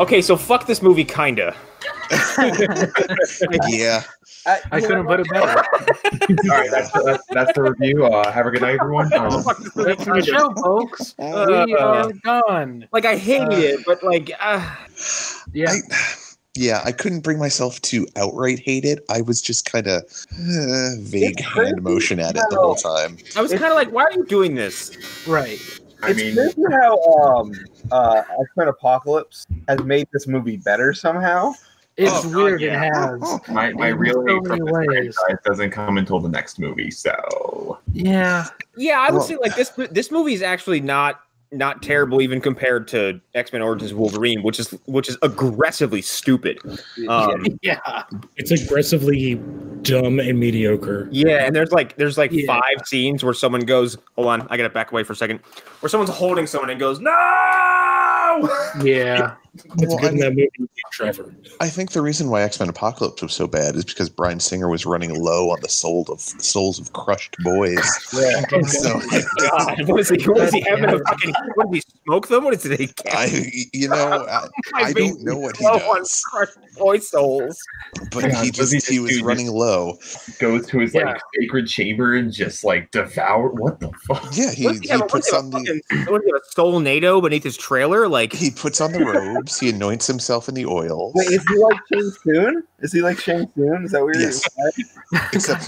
Okay, so fuck this movie, kinda. Yeah. I couldn't put it better. All right, that's the review. Have a good night, everyone. That's the show, folks. We are done. Like, I hated it, but like, Yeah. I couldn't bring myself to outright hate it. I was just kind of vague hand motion at it the whole time. I was kind of like, why are you doing this? Right. It's crazy how X-Men Apocalypse has made this movie better somehow. It's weird. yeah. It has. My real hate so from many this franchise doesn't come until the next movie, so Yeah. Yeah, I would say like this movie is actually not terrible even compared to X-Men Origins Wolverine, which is aggressively stupid. Yeah. It's aggressively dumb and mediocre. Yeah, and there's like 5 scenes where someone goes, hold on, I gotta back away for a second, where someone's holding someone and goes, no! Yeah. It's good in that movie with Trevor. I think the reason why X-Men Apocalypse was so bad is because Bryan Singer was running low on the souls of crushed boys. Yeah. So, God, what is he having a fucking? What did he smoke them? What is it? I don't know what he does, Crushed boy souls. but he was running low. goes to his like sacred chamber and just like devour. What the fuck? Yeah, he puts on the. What do you have, a soul NATO beneath his trailer? Like He puts on the robes. He anoints himself in the oils. Wait, is he like Shang Tsung? Is he like Shang Tsung? Is that weird? Yes. Except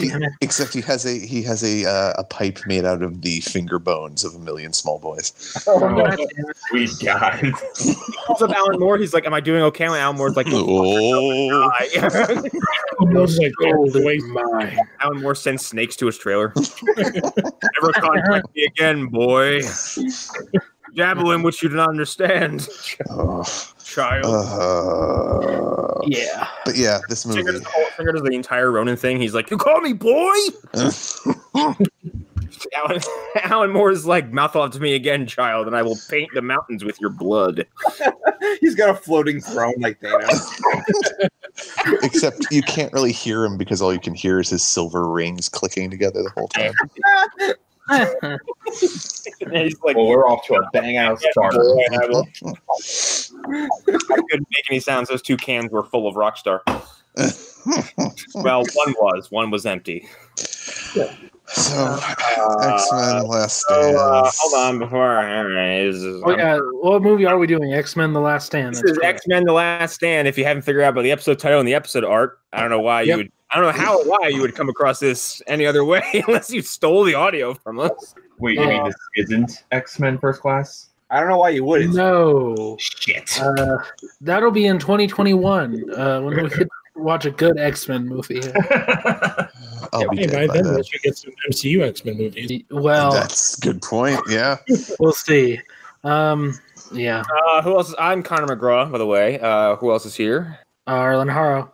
he has a pipe made out of the finger bones of a million small boys. Sweet God. he calls up Alan Moore. He's like, "Am I doing okay?" And Alan Moore's like, Oh, Almost like Alan Moore sends snakes to his trailer. Never contact me again, boy. Javelin, which you do not understand, child. Yeah. But yeah, this movie. Singer does the entire Ronin thing. He's like, "You call me boy?" Alan Moore is like, "Mouth off to me again, child, and I will paint the mountains with your blood." He's got a floating throne like Thanos. Except you can't really hear him because all you can hear is his silver rings clicking together the whole time. He's like, Well, we're off to a bang out start. I couldn't make any sounds. Those 2 cans were full of Rockstar. Well, one was empty. So, X-Men Last Stand. Hold on before. What movie are we doing? X-Men: The Last Stand. This is X-Men: The Last Stand. If you haven't figured out by the episode title and the episode art, I don't know why you would. I don't know how or why you would come across this any other way unless you stole the audio from us. Wait, you mean this isn't X-Men First Class? I don't know why you wouldn't. No. Shit. That'll be in 2021 when we could watch a good X-Men movie. I'll be Hey, dead by by then then. we should get some MCU X-Men movies. Well, That's a good point. Yeah. we'll see. Yeah. Who else? I'm Connor McGraw, by the way. Who else is here? Arlen Harrow.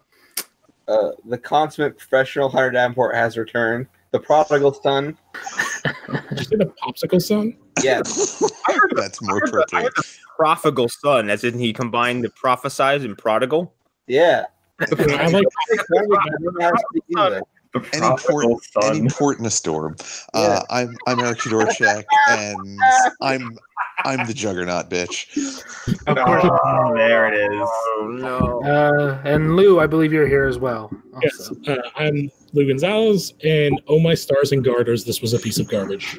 The consummate professional Hunter Davenport has returned. The prodigal son. Did you say the Popsicle Son? Yeah. That's more appropriate. Prodigal son, as in he combined the prophesize and prodigal. Yeah. I like Any port in a storm. Yeah. I'm Erik Dorchak, and I'm the Juggernaut, bitch. Of course. Oh, there it is. Oh, no. And Lou, I believe you're here as well. Yes, Also. I'm Lou Gonzalez, and oh my stars and garters, this was a piece of garbage.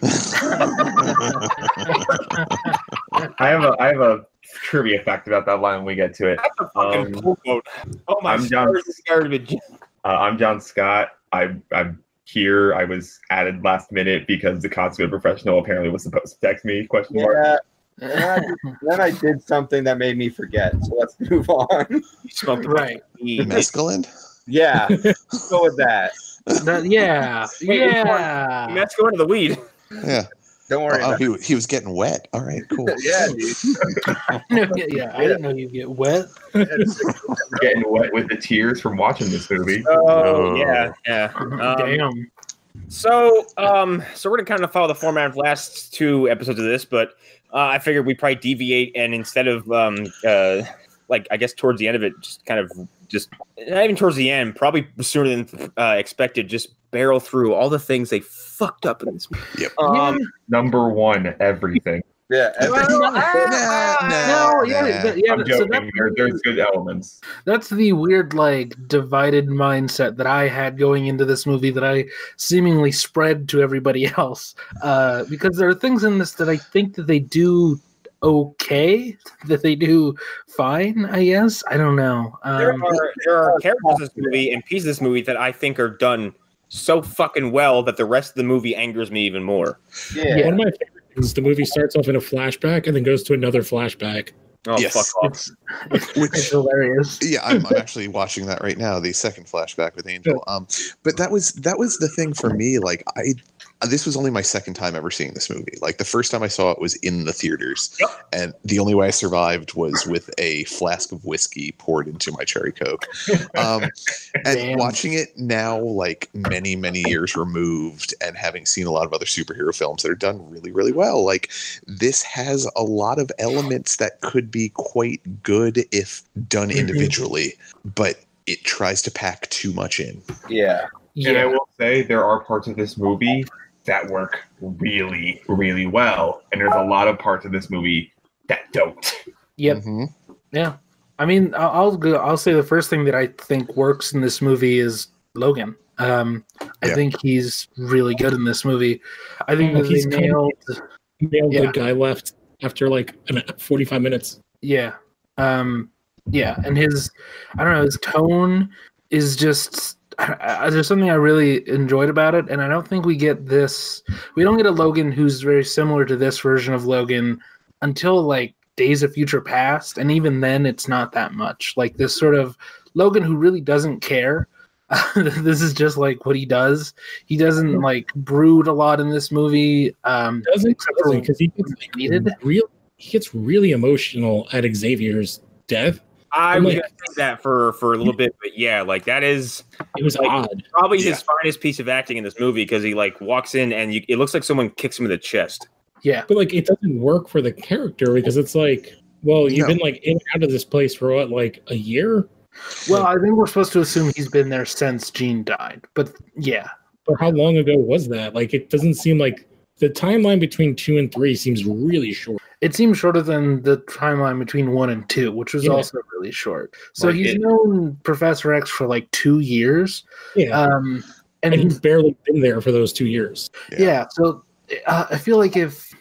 I have a trivia fact about that line when we get to it. Fucking pull quote. Oh my I'm Jon- stars and garbage. I'm Jon Scott. I'm here. I was added last minute because the consummate professional apparently was supposed to text me? Question mark. Yeah. Then I did something that made me forget. So let's move on. You smoked Right. Mescaline? Yeah. Let's go with that. Yeah. Let's go into the weed. Yeah. Don't worry. Oh, about he was getting wet. All right, cool. it. Yeah, dude. Yeah, I didn't know you get wet. Getting wet with the tears from watching this movie. Oh, yeah. Damn. So we're gonna kind of follow the format of the last 2 episodes of this, but I figured we'd probably deviate and instead of like I guess towards the end of it, just not even towards the end, probably sooner than expected, just barrel through all the things they fucked up in this movie. Yep. Number 1, everything. Yeah. No, yeah. I'm So joking. There's good elements. that's the weird, like, divided mindset that I had going into this movie that I seemingly spread to everybody else. Because there are things in this that I think that they do okay, that they do fine, I guess. I don't know. There are characters in this movie and pieces of this movie that I think are done so fucking well that the rest of the movie angers me even more. Yeah. One of my favorite things is the movie starts off in a flashback and then goes to another flashback. Oh, Yes. fuck off. It's hilarious. Yeah, I'm actually watching that right now, the second flashback with Angel. But that was the thing for me. Like, this was only my second time ever seeing this movie. Like, the first time I saw it was in the theaters, and the only way I survived was with a flask of whiskey poured into my cherry Coke. And watching it now, like many years removed, and having seen a lot of other superhero films that are done really, really well, like this has a lot of elements that could be quite good if done individually, but it tries to pack too much in. Yeah. And I will say there are parts of this movie that work really, really well, and there's a lot of parts of this movie that don't. Yep. Mm-hmm. Yeah. I mean, I'll say the first thing that I think works in this movie is Logan. I think he's really good in this movie. I think that He's they nailed the guy left after like 45 minutes. Yeah. And his tone is just, there's something I really enjoyed about it, and I don't think we don't get a Logan who's very similar to this version of Logan until like Days of Future Past, and even then it's not that much. Like this sort of Logan who really doesn't care. This is just like what he does. He doesn't like brood a lot in this movie. Doesn't because he gets really emotional at Xavier's death. I was gonna say that for a little bit, but yeah, like that is it was like, odd. Probably his finest piece of acting in this movie because he like walks in and it looks like someone kicks him in the chest. Yeah, but like it doesn't work for the character because it's like, well, you've been like in and out of this place for what, like a year? Well, I think we're supposed to assume he's been there since Jean died, but yeah. But how long ago was that? Like, it doesn't seem like the timeline between 2 and 3 seems really short. It seems shorter than the timeline between 1 and 2, which was also really short. So like he's known Professor X for like 2 years. Yeah. And he's barely been there for those 2 years. Yeah. So I feel like if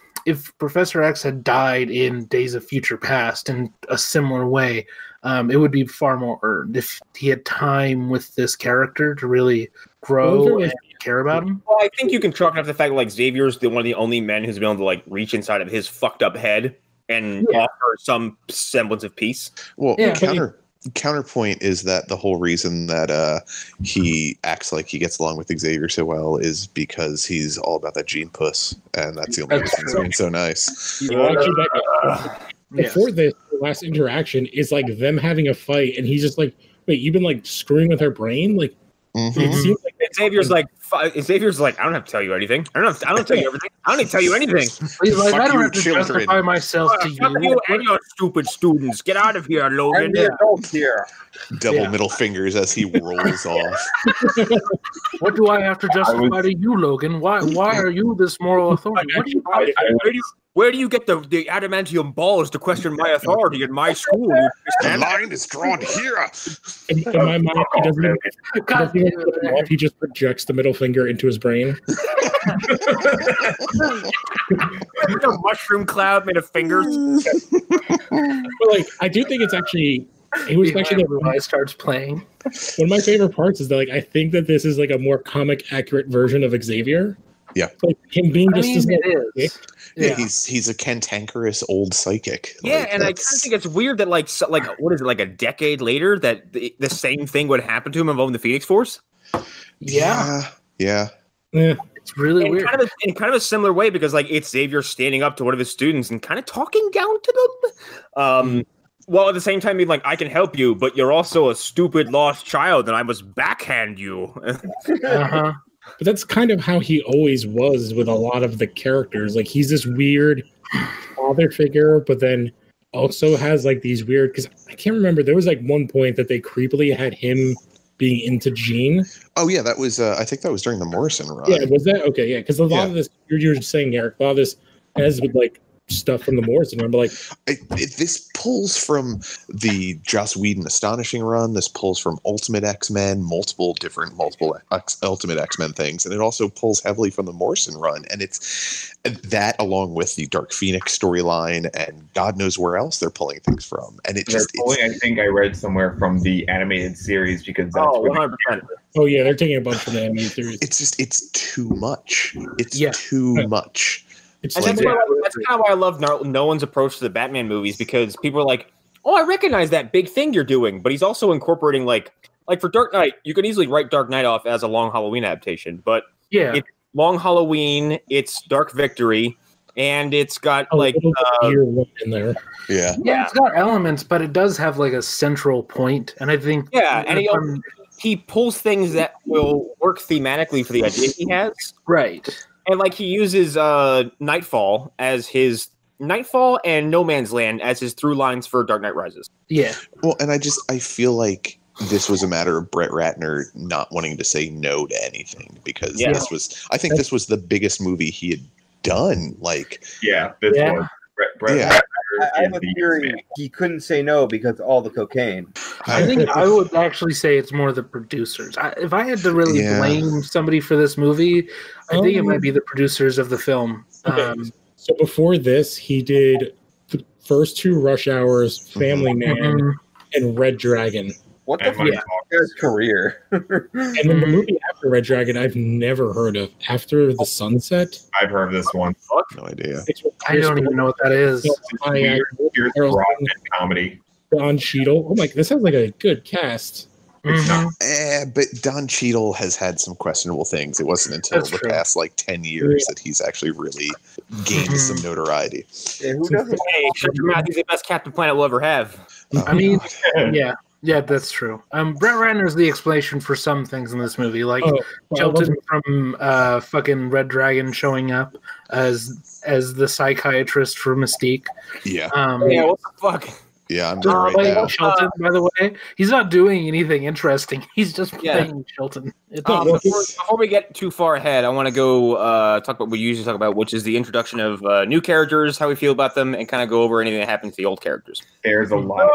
Professor X had died in Days of Future Past in a similar way, it would be far more earned if he had time with this character to really grow and care about him. Well, I think you can chalk it up to the fact that like Xavier's one of the only men who's been able to like reach inside of his fucked up head and offer some semblance of peace. Well, counterpoint is that the whole reason that he acts like he gets along with Xavier so well is because he's all about that gene puss, and that's the only reason he's being so nice. Before this, the last interaction is like them having a fight, and he's just like, "Wait, you've been like screwing with her brain?" Like, it seems like Xavier's like, I don't have to tell you anything. I don't tell you everything. I don't need to tell you anything. Like, I don't have to justify myself to you. And your stupid students. Get out of here, Logan. And the adults here. Double middle fingers as he rolls off. What do I have to justify to you, Logan? Why are you this moral authority? Where do you get the adamantium balls to question my authority in my school? The line is drawn here. In my mind, he doesn't even he just projects the middle finger into his brain. A mushroom cloud made of fingers. But like, I do think it's actually. It was actually when I starts playing. One of my favorite parts is that like I think that this is like a more comic accurate version of Xavier. Yeah, like him being it is. Yeah, he's a cantankerous old psychic. Yeah, and I kind of think it's weird that like what is it, like a decade later that the same thing would happen to him involving the Phoenix Force. Yeah. It's really weird. In kind of a similar way because like it's Xavier standing up to one of his students and kind of talking down to them. While at the same time being like, I can help you, but you're also a stupid lost child, and I must backhand you. But that's kind of how he always was with a lot of the characters. Like he's this weird father figure, but then also has like these weird. Because I can't remember. There was like one point that they creepily had him being into Jean. Oh yeah, that was. I think that was during the Morrison run. Yeah, was that okay? Yeah, because a lot of this you're just saying, Eric. A lot of this has with like stuff from the Morrison run. But like, this pulls from the Joss Whedon Astonishing run. This pulls from Ultimate X-Men, multiple Ultimate X-Men things, and it also pulls heavily from the Morrison run. And it's that, along with the Dark Phoenix storyline, and God knows where else they're pulling things from. And They're pulling, I think I read somewhere from the animated series, because that's 100%. oh yeah, they're taking a bunch from the animated series. it's too much. It's Yeah. too much. It's And like, that's kind of why I love Nolan's approach to the Batman movies, because people are like, "Oh, I recognize that big thing you're doing," but he's also incorporating like for Dark Knight, you can easily write Dark Knight off as a Long Halloween adaptation, but Yeah. it's Long Halloween, it's Dark Victory, and it's got like year one in there. Yeah. Yeah, it's got elements, but it does have like a central point, and I think and he pulls things that will work thematically for the idea he has. right. And like he uses Nightfall and No Man's Land as his through lines for Dark Knight Rises. Yeah. Well, and I feel like this was a matter of Brett Ratner not wanting to say no to anything, because this was the biggest movie he had done. Like, this was Brett Ratner. I have a theory. He couldn't say no because all the cocaine. I think I would actually say it's more the producers. If I had to really blame somebody for this movie, I think it might be the producers of the film. Okay. So before this, he did the first two Rush Hours, Family Man, and Red Dragon. What the fuck? His career. And then the movie after Red Dragon, I've never heard of. After the Sunset, I've heard of this one. no idea. I don't even know what that is. Weird Brosnan comedy. Don Cheadle. Oh my! This sounds like a good cast. But Don Cheadle has had some questionable things. It wasn't until the past like 10 years that he's actually really gained some notoriety. Yeah, who doesn't? Hey, shut your mouth. He's the best Captain Planet we'll ever have. I mean, yeah, that's true. Brett Ratner is the explanation for some things in this movie, like Shelton from fucking Red Dragon showing up as the psychiatrist for Mystique. Yeah. What the fuck? Yeah, I'm doing right now. Shelton, by the way, he's not doing anything interesting. He's just playing Shelton. Before we get too far ahead, I want to go talk about what we usually talk about, which is the introduction of new characters, how we feel about them, and kind of go over anything that happens to the old characters. There's a lot.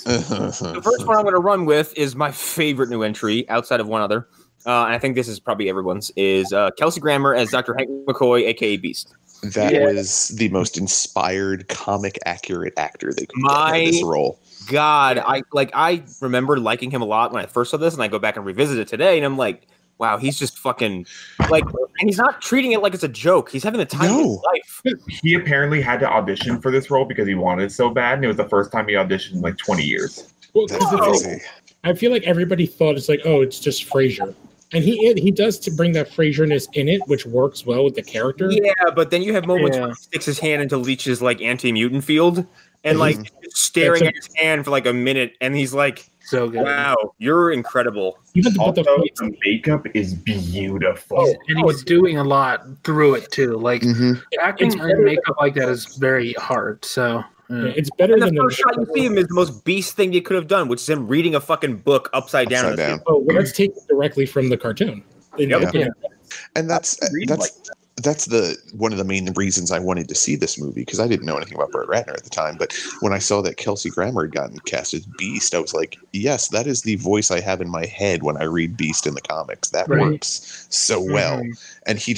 The first one I'm going to run with is my favorite new entry outside of one other. And I think this is probably everyone's, is Kelsey Grammer as Dr. Hank McCoy, a.k.a. Beast. That was the most inspired, comic accurate actor they could get in this role. God, I remember liking him a lot when I first saw this, and I go back and revisit it today, and I'm like, wow, he's just fucking and he's not treating it like it's a joke. He's having the time of his life. He apparently had to audition for this role because he wanted it so bad, and it was the first time he auditioned in like 20 years. Well, That's crazy. I feel like everybody thought it's like, oh, it's just Frasier. And he does to bring that Frasier-ness in it, which works well with the character. Yeah, but then you have moments where he sticks his hand into Leech's like anti-mutant field and like staring at his hand for like a minute, and he's like, so good. Wow, you're incredible. Also, the makeup is beautiful. And he's doing a lot through it too. Like acting and makeup like that is very hard. So it's better and than the first shot you see him is the most Beast thing you could have done, which is him reading a fucking book upside down. Oh, well, let's take it directly from the cartoon. And that's the one of the main reasons I wanted to see this movie, because I didn't know anything about Brett Ratner at the time. But when I saw that Kelsey Grammer had gotten cast as Beast, I was like, yes, that is the voice I have in my head when I read Beast in the comics. That works so well. And he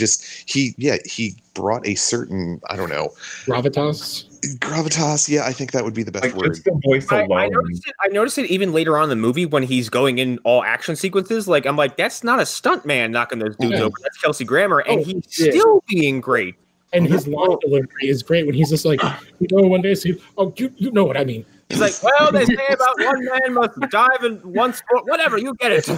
brought a certain, I don't know, gravitas. Yeah, I think that would be the best word. Just the voice alone. I noticed it even later on in the movie when he's going in all action sequences. Like, I'm like, that's not a stunt man knocking those dudes over. That's Kelsey Grammer, and he's still being great. And his line delivery is great when he's just like, one day, so you know what I mean. He's like, well, they say about one man must dive in one sport. Whatever, you get it.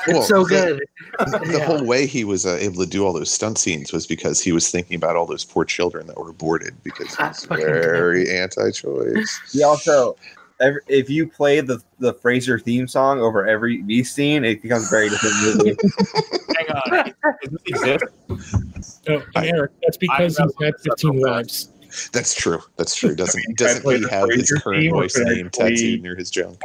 It's so good. The whole way he was able to do all those stunt scenes was because he was thinking about all those poor children that were aborted, because he's very anti-choice. He also, if you play the Frasier theme song over every Beast scene, it becomes a very different movie. Hang on. Does this exist? No, Erik, that's because he's had 15 wives. That's true. Doesn't he have his current voice name tattooed near his junk?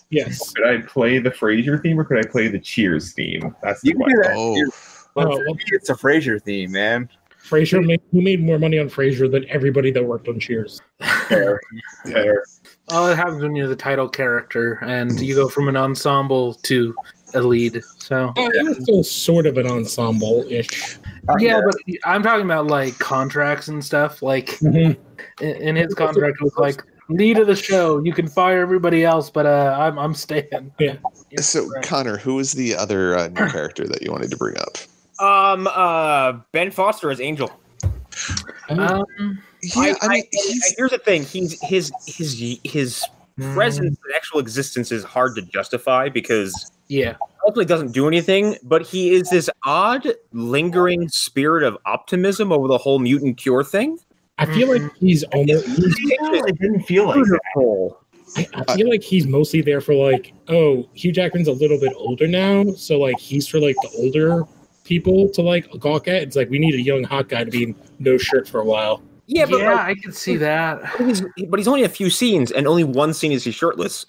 Yes. Could I play the Frasier theme, or could I play the Cheers theme? That's the You can do that. Oh, It's a Frasier theme, man. Frasier made more money on Frasier than everybody that worked on Cheers. Fair. Well, it happens when you're the title character and you go from an ensemble to a lead. So It was still sort of an ensemble-ish. yeah, but I'm talking about like contracts and stuff. Like in his contract, it was like lead of the show. You can fire everybody else, but I'm staying. Yeah. So, Connor, who was the other new character that you wanted to bring up? Ben Foster as Angel. Yeah, Here's the thing. His presence and actual existence is hard to justify because ultimately doesn't do anything. But he is this odd, lingering spirit of optimism over the whole mutant cure thing. I feel like he's almost. It didn't feel like that. I feel like he's mostly there for like, oh, Hugh Jackman's a little bit older now, so like he's for like the older people to like gawk at. It's like we need a young hot guy to be in no shirt for a while. Yeah, but I can see that. But he's only a few scenes, and only one scene is he shirtless.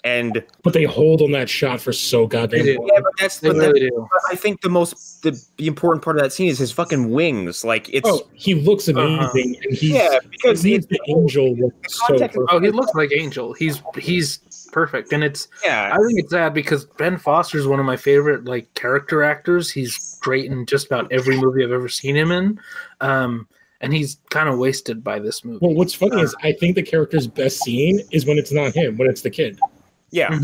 But they hold on that shot for so goddamn long. Yeah, but I think the important part of that scene is his fucking wings. Like he looks amazing, and because the Angel looks so perfect. Oh, he looks like Angel. He's perfect, and I think it's sad because Ben Foster is one of my favorite like character actors. He's great in just about every movie I've ever seen him in. And he's kind of wasted by this movie. Well, what's funny is I think the character's best scene is when it's not him, when it's the kid. Yeah.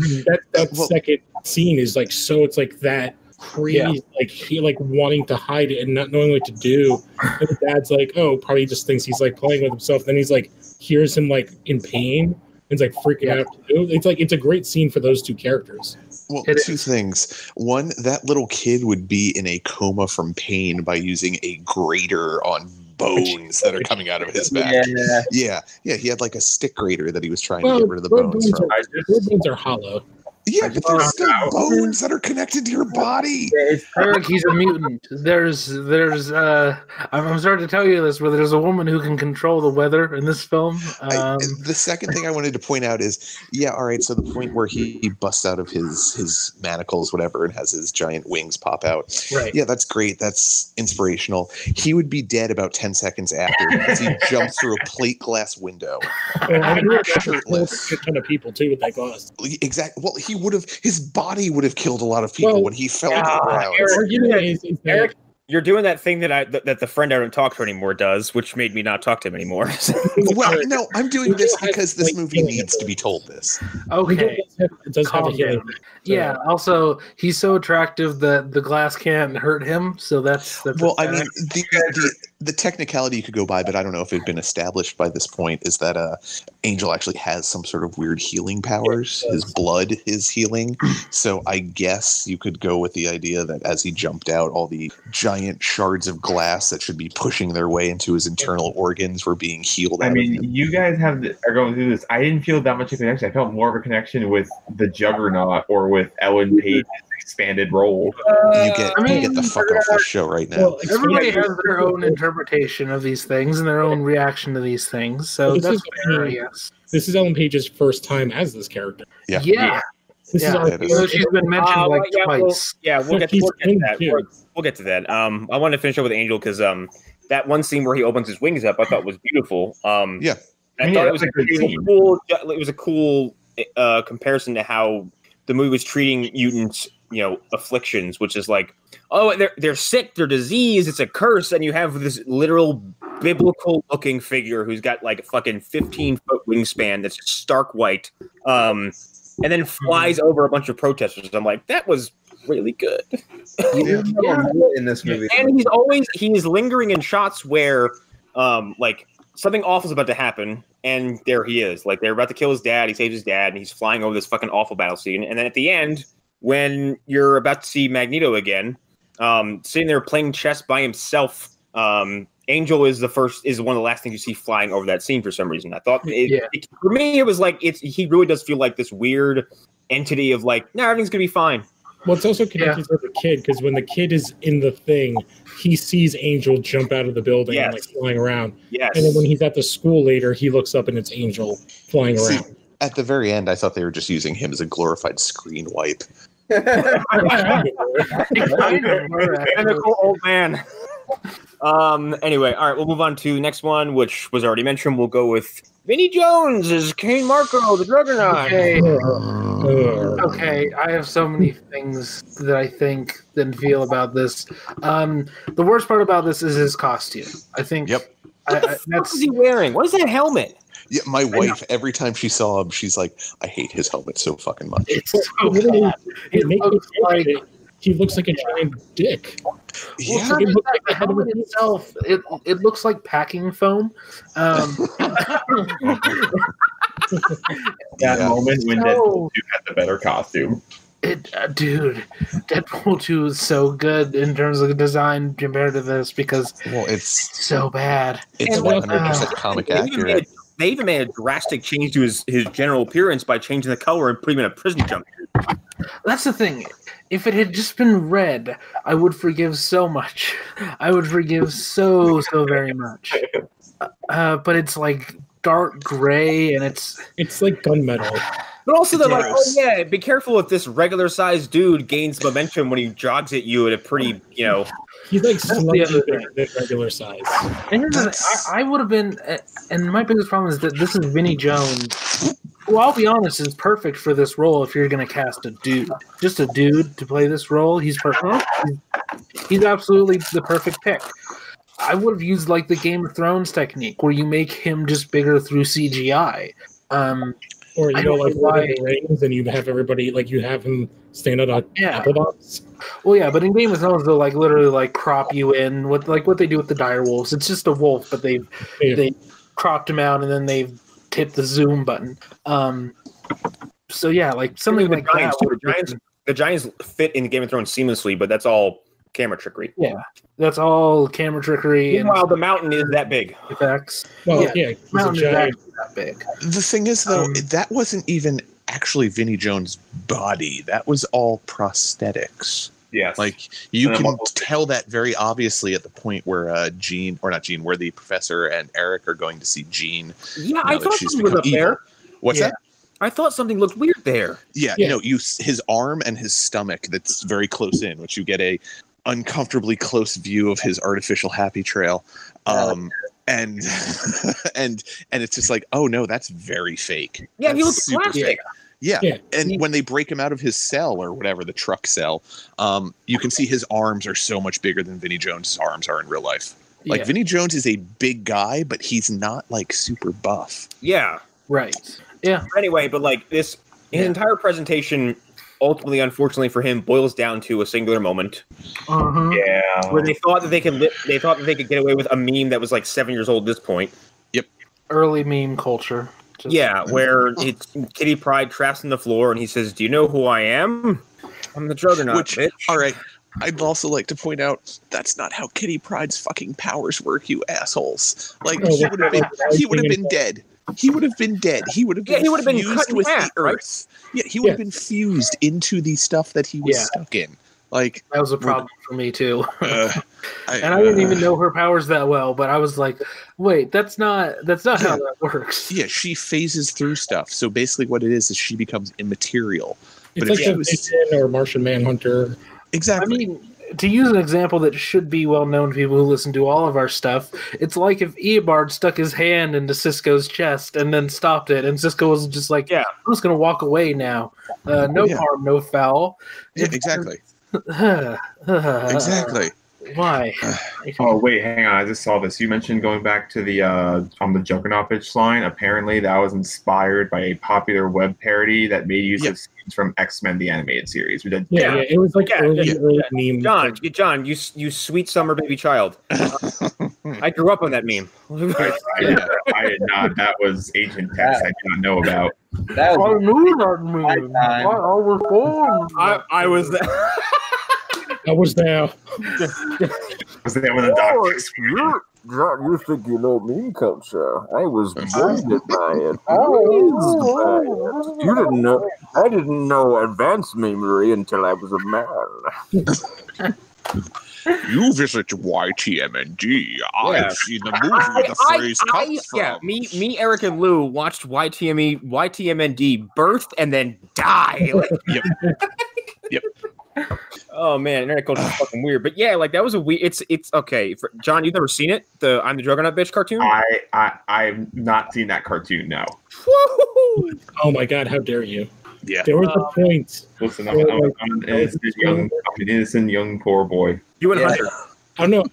That second scene is like, so it's like that crazy, like he like wanting to hide it and not knowing what to do. And the dad's like, oh, probably just thinks he's like playing with himself. Then he's like, hears him like in pain. And it's like freaking out. It's like, it's a great scene for those two characters. Well, two things. One, that little kid would be in a coma from pain by using a grater on bones that are coming out of his back. Yeah. He had like a stick grater that he was trying to get rid of the bones from. Bones are hollow. Yeah, but there's still bones that are connected to your body. Erik, he's a mutant. There's I'm sorry to tell you this, but there's a woman who can control the weather in this film. The second thing I wanted to point out is, all right, so the point where he busts out of his manacles, whatever, and has his giant wings pop out. Right. Yeah, that's great. That's inspirational. He would be dead about 10 seconds after because he jumps through a plate glass window. Shirtless. A ton of people, too, with that glass. Exactly. Well, his body would have killed a lot of people when he fell to the ground. Erik, you're doing that thing that the friend I don't talk to anymore does, which made me not talk to him anymore. Well, no, I'm doing this because this movie needs to be told this. Okay. It does have a healing. Yeah, also, he's so attractive that the glass can't hurt him, so that's well, I mean, the technicality you could go by, but I don't know if it had been established by this point, is that Angel actually has some sort of weird healing powers. His blood is healing. So I guess you could go with the idea that as he jumped out, all the giant shards of glass that should be pushing their way into his internal organs were being healed. I mean, you guys are going through this. I didn't feel that much of a connection. I felt more of a connection with the Juggernaut or with Ellen Page's expanded role. You get the fuck off the show right now. Well, everybody has their own interpretation of these things and their own reaction to these things. So that's fair, I guess. This is Ellen Page's first time as this character. Yeah. She's been mentioned twice. We'll get to that. We'll get to that. I wanted to finish up with Angel because that one scene where he opens his wings up, I thought was beautiful. I thought it was a cool comparison to how the movie was treating mutants, afflictions, which is like, oh, they're sick, they're diseased, it's a curse, and you have this literal biblical looking figure who's got like a fucking 15-foot wingspan that's stark white, and then flies over a bunch of protesters. I'm like, that was really good. In this movie, and he's lingering in shots where like something awful is about to happen, and there he is. Like, they're about to kill his dad. He saves his dad, and he's flying over this fucking awful battle scene. And then at the end, when you're about to see Magneto again, sitting there playing chess by himself, Angel is one of the last things you see flying over that scene for some reason. I thought, for me, it was like he really does feel like this weird entity of like, no, everything's gonna be fine. Well, it's also connected to the kid, because when the kid is in the thing, he sees Angel jump out of the building and like flying around. Yes. And then when he's at the school later, he looks up and it's Angel flying around. At the very end, I thought they were just using him as a glorified screen wipe. Cynical old man. Anyway, all right, we'll move on to next one, which was already mentioned. We'll go with Vinnie Jones as Kane Marco, the Juggernaut. Okay, I have so many things that I think and feel about this. The worst part about this is his costume. I think. Yep. What the fuck is he wearing? What is that helmet? Yeah, my wife, every time she saw him, she's like, I hate his helmet so fucking much. It's so bad. He looks like a giant dick. Yeah. Well, the helmet itself, it looks like packing foam. That moment when Deadpool 2 had the better costume. Dude, Deadpool 2 is so good in terms of design compared to this because it's so bad. It's 100% comic accurate. They even made a drastic change to his general appearance by changing the color and putting him in a prison jumpsuit. That's the thing. If it had just been red, I would forgive so much. I would forgive so very much. But it's like dark gray, and it's like gunmetal. But also, they're like, oh yeah, be careful if this regular-sized dude gains momentum when he jogs at you at a pretty, He's like slightly bigger than regular size. And here's the thing, I would have been, and my biggest problem is that this is Vinnie Jones, who I'll be honest is perfect for this role if you're going to cast a dude. Just a dude to play this role, he's perfect. He's absolutely the perfect pick. I would have used like the Game of Thrones technique where you make him just bigger through CGI. Or like Lord of the Rings, and you have everybody you have him stand on apple box. Well, yeah, but in Game of Thrones, they'll literally crop you in with what they do with the direwolves. It's just a wolf, but they cropped him out and then they've hit the zoom button. So yeah, something like that. The giants fit in Game of Thrones seamlessly, but that's all camera trickery. Yeah, that's all camera trickery. Meanwhile, the mountain is that big. Effects. Well, the mountain is actually that big. The thing is, though, that wasn't even actually Vinnie Jones' body. That was all prosthetics. Yes. You can tell that very obviously at the point where where the professor and Erik are going to see Jean. Yeah, I thought something was up there. What's that? I thought something looked weird there. Yeah. His arm and his stomach that's very close in, which you get a uncomfortably close view of his artificial happy trail. And it's just like, oh no, that's very fake. Yeah, that's he looks plastic. Yeah. And when they break him out of his cell or whatever, the truck cell, you can see his arms are so much bigger than Vinnie Jones' arms are in real life. Vinnie Jones is a big guy, but he's not super buff. Yeah. Right. Yeah. Anyway, but his entire presentation, ultimately, unfortunately for him, boils down to a singular moment. Uh-huh. Yeah. Where they thought that they could get away with a meme that was 7 years old at this point. Yep. Early meme culture. Where it's Kitty Pryde traps on the floor and he says, "Do you know who I am? I'm the Juggernaut." Bitch. All right. I'd also like to point out that's not how Kitty Pryde's fucking powers work, you assholes. He would have been dead. He would have been dead. He would have been fused with the earth. Right? Yeah, he would have been fused into the stuff that he was stuck in. That was a problem for me too. I didn't even know her powers that well, but I was like, wait, that's not how that works. Yeah, she phases through stuff. So basically what it is she becomes immaterial. It's like a or Martian Manhunter. Exactly. I mean, to use an example that should be well known to people who listen to all of our stuff, it's like if Eobard stuck his hand into Cisco's chest and then stopped it, and Cisco was just like, I'm just going to walk away now. No harm, no foul. Yeah, exactly. Exactly. Why? Oh wait, hang on. I just saw this. You mentioned going back to the on the Juggernaut bitch line. Apparently, that was inspired by a popular web parody that made use of scenes from X-Men the animated series. It was early meme. John, you sweet summer baby child. I grew up on that meme. I did not. That was ancient text I did not know about. That was I knew that meme. I was born. I was there. I was there. Was there when the doctor? You think you know meme culture? I was blinded by it. You didn't know. I didn't know advanced memory until I was a man. You visit YTMND. I've seen the movie the phrase comes from. Yeah, me, Erik, and Lou watched YTMND birth and then die. Yep. Oh man, internet culture is fucking weird. But yeah, like that was a weird. It's okay. John, you've never seen it? The I'm the Juggernaut bitch cartoon? I've not seen that cartoon. No. Oh my god, how dare you? Yeah. There was a point. Listen, I'm an innocent young poor boy. You and Hunter. I don't know,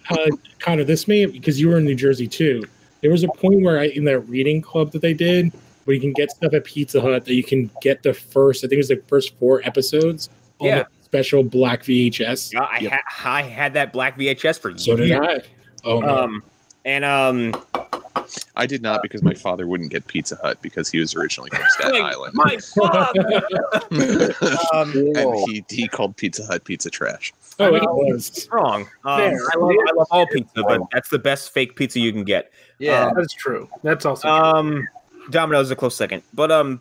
Connor, this may because you were in New Jersey too. There was a point where in that reading club that they did, where you can get stuff at Pizza Hut that you can get the first, I think it was the first 4 episodes on the special black VHS. Yeah, I had that black VHS for years. So did I. Oh, man. I did not because my father wouldn't get Pizza Hut because he was originally from Staten Island. My father! And he called Pizza Hut pizza trash. Oh, it was wrong. I love all pizza, but that's the best fake pizza you can get. Yeah, that's true. That's also true. Domino's is a close second, but No.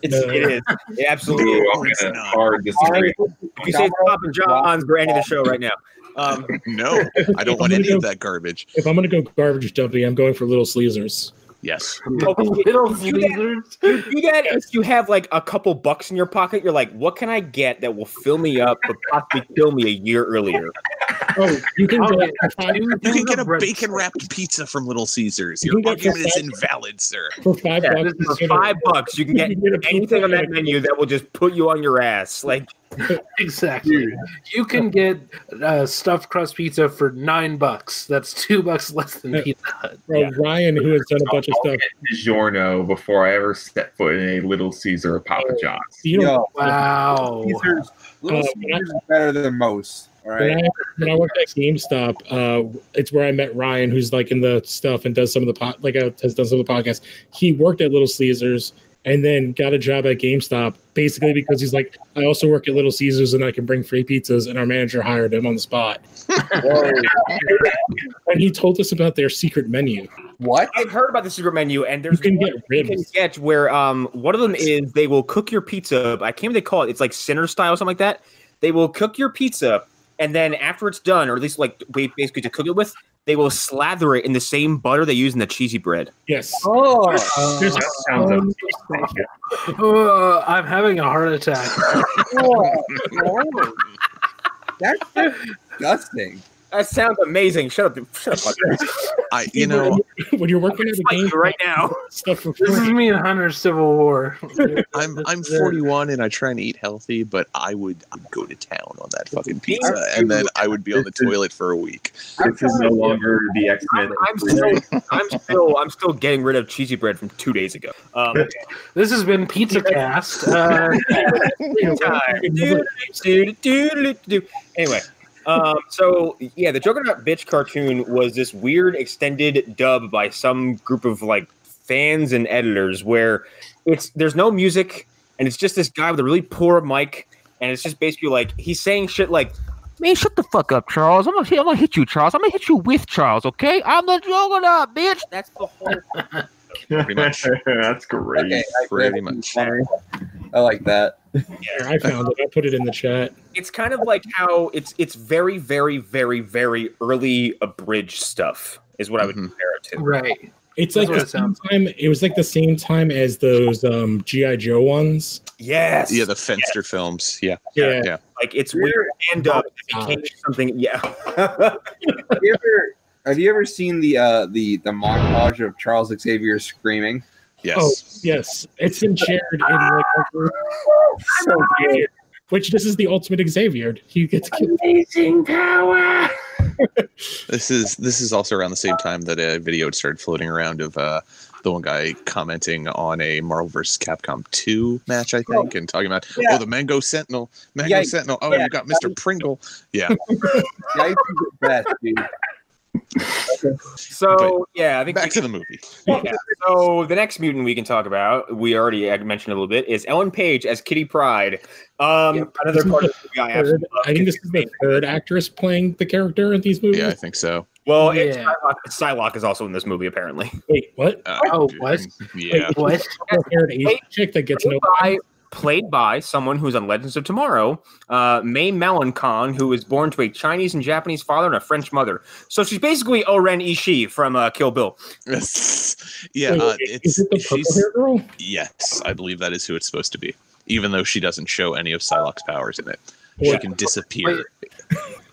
it is. It absolutely is. I'm gonna hard disagree. If you say it's Papa John's, we're ending the show right now. No, I don't want any of that garbage. If I'm going to go garbage dumping, I'm going for Little Caesars. Yes. Little Caesars. You do that if you have like a couple bucks in your pocket. You're like, what can I get that will fill me up but possibly kill me a year earlier? Oh, you can get a bacon wrapped pizza from Little Caesars. Your argument is invalid, sir. For $5. For $5, you can get anything on that menu that will just put you on your ass. Like exactly. You can get stuffed crust pizza for $9. That's $2 less than Pizza Hut. Ryan, who has done a bunch of stuff. DiGiorno before I ever set foot in a Little Caesar or Papa John's. Wow. Little Caesars is better than most. All right. When I worked at GameStop, it's where I met Ryan, who's like in the stuff and does some of the has done some of the podcasts. He worked at Little Caesars and then got a job at GameStop, basically because he's like, I also work at Little Caesars and I can bring free pizzas, and our manager hired him on the spot. And he told us about their secret menu. What? I've heard about the secret menu, and there's you can get ribs. You can get where one of them is they will cook your pizza. I can't remember what they call it. It's like Sinner style, something like that. They will cook your pizza, and then after it's done, or at least like basically to cook it with, they will slather it in the same butter they use in the cheesy bread. Yes. Oh, that sounds I'm having a heart attack. That's disgusting. That sounds amazing. Shut up. When you're working at a game right now, stuff for this is me and Hunter's Civil War. I'm 41 and I try and eat healthy, but I would go to town on that fucking pizza, and then I would be on the toilet for a week. This is no longer the X-Men. I'm still getting rid of cheesy bread from 2 days ago. This has been Pizza Cast. Anyway. So yeah, the Juggernaut bitch cartoon was this weird extended dub by some group of like fans and editors where there's no music and it's just this guy with a really poor mic, and it's just basically like he's saying shit like, "Man, shut the fuck up, Charles. I'm gonna hit you, Charles. I'm gonna hit you with Charles, okay? I'm the Juggernaut, bitch." That's the whole. Pretty much. That's great. Okay, Pretty much. I like that. Yeah, I found it. I put it in the chat. It's kind of like how it's very, very, very, very early abridged stuff is what I would compare it to. Right. It's like the same time. It was like the same time as those G.I. Joe ones. Yes. Yeah, the Fenster films. Yeah. Like it's weird and up. It became something. Yeah. Have you ever seen the montage of Charles Xavier screaming? Yes. Oh, yes. It's been shared in like so good. Which this is the ultimate Xavier. He gets amazing power. This is also around the same time that a video had started floating around of the one guy commenting on a Marvel vs. Capcom 2 match, I think, and talking about the Mango Sentinel. Sentinel. Oh, you got Mr. Pringle. Yeah. Yeah, he's the best, dude. So I think back to the movie. Yeah. So the next mutant we can talk about, we already mentioned a little bit, is Ellen Page as Kitty Pryde. Another part of the guy. I think this is the third actress playing the character in these movies. Yeah, I think so. Well, Psylocke is also in this movie, apparently. Wait, what? What? Yeah. Wait, what? Chick that gets played by someone who's on Legends of Tomorrow, May Melancon, who was born to a Chinese and Japanese father and a French mother. So she's basically Oren Ishii from Kill Bill. Yeah, is it the purple hair girl? Yes, I believe that is who it's supposed to be, even though she doesn't show any of Psylocke's powers in it. She can disappear.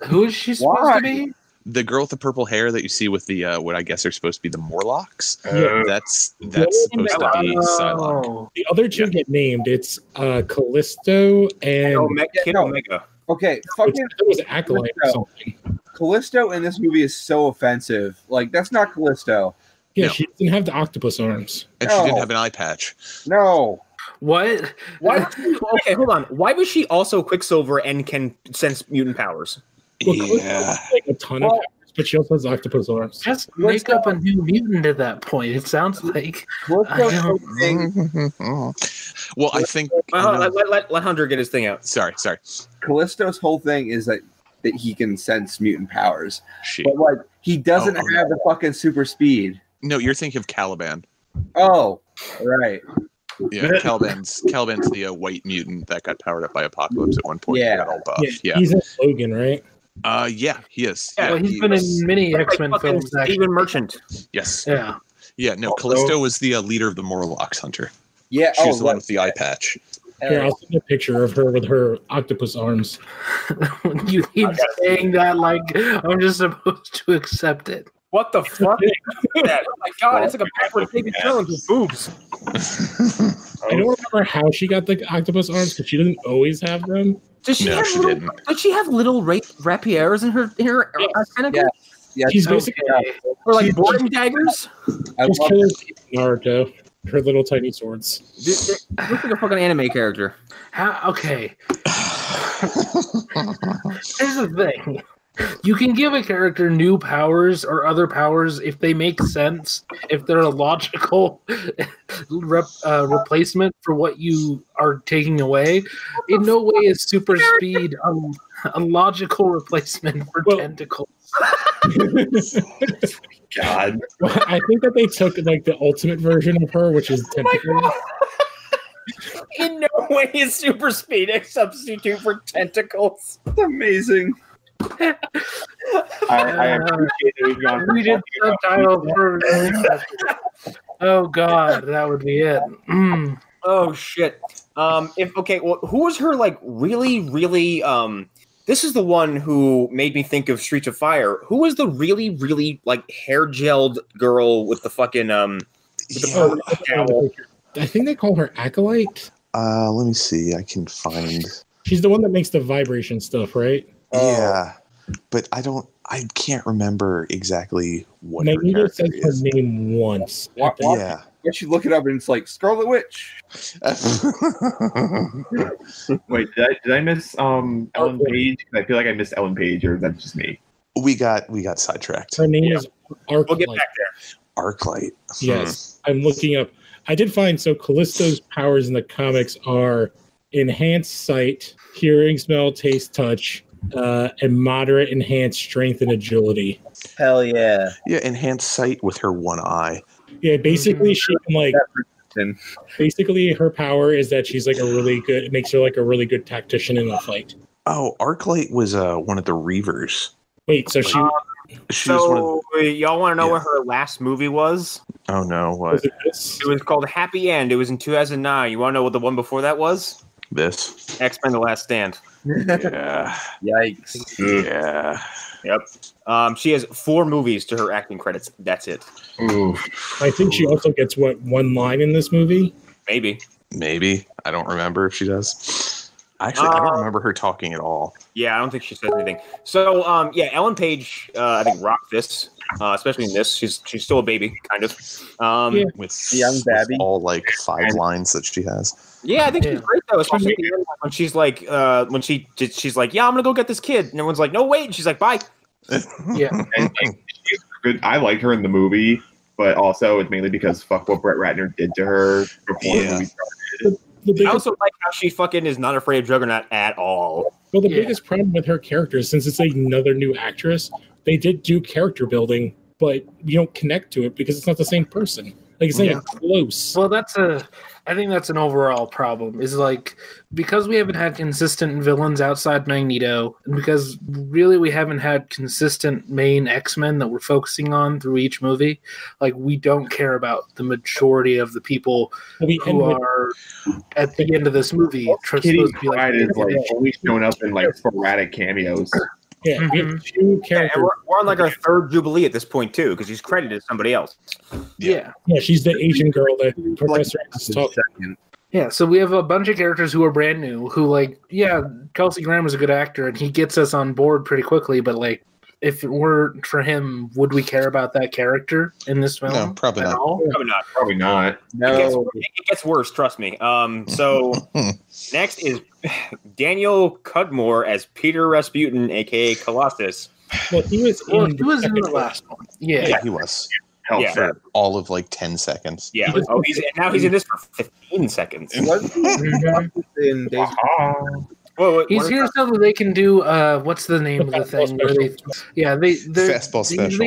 Who is she supposed to be? The girl with the purple hair that you see with the what I guess are supposed to be the Morlocks. That's supposed to be Psylocke. The other two get named. It's Callisto and Kid Omega. Okay, it fucking was Acolyte or something. Callisto in this movie is so offensive. Like, that's not Callisto. Yeah, No. she didn't have the octopus arms. And she didn't have an eye patch. No. What? Why? Okay, hold on. Why was she also Quicksilver and can sense mutant powers? Well, Callisto has, like a ton of powers, but she also has octopus arms. Just make up a new mutant at that point. It sounds like. Callisto's whole thing, Well, I think. Let Hunter get his thing out. Sorry. Callisto's whole thing is that he can sense mutant powers. She. But, like, he doesn't have the fucking super speed. No, you're thinking of Caliban. Oh, right. Yeah, Caliban's the white mutant that got powered up by Apocalypse at one point. Yeah. He got all buff. Yeah. He's in Logan, right? Yeah, he is. Yeah, Yeah, Well, he's been in many X-Men films. Actually. Steven Merchant. Yes. Yeah. Yeah. No, Callisto was the leader of the Morlocks, Hunter. Yeah. She's the one with the eye patch. Here, I'll send a picture of her with her octopus arms. You keep saying that like I'm just supposed to accept it. What the fuck? Oh my god, it's like a backward Davy Jones with boobs. I don't remember how she got the octopus arms, because she doesn't always have them. Does she No, have she little, didn't. Does she have little rapiers in her tentacles? Yeah. She's basically Or like boarding daggers? I just love killer Naruto. Her little tiny swords. Dude, looks like a fucking anime character. Okay. Here's the thing. You can give a character new powers or other powers if they make sense, if they're a logical replacement for what you are taking away. In no way is super speed a logical replacement for tentacles. God. Well, I think that they took like the ultimate version of her, which is tentacles. In no way is super speed a substitute for tentacles. That's amazing. I appreciate that we've gone. We did subtitles for. Oh God, that would be it. Mm. Oh shit. Who was her like really this is the one who made me think of Streets of Fire. Who was the really like hair gelled girl with the fucking I think they call her Acolyte. Let me see. I can find. She's the one that makes the vibration stuff, right? Yeah, but I can't remember exactly what her Magneto character says her is. name once. Yeah. Once you look it up and it's like Scarlet Witch. Wait, did I miss Ellen Page? I feel like I missed Ellen Page, or is that just me? we got sidetracked. Her name is Arclight. We'll get back there. Arclight. Yes, I'm looking up. I did find Callisto's powers in the comics are enhanced sight, hearing, smell, taste, touch, and moderate enhanced strength and agility. Hell yeah. Yeah, enhanced sight with her one eye. Yeah, basically she can like. Basically, her power is that she's like it makes her like a really good tactician in a fight. Oh, Arclight was one of the Reavers. Wait, so she was one of the, y'all want to know what her last movie was? oh no, what was it this? It was called Happy End. It was in 2009. You want to know what the one before that was? this? X-Men: The Last Stand. Yeah, Yikes. yeah. Yep. She has 4 movies to her acting credits. That's it. Ooh. I think she also gets one line in this movie. Maybe. Maybe I don't remember if she does. Actually, I don't remember her talking at all. Yeah, I don't think she says anything. So, Ellen Page, I think rocked this, especially in this. She's still a baby, kind of. With Young Babby. with all like 5 lines that she has. Yeah, I think she's great though, especially at the end when she's like, she's like, yeah, I'm gonna go get this kid, and everyone's like, no, wait, and she's like, bye. Yeah. And like, she's good. I liked her in the movie, but also it's mainly because fuck what Brett Ratner did to her before the movie started. I also like how she fucking is not afraid of Juggernaut at all. Well, the biggest problem with her character, since it's another new actress, they did do character building, but you don't connect to it because it's not the same person. Like it's not even close. Well, I think that's an overall problem. Is like because we haven't had consistent villains outside Magneto, and because really we haven't had consistent main X-Men that we're focusing on through each movie. Like we don't care about the majority of the people who are at the end of this movie. Kitty Pryde is like always showing up in like sporadic cameos. Yeah, we have two characters. And we're on like our third Jubilee at this point too, because she's credited as somebody else. Yeah, she's the Asian girl that Professor X is talking. Yeah, so we have a bunch of characters who are brand new. Who Kelsey Grammer's a good actor, and he gets us on board pretty quickly. But like, if it weren't for him, would we care about that character in this film? No, probably not. Probably not. No, it gets worse. Trust me. So next is Daniel Cudmore as Peter Rasputin, aka Colossus. Well, he was in the last one. Yeah, he was. For all of like 10 seconds. Yeah. He's in this for 15 seconds. He's here so that they can do what's the name of the thing? Fastball special.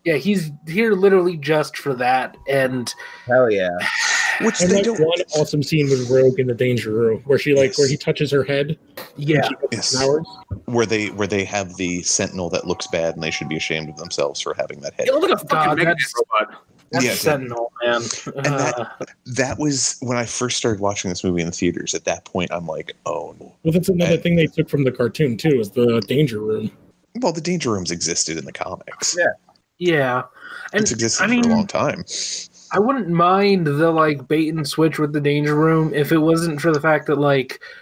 He's here literally just for that, and hell yeah. Which and they like don't. One awesome scene with Rogue in the Danger Room, where she where he touches her head. Yeah. Where they have the Sentinel that looks bad, and they should be ashamed of themselves for having that head. It looks like a fucking robot. That's Sentinel, man. And that was when I first started watching this movie in the theaters. At that point, I'm like, oh no. Well, that's another thing they took from the cartoon too, is the Danger Room. Well, the Danger Rooms existed in the comics. Yeah. And it's existed for a long time. I wouldn't mind the bait and switch with the Danger Room if it wasn't for the fact that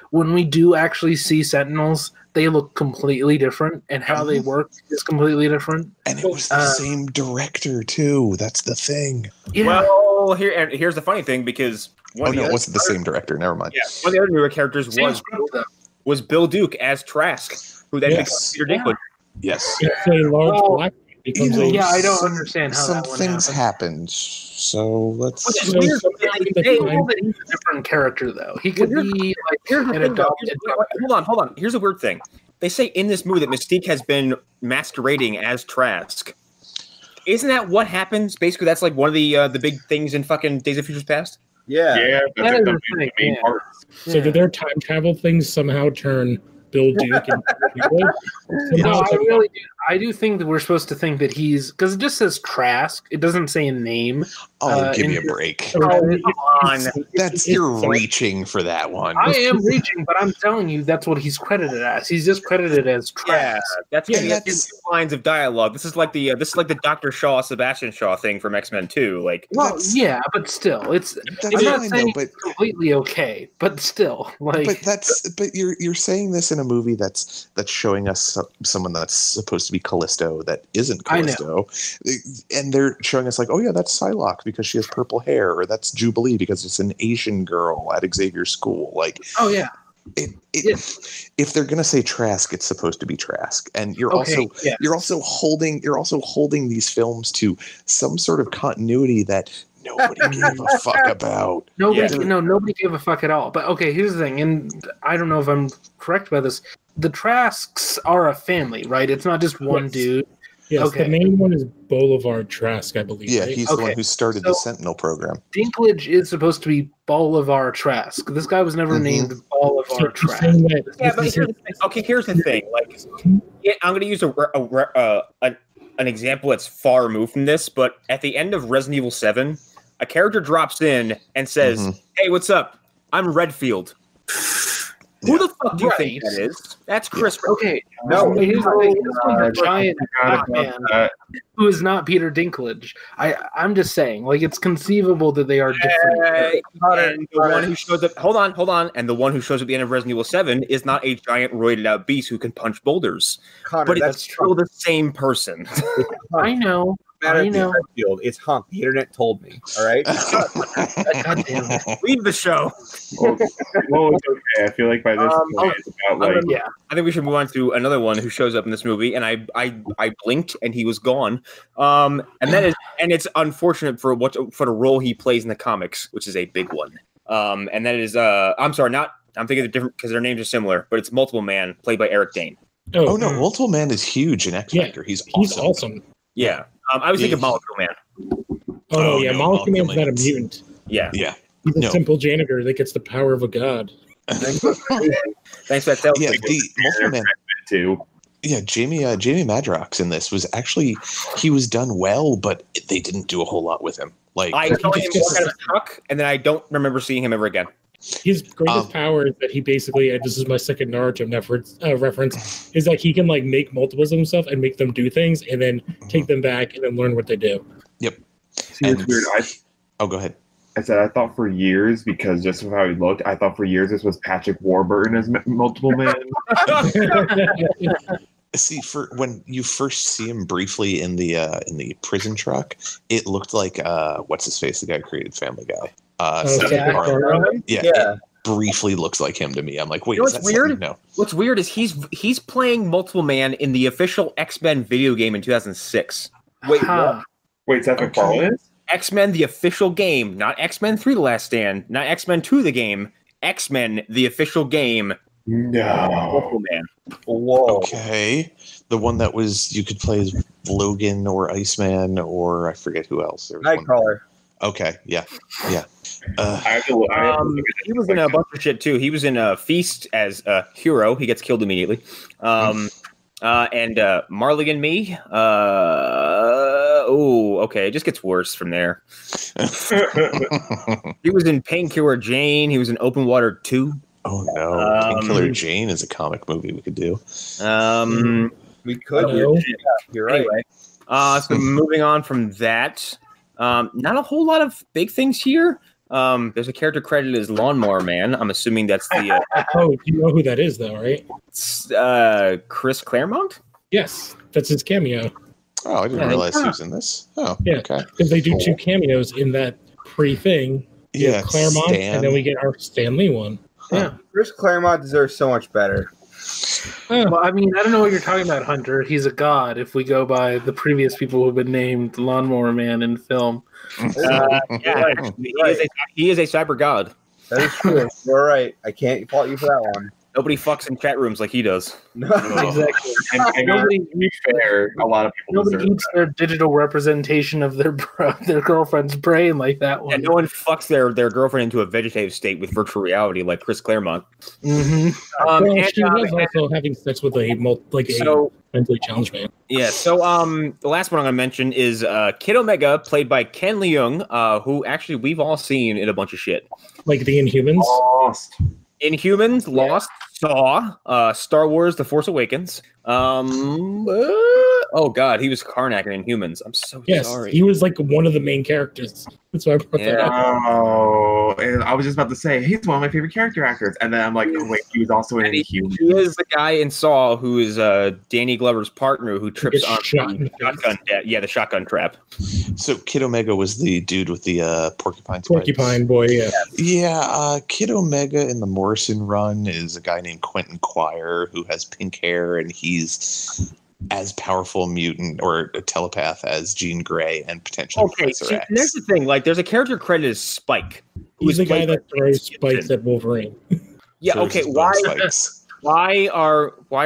when we do actually see Sentinels, they look completely different, and how they work is completely different. And it was the same director too. That's the thing. Yeah. Well, here's the funny thing, because it wasn't the same director. Never mind. Yeah, one of the other newer characters was Bill Duke as Trask, who then becomes Peter Dinklage. Yes. It's a large black. I don't understand how some things happened. So let's. He's a different character, though. He could be an adopted. Hold on. Here's a weird thing. They say in this movie that Mystique has been masquerading as Trask. Isn't that what happens? Basically, that's one of the big things in fucking Days of Futures Past. Yeah. That's the main part. So did their time travel things somehow turn Bill Duke into I do think that we're supposed to think that he's, because it just says Trask. It doesn't say a name. Oh, give me a break. Come on. You're reaching for that one. I am reaching, but I'm telling you that's what he's credited as. He's just credited as Trask. That's 2 lines of dialogue. This is like the Dr. Shaw, Sebastian Shaw thing from X-Men 2. But still, I'm not saying it's completely okay, but still, But you're saying this in a movie that's showing us someone that's supposed to be Callisto that isn't Callisto, and they're showing us that's Psylocke because she has purple hair, or that's Jubilee because it's an Asian girl at Xavier's school. If they're gonna say Trask, it's supposed to be Trask, and you're also holding these films to some sort of continuity that nobody gave a fuck about. Nobody gave a fuck at all. But okay, here's the thing, and I don't know if I'm correct by this. The Trasks are a family, right? It's not just one dude. Yes, the main one is Boulevard Trask, I believe. Yeah, he's the one who started the Sentinel program. Dinklage is supposed to be Bolivar Trask. This guy was never named Bolivar Trask. Here's the thing. I'm going to use an example that's far removed from this, but at the end of Resident Evil 7, a character drops in and says, "Hey, what's up? I'm Redfield." Who the fuck do you think that is? That's Chris. Okay, no, he's a giant man who is not Peter Dinklage. I'm just saying, it's conceivable that they are different. And the one who shows up, hold on, and the one who shows up at the end of Resident Evil 7 is not a giant roided out beast who can punch boulders, but it's still the same person. I know. It's Hunk. The internet told me. All right. God damn it. Leave the show. Well, it's okay. I feel like by this point, it's about I think we should move on to another one who shows up in this movie, and I blinked and he was gone. And it's unfortunate for the role he plays in the comics, which is a big one. And that is I'm thinking of different because their names are similar, but it's Multiple Man, played by Erik Dane. Oh no, Multiple Man is huge in X Factor. He's awesome. Yeah. I was thinking Molecule Man. Oh, yeah, no, Molecule Man's not a Man's- mutant. Yeah. Yeah. He's a No. simple janitor that gets the power of a god. Thanks for that sales Yeah, pitch. the Multiple Man. too. Yeah, Jamie Madrox in this was actually he was done well, but they didn't do a whole lot with him. Like I saw him walk out of a truck, and then I don't remember seeing him ever again. His greatest power is that he basically, this is my second Naruto reference, is that he can like make multiples of himself and make them do things, and then take them back and then learn what they do. Yep. See, it's weird. Go ahead. I said I thought for years, because just of how he looked, I thought for years this was Patrick Warburton as Multiple Man. See, for when you first see him briefly in the prison truck, it looked like what's his face, the guy who created Family Guy. Yeah, it briefly looks like him to me. I'm like, wait, You know is that what's weird? No. What's weird is he's playing Multiple Man in the official X-Men video game in 2006. Wait, what? Wait, Seth MacFarlane is? X-Men the official game, not X-Men 3 The Last Stand, not X-Men 2 the game, X-Men the official game. No. Multiple Man. Whoa. Okay, the one that was you could play as Logan or Iceman or I forget who else. There was one. Nightcrawler. Okay, yeah. I have to look at He was in a bunch of shit too. He was in a Feast as a hero. He gets killed immediately. And Marley and Me. Okay, it just gets worse from there. He was in Painkiller Jane. He was in Open Water 2. Oh no, Painkiller Jane is a comic movie we could do. We could. Hello? You're right. Anyway, so moving on from that, not a whole lot of big things here. There's a character credited as Lawnmower Man. I'm assuming that's the Oh, you know who that is, though, right? Chris Claremont. Yes, that's his cameo. Oh, I didn't realize he was in this. Oh, Yeah, okay. because they do 2 cameos in that pre-thing. We have Yeah, Claremont, Stan. and then we get our Stan Lee one. Yeah. Chris Claremont deserves so much better. Well, I mean, I don't know what you're talking about, Hunter. He's a god if we go by the previous people who've been named Lawnmower Man in film. He is a cyber god. That is true. You're right. I can't fault you for that one. Nobody fucks in chat rooms like he does. Exactly. and Nobody- to be fair, a lot of people Nobody deserve eats their digital representation of their girlfriend's brain like that Yeah, one. no one fucks their girlfriend into a vegetative state with virtual reality like Chris Claremont. Mm-hmm. Well, And, she was also having sex with a so mentally challenged man. yeah, so the last one I'm gonna mention is Kid Omega, played by Ken Leung, who actually we've all seen in a bunch of shit. Like the Inhumans. Lost. Inhumans, Lost, Saw, Star Wars: The Force Awakens. Oh god, he was Karnak in Inhumans. I'm so Yes, sorry. he was like one of the main characters. That's why I brought that up. Oh, and I was just about to say he's one of my favorite character actors, and then I'm like, oh, wait, he was also in He Inhumans. is the guy in Saw who is Danny Glover's partner who trips Gets on shot in the the face. shotgun. The shotgun trap. So Kid Omega was the dude with the porcupine spikes. Porcupine Boy, yeah. Yeah, Kid Omega in the Morrison run is a guy named Quentin Quire who has pink hair, and he's as powerful a mutant or a telepath as Jean Grey and potentially Okay, Professor see, X. there's the thing. Like, there's a character credited as Spike. who He's is the guy played by that throws Vince spikes Gibson. at Wolverine. Yeah. Throws Okay. his bone Why? spikes. Why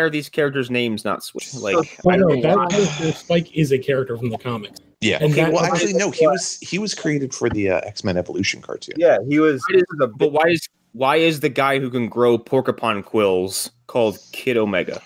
are these characters' names not switched? Like, Oh I don't no, know that why. character Spike is a character from the comics. Yeah. And Okay, that- well, actually, no. He was created for the X-Men Evolution cartoon. Yeah, he was. But why is the guy who can grow porcupine quills called Kid Omega?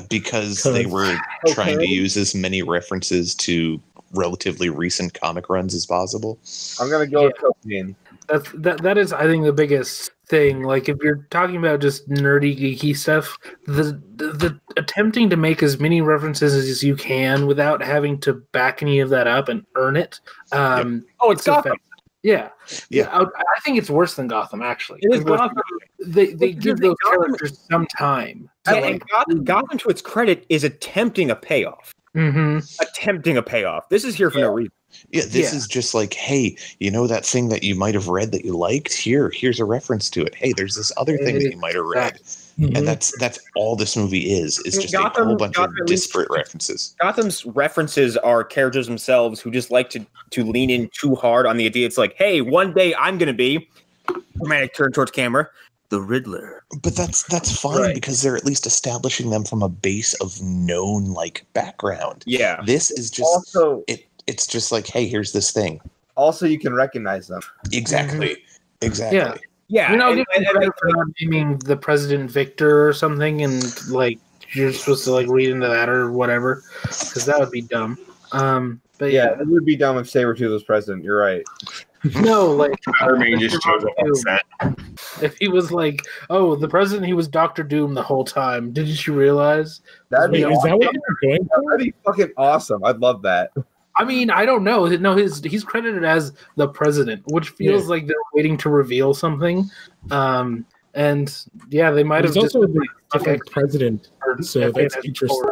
Because they were trying to use as many references to relatively recent comic runs as possible. I'm gonna go with cocaine. That is, I think, the biggest thing. Like, if you're talking about just nerdy, geeky stuff, the attempting to make as many references as you can without having to back any of that up and earn it. Oh, it's Gotham. offensive. Yeah. Yeah. I think it's worse than Gotham, actually. It is Gotham. They give those Gotham- characters some time. Yeah, and Gotham, to its credit, is attempting a payoff. Mm-hmm. Attempting a payoff. This is here for no reason. Yeah, this is just like, hey, you know that thing that you might have read that you liked? Here's a reference to it. Hey, there's this other thing that you might have read. And that's all this movie is just a whole bunch of disparate references. Gotham's references are characters themselves who just like to lean in too hard on the idea. It's like, hey, one day I'm going to be, dramatic turn towards camera, the Riddler. But that's fine because they're at least establishing them from a base of known background. Yeah. This is just Also, it's just like, hey, here's this thing. also you can recognize them. Exactly. Exactly. Yeah. Yeah, You know, and- give me credit for not naming the president Victor or something, and like you're supposed to like read into that or whatever, because that would be dumb. But Yeah, it would be dumb if Sabretooth was president. You're right. no, like Hermione just shows up on set. if he was like, oh, the president, he was Doctor Doom the whole time. Didn't you realize? That'd be Wait, is that what you're going for? That'd be fucking awesome. I'd love that. I mean, I don't know. No, he's credited as the president, which feels like they're waiting to reveal something. And yeah, they might have He's just also the different president, so that's interesting.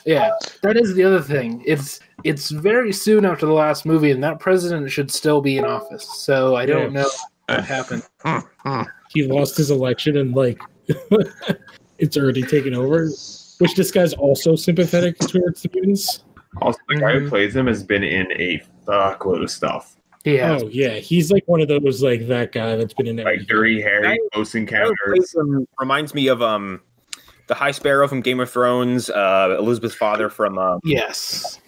Yeah, that is the other thing. It's very soon after the last movie, and that president should still be in office. So I don't know what happened. He lost his election and like it's already taken over. Which this guy's also sympathetic towards the mutants. Also, the guy who plays him has been in a fuckload of stuff. Yeah. Oh yeah, he's like one of those like that guy that's been in Like everything. Dirty Harry, Close Encounters. Reminds me of the High Sparrow from Game of Thrones, Elizabeth's father from Yes.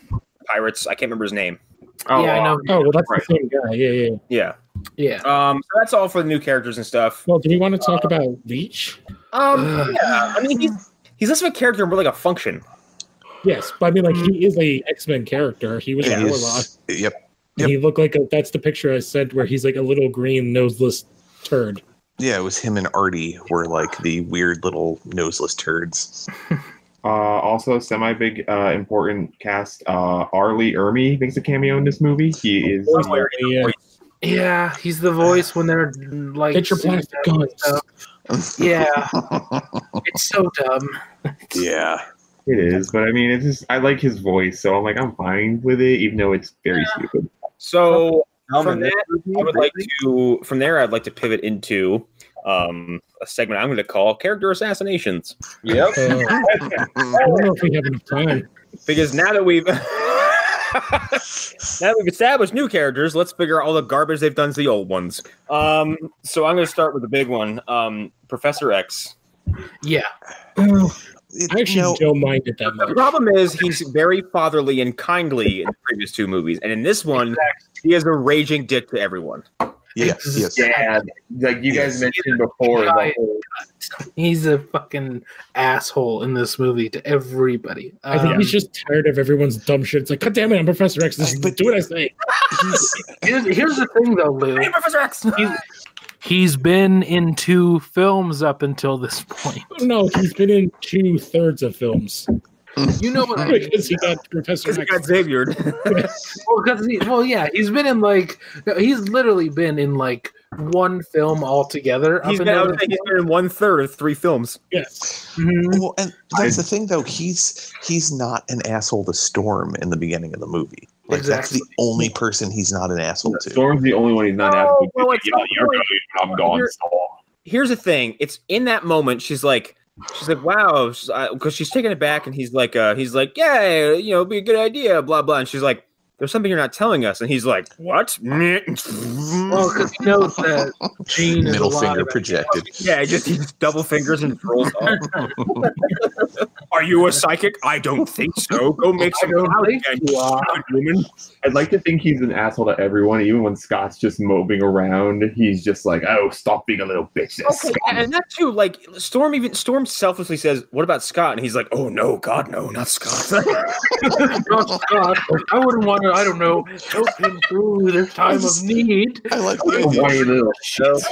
Pirates. I can't remember his name. Oh, Yeah, I know. Oh well, that's Right. the same guy. Yeah. Yeah. Yeah. So that's all for the new characters and stuff. Well, do we want to talk about Leech? Yeah. I mean, he's less of a character and more like a function. Yes, but I mean, like he is a X-Men character. He was He a is- warlock. Yep. He looked like that's the picture I sent where he's like a little green noseless turd. Yeah, it was him and Artie were like the weird little noseless turds. Also, semi-big important cast. Arlie Ermey makes a cameo in this movie. He is Yeah. Yeah, he's the voice when they're like Get your plastic guns. Yeah. It's so dumb. Yeah. It is, but I mean, it's just I like his voice, so I'm like I'm fine with it, even though it's very stupid. So From from there, I'd like to pivot into a segment I'm going to call character assassinations. Yep. I don't know if we have enough time. Because now that we've established new characters, let's figure out all the garbage they've done to the old ones. So I'm going to start with the big one, Professor X. Yeah. I actually don't mind it that The much. problem is he's very fatherly and kindly in the previous two movies, and in this one, he is a raging dick to everyone. Yes. Yeah, like you guys mentioned before. The whole, He's a fucking asshole in this movie to everybody. I think he's just tired of everyone's dumb shit. It's like, God damn it, I'm Professor X. Just do what I say. Here's the thing, though, Lou. Hey, Professor X! He's been in 2 films up until this point. No, he's been in 2/3 of films. You know what I mean? Because he got Professor Because he X. got Xaviered. He's been in he's literally been in like 1 film altogether. He's been in 1/3 of 3 films. Yes. Well, and that's the thing, though. He's not an asshole to Storm in the beginning of the movie. Like that's the only person he's not an asshole to. Storm's the only one he's not Oh, asking. well, it's You're not going, I'm gone. Storm. Here's the thing. It's in that moment, she's like, wow, because she's taking it back, and he's like, yeah, it'd be a good idea, blah, blah. And she's like, there's something you're not telling us. And he's like, what? Well, because he knows that Jean is Middle alive. finger projected. Yeah, he just double fingers and rolls off. Are you a psychic? I don't think so. Go make some out again, you stupid woman. I'd like to think he's an asshole to everyone, even when Scott's just moping around. He's just like, oh, stop being a little bitch. Okay, and that too, like Storm selflessly says, what about Scott? And he's like, oh no, God, no, not Scott. Not Scott. I wouldn't want to, I don't know, help him through this time of need. I like Oh, the whiny idea. little shit.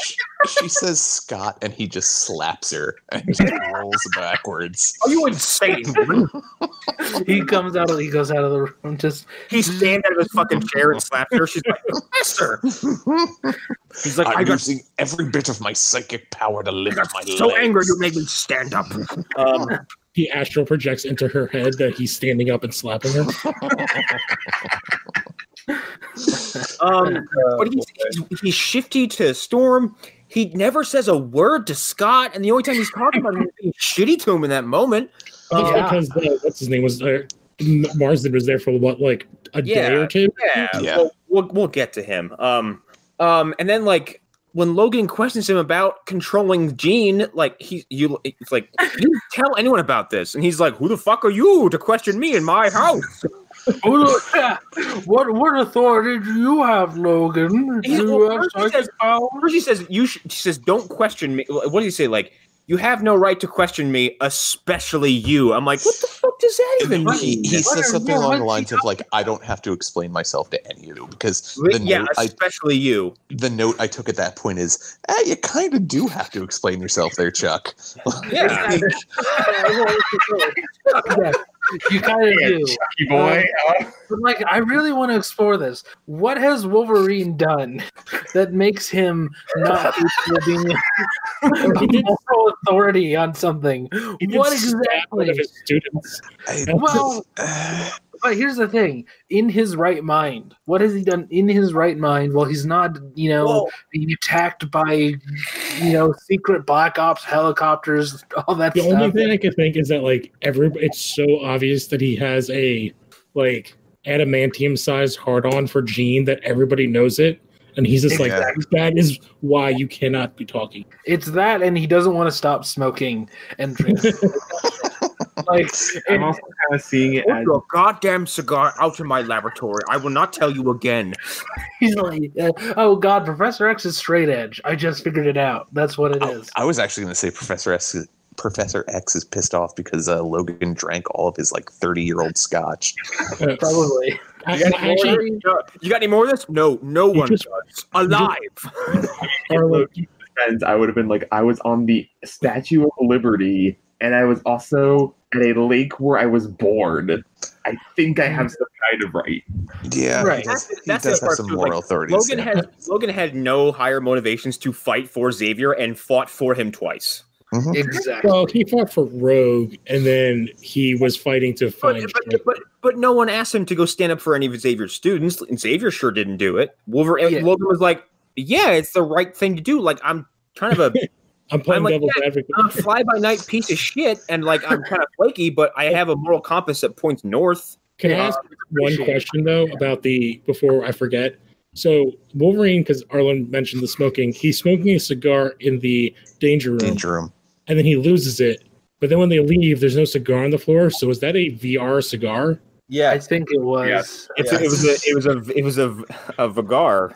She says Scott, and he just slaps her and just rolls backwards. Are you insane, woman? He goes out of the room just He stands out of his fucking chair and slaps her. She's like, Professor. He's like, I'm I got using every bit of my psychic power to lift my so legs. angry you made me stand up. He astral projects into her head that he's standing up and slapping her. But he's shifty to Storm. He never says a word to Scott, and the only time he's talking about him is being shitty to him in that moment. Because what's his name was Marsden was there for what, like a day or two? Yeah. We'll get to him. And then like when Logan questions him about controlling Jean, like it's like, you didn't tell anyone about this, and he's like, who the fuck are you to question me in my house? What authority do you have, Logan? Do you have psychic powers? First, she says, "Don't question me." What do you say? Like, you have no right to question me, especially you. I'm like, what the fuck does that even mean? He says something along the lines of like, "I don't have to explain myself to any of you," because especially you. The note I took at that point is, you kind of do have to explain yourself there, Chuck. Yeah. You kind of do. Chucky boy. But like, I really want to explore this. What has Wolverine done that makes him not capable of being a moral authority on something? What exactly? Of his students. But here's the thing: in his right mind, what has he done in his right mind? While he's not, being attacked by, secret black ops helicopters, all that. The stuff. only thing I can think is that it's so obvious that he has a adamantium-sized hard-on for Jean that everybody knows it, and he's just that is why you cannot be talking. It's that, and he doesn't want to stop smoking and drinking. I'm also kind of seeing it as your goddamn cigar out of my laboratory. I will not tell you again. He's like, oh God, Professor X is straight edge. I just figured it out. That's what it is. I was actually going to say Professor X is pissed off because Logan drank all of his 30-year-old scotch. Probably. You got any more of this? No one does. Alive. I would have been like, I was on the Statue of Liberty, and I was also at a lake where I was bored. I think I have some kind of right. Yeah, right. He does have some moral authorities. Logan had no higher motivations to fight for Xavier and fought for him twice. Mm-hmm. Exactly. Well, he fought for Rogue, and then he was fighting to find. But no one asked him to go stand up for any of Xavier's students, and Xavier sure didn't do it. Logan was like, "Yeah, it's the right thing to do." Like, I'm kind of a. I'm playing devil's advocate. I'm a fly-by-night piece of shit, and I'm kind of flaky, but I have a moral compass that points north. Can I ask one question though about before I forget? So Wolverine, because Arlen mentioned the smoking, he's smoking a cigar in the danger room, and then he loses it. But then when they leave, there's no cigar on the floor. So is that a VR cigar? Yeah, I think it was. Yeah. It was a Vigar.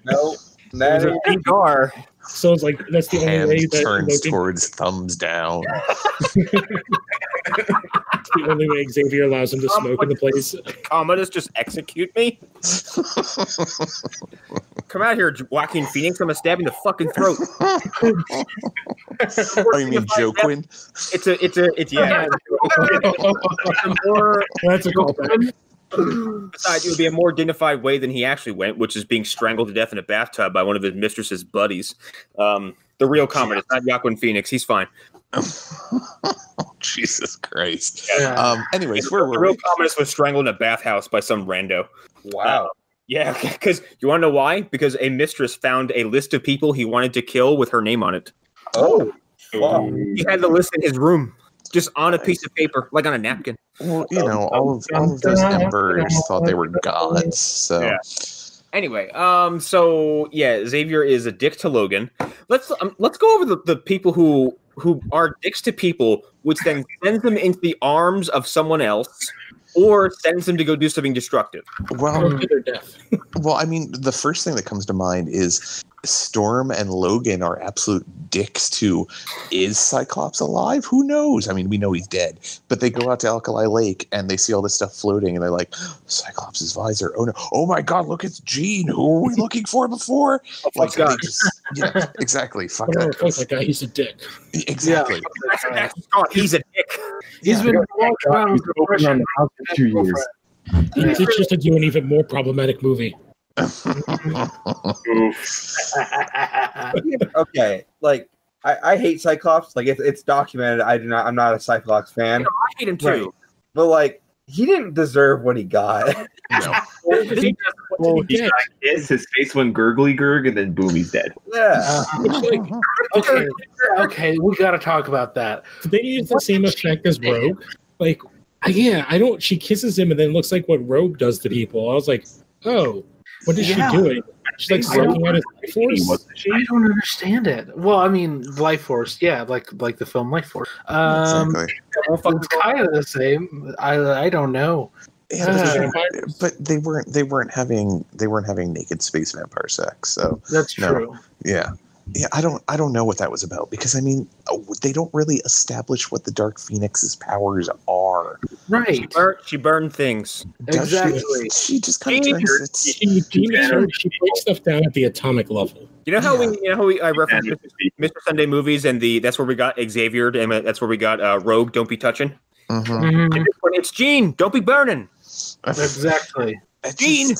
No, that is a Vigar. So it's that's the only way that turns towards thumbs down. It's the only way Xavier allows him to smoke in the place. Commodus, just execute me. Come out here, Joaquin Phoenix. I'm gonna stab you in the fucking throat. Oh, you mean Joaquin? It's more. That's a callback. Besides, it would be a more dignified way than he actually went, which is being strangled to death in a bathtub by one of his mistress's buddies. The real Commodus, not Joaquin Phoenix. He's fine. Jesus Christ. Yeah. Anyways, where were the real Commodus was strangled in a bathhouse by some rando. Wow. Yeah, because you want to know why? Because a mistress found a list of people he wanted to kill with her name on it. Oh. Wow. He had the list in his room, just on a piece of paper, like on a napkin. Well, all of those emperors thought they were gods. So. Yeah. Anyway, Xavier is a dick to Logan. Let's go over the people who are dicks to people, which then sends them into the arms of someone else, or sends them to go do something destructive. Well, I mean, the first thing that comes to mind is Storm and Logan are absolute dicks to, is Cyclops alive? Who knows? I mean, we know he's dead, but they go out to Alkali Lake and they see all this stuff floating and they're like, Cyclops' visor. Oh no. Oh my God, look, it's Jean. Who were we looking for before? Exactly. Fuck that guy. He's a dick. Exactly. Yeah. He's a dick. He's been walking around for 2 years. It's just to do an even more problematic movie. Okay, I hate Cyclops. It's documented. I'm not a Cyclops fan. I hate him too. Right. But he didn't deserve what he got. No. His face went gurgly gurg, and then boom, he's dead. Yeah. Okay, we got to talk about that. Did they use the same effect as Rogue? She kisses him, and then it looks like what Rogue does to people. I was like, oh. What is she doing? She's like sucking out his life force. I don't understand it. Well, I mean, Life Force, yeah, like the film Life Force. Exactly. It's kind of the same. I don't know. Yeah, but they weren't having naked space vampire sex. So that's true. Yeah. I don't know what that was about, because I mean, they don't really establish what the Dark Phoenix's powers are. Right. She burned things. Exactly. She just kind of turns she breaks stuff down at the atomic level. You know how I referenced Mr. Sunday movies, and that's where we got Xavier, and that's where we got Rogue. Don't be touching. Mm-hmm. It's Jean. Don't be burning. Exactly. Jean.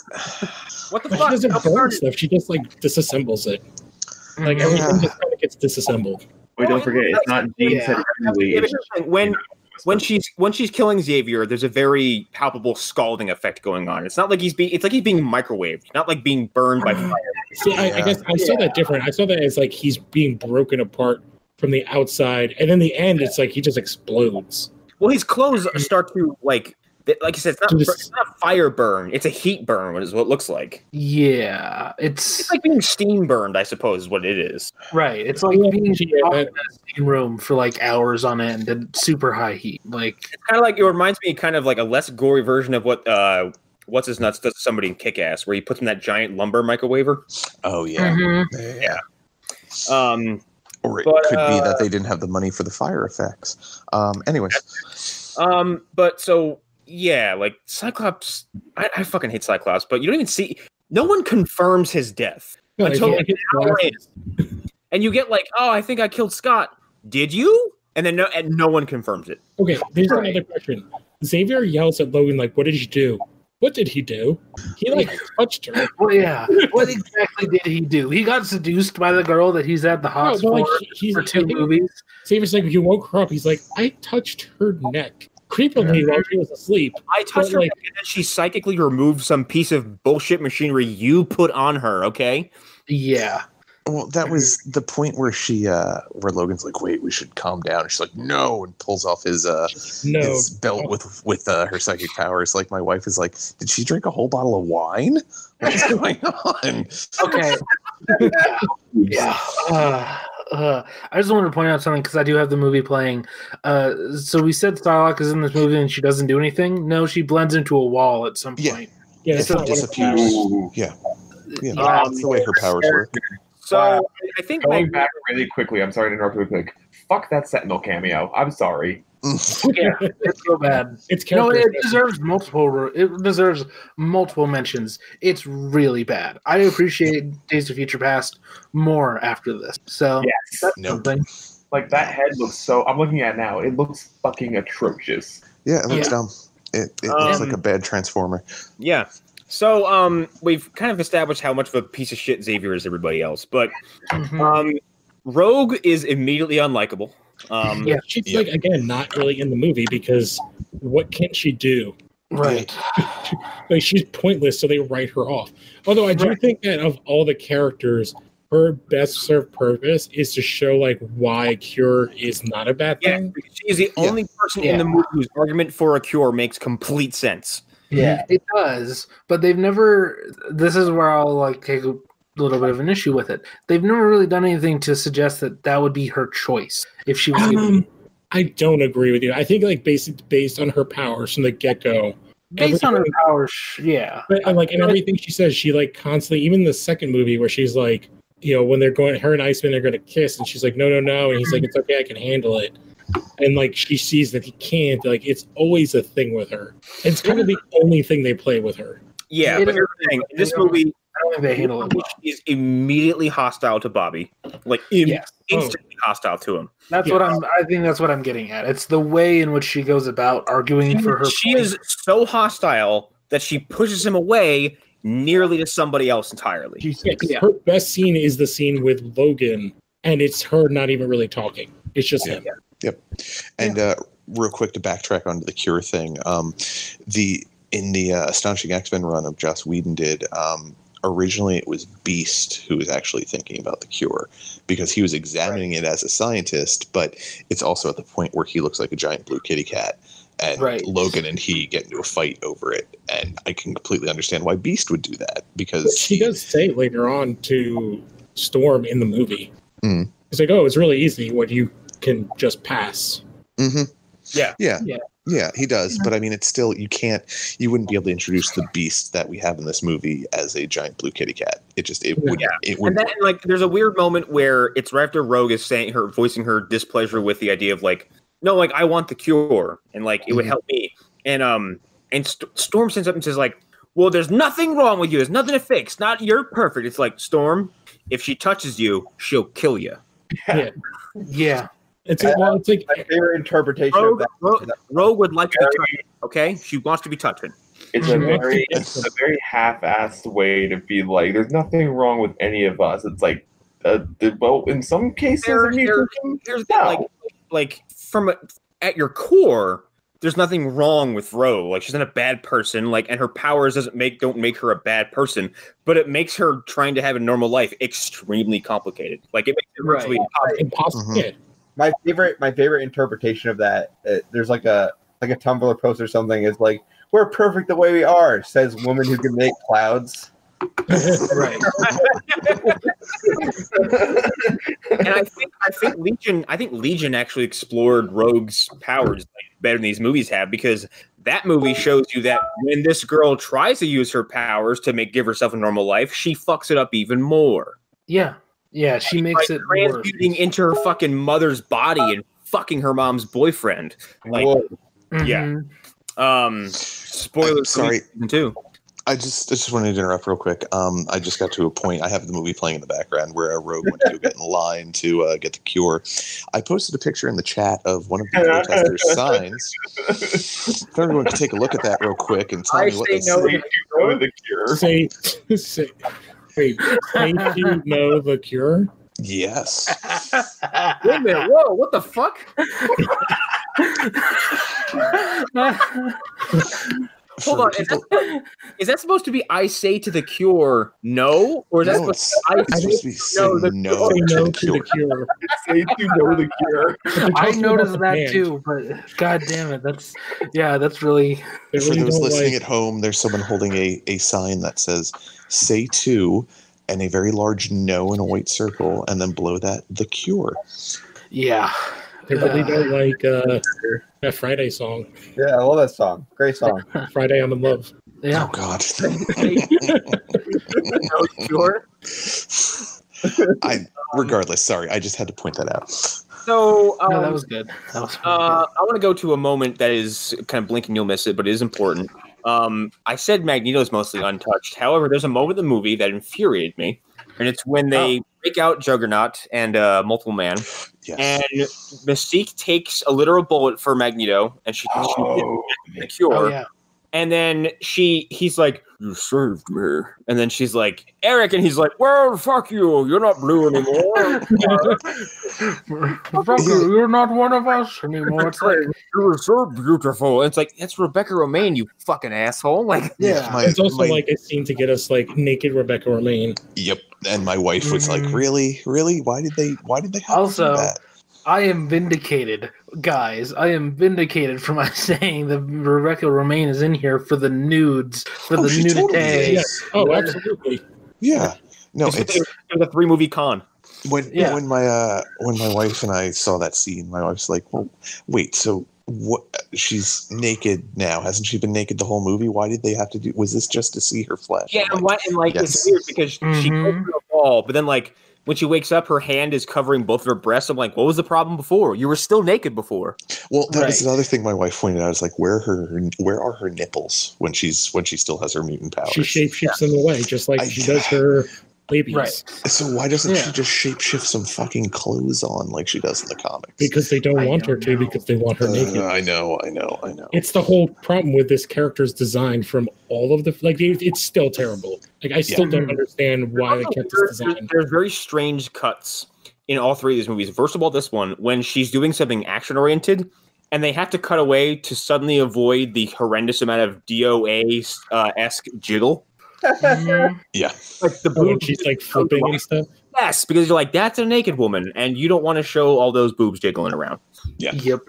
What the fuck? She doesn't burn stuff. She just like disassembles it. Like everything just kind of gets disassembled. Wait, don't forget, it's not Jean said when she's killing Xavier, there's a very palpable scalding effect going on. It's not like he's being microwaved, not like being burned by fire. See, I guess I saw that different. I saw that as like he's being broken apart from the outside, and in the end, it's like he just explodes. Well, his clothes start to like I said, it's not a fire burn; it's a heat burn. Is what it looks like. Yeah, it's like being steam burned, I suppose, is what it is. Right. It's like being in a steam room for like hours on end and super high heat. Like it's kind of like, it reminds me kind of like a less gory version of what what's his nuts does to somebody in Kick-Ass, where he puts in that giant lumber microwaver. Oh yeah, yeah. Or it could be that they didn't have the money for the fire effects. Anyways, but so. Yeah, like Cyclops, I fucking hate Cyclops, but you don't even see. No one confirms his death until like an hour in, and you get like, "Oh, I think I killed Scott." Did you? And then no one confirms it. Okay, there's another question. Xavier yells at Logan like, "What did you do? What did he do? He like touched her." Well, yeah. What exactly did he do? He got seduced by the girl that he's at the hospital for 2 movies. Xavier's like, "You woke her up." He's like, "I touched her neck." Creepily while she was asleep. I touched her, and then she psychically removed some piece of bullshit machinery you put on her, okay? Yeah. Well, that was the point where where Logan's like, "Wait, we should calm down." And she's like, "No," and pulls off his belt with her psychic powers. Like, my wife is like, "Did she drink a whole bottle of wine? What's going on?" Okay. Yeah. I just wanted to point out something, because I do have the movie playing. So we said Starlock is in this movie and she doesn't do anything. No, she blends into a wall at some point. Yeah, it disappears. Yeah, that's the way her powers work. So I think going back really quickly. I'm sorry to interrupt really quick. Fuck that Sentinel cameo. I'm sorry. Yeah, it's so bad. It deserves multiple. It deserves multiple mentions. It's really bad. I appreciate Days of Future Past more after this. So that's something. Like, that head looks so. I'm looking at it now. It looks fucking atrocious. Yeah, it looks dumb. It looks like a bad Transformer. Yeah. So we've kind of established how much of a piece of shit Xavier is everybody else, but Rogue is immediately unlikable. She's like, again, not really in the movie, because what can she do? Right. Like, she's pointless, so they write her off. Although I do think that of all the characters, her best served purpose is to show like why a cure is not a bad thing. She is the only person in the movie whose argument for a cure makes complete sense. Yeah, it does. But they've never. This is where I'll like take a little bit of an issue with it. They've never really done anything to suggest that would be her choice if she was given. I don't agree with you. I think like based on her powers from the get-go. Based on her powers, yeah. But like in everything she says, she like constantly, even the second movie where she's like, when they're going, her and Iceman are going to kiss, and she's like, no, and he's like, it's okay, I can handle it. And like she sees that he can't. Like, it's always a thing with her. It's kind of the only thing they play with her. Yeah, but here's the thing: in this movie, I don't think they handle it well. She's immediately hostile to Bobby, like instantly hostile to him. That's what I think that's what I'm getting at. It's the way in which she goes about arguing for her. She is so hostile that she pushes him away nearly to somebody else entirely. Her best scene is the scene with Logan, and it's her not even really talking. It's just him. Yep. And real quick to backtrack onto the cure thing, in the Astonishing X-Men run of Joss Whedon did, originally it was Beast who was actually thinking about the cure, because he was examining it as a scientist, but it's also at the point where he looks like a giant blue kitty cat. and Logan and he get into a fight over it. And I can completely understand why Beast would do that, because she does say later on to Storm in the movie. Mm. It's like, oh, it's really easy when you can just pass. Mm-hmm. Yeah, he does. But I mean, it's still, you wouldn't be able to introduce the Beast that we have in this movie as a giant blue kitty cat. It would. And then, like, there's a weird moment where it's right after Rogue is voicing her displeasure with the idea of like, no, like, I want the cure, and like it would help me. And Storm stands up and says like, well, there's nothing wrong with you. There's nothing to fix. You're perfect. It's like, Storm, if she touches you, she'll kill you. Yeah. It's like my favorite interpretation of that. Rogue would like to be touched. Okay, she wants to be touched. It's a very half-assed way to be like, there's nothing wrong with any of us. It's like, well, in some cases, here's that, like from at your core, there's nothing wrong with Rogue. Like, she's not a bad person. Like, and her powers don't make her a bad person, but it makes her trying to have a normal life extremely complicated. Like, it makes it virtually impossible. Mm-hmm. My favorite interpretation of that, there's like a Tumblr post or something, is like, we're perfect the way we are, says woman who can make clouds. Right. And I think Legion actually explored Rogue's powers better than these movies have, because that movie shows you that when this girl tries to use her powers to give herself a normal life, she fucks it up even more. Yeah, she makes it transmuting into her fucking mother's body and fucking her mom's boyfriend. Like, yeah. Spoilers. Sorry. Too. I just wanted to interrupt real quick. I just got to a point. I have the movie playing in the background where Rogue went to get in line to get the cure. I posted a picture in the chat of one of the protesters' signs. If everyone could take a look at that real quick and tell me what they say. The cure. Say, wait, thank you, know the cure? Yes. Wait a minute. Whoa, what the fuck? Hold on. Is that supposed to be I say to the cure no? Or is that supposed to be say no to the cure? Say to know the cure. I noticed that too, but god damn it. That's really... For those listening at home, there's someone holding a sign that says say to, and a very large no in a white circle, and then below that, the cure. Yeah. They really don't like that Friday song. Yeah, I love that song. Great song. Friday, I'm in love. Yeah. Oh, God. Sure. Regardless, sorry, I just had to point that out. So no, that was good. I want to go to a moment that is kind of blink and you'll miss it, but it is important. I said Magneto is mostly untouched. However, there's a moment in the movie that infuriated me, and it's when they break out Juggernaut and Multiple Man, and Mystique takes a literal bullet for Magneto, and she shoots the cure. Oh, yeah. And then he's like, you saved me. And then she's like, Erik, and he's like, well, fuck you. You're not blue anymore. Fuck you. You're not one of us anymore. It's like, you were so beautiful. And it's like, that's Rebecca Romaine, you fucking asshole. Like, it's also like a scene to get us like naked Rebecca Romaine. Yep. And my wife was like, really? Why did they have to do that? I am vindicated, guys. I am vindicated for my saying that Rebecca Romaine is in here for the nudes, for the nudity. Totally Oh, absolutely. Yeah. No, it's a 3-movie con. When my wife and I saw that scene, my wife's like, "Well, wait, so what? She's naked now. Hasn't she been naked the whole movie? Why did they have to do? Was this just to see her flesh?" Yeah, it's weird because she goes through the wall, but then like, when she wakes up, her hand is covering both of her breasts. I'm like, what was the problem before? You were still naked before. Well, that was another thing my wife pointed out. Is like, where are her nipples when she still has her mutant powers? She shapeshifts them away, just like she does her babies. Right. So why doesn't she just shapeshift some fucking clothes on like she does in the comics? Because they don't want her to, because they want her naked. I know. It's the whole problem with this character's design from all of the it's still terrible. Like I still don't understand why they kept this design. There's very strange cuts in all 3 of these movies. First of all, this one, when she's doing something action oriented, and they have to cut away to suddenly avoid the horrendous amount of DOA-esque jiggle. Yeah, like the boob, she's like flipping and stuff. Yes, because you're like, that's a naked woman, and you don't want to show all those boobs jiggling around. Yeah. Yep.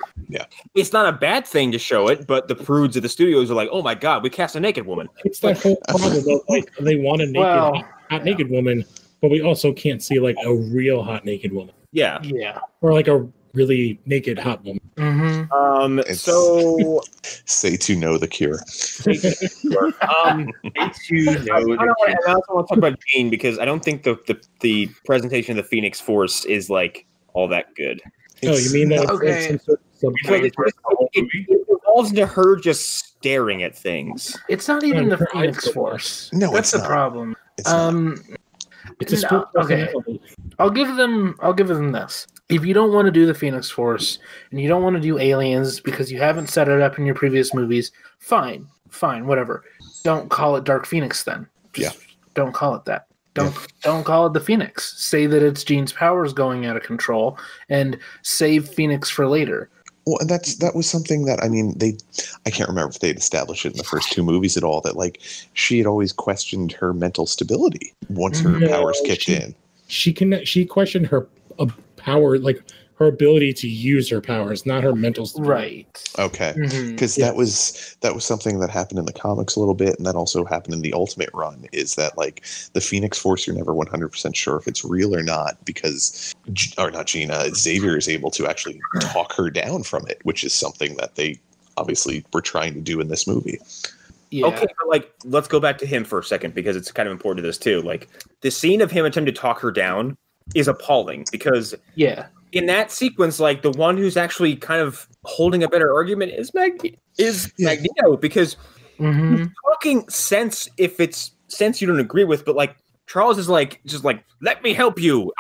It's not a bad thing to show it, but the prudes at the studios are like, oh my god, we cast a naked woman. It's that whole problem of like they want a hot naked woman, but we also can't see like a real hot naked woman. Yeah. Yeah. Or like a really naked hot woman. Mm-hmm. So say to know the cure. I also want to talk about Jean because I don't think the presentation of the Phoenix Force is like all that good. Oh, you mean that? Okay. It evolves into her just staring at things. It's not even the her Phoenix eyes go Force. No, that's it's the not. problem. It's not. It's a split personality. I'll give them this. If you don't want to do the Phoenix Force and you don't want to do aliens because you haven't set it up in your previous movies, fine, whatever. Don't call it Dark Phoenix then. Just don't call it that. Don't call it the Phoenix. Say that it's Jean's powers going out of control and save Phoenix for later. Well, and that was something that I can't remember if they'd established it in the first two movies at all. That like she had always questioned her mental stability once her powers kicked in. She questioned her power, like her ability to use her powers, not her mental stability. Right. Okay. Because that was something that happened in the comics a little bit, and that also happened in the Ultimate run, is that like the Phoenix Force, you're never 100% sure if it's real or not, because Xavier is able to actually talk her down from it, which is something that they obviously were trying to do in this movie. Yeah. Okay, but like let's go back to him for a second because it's kind of important to this too. Like the scene of him attempting to talk her down is appalling because in that sequence, like the one who's actually kind of holding a better argument is Magneto because he's talking sense if it's sense you don't agree with, but like Charles is like just like, let me help you.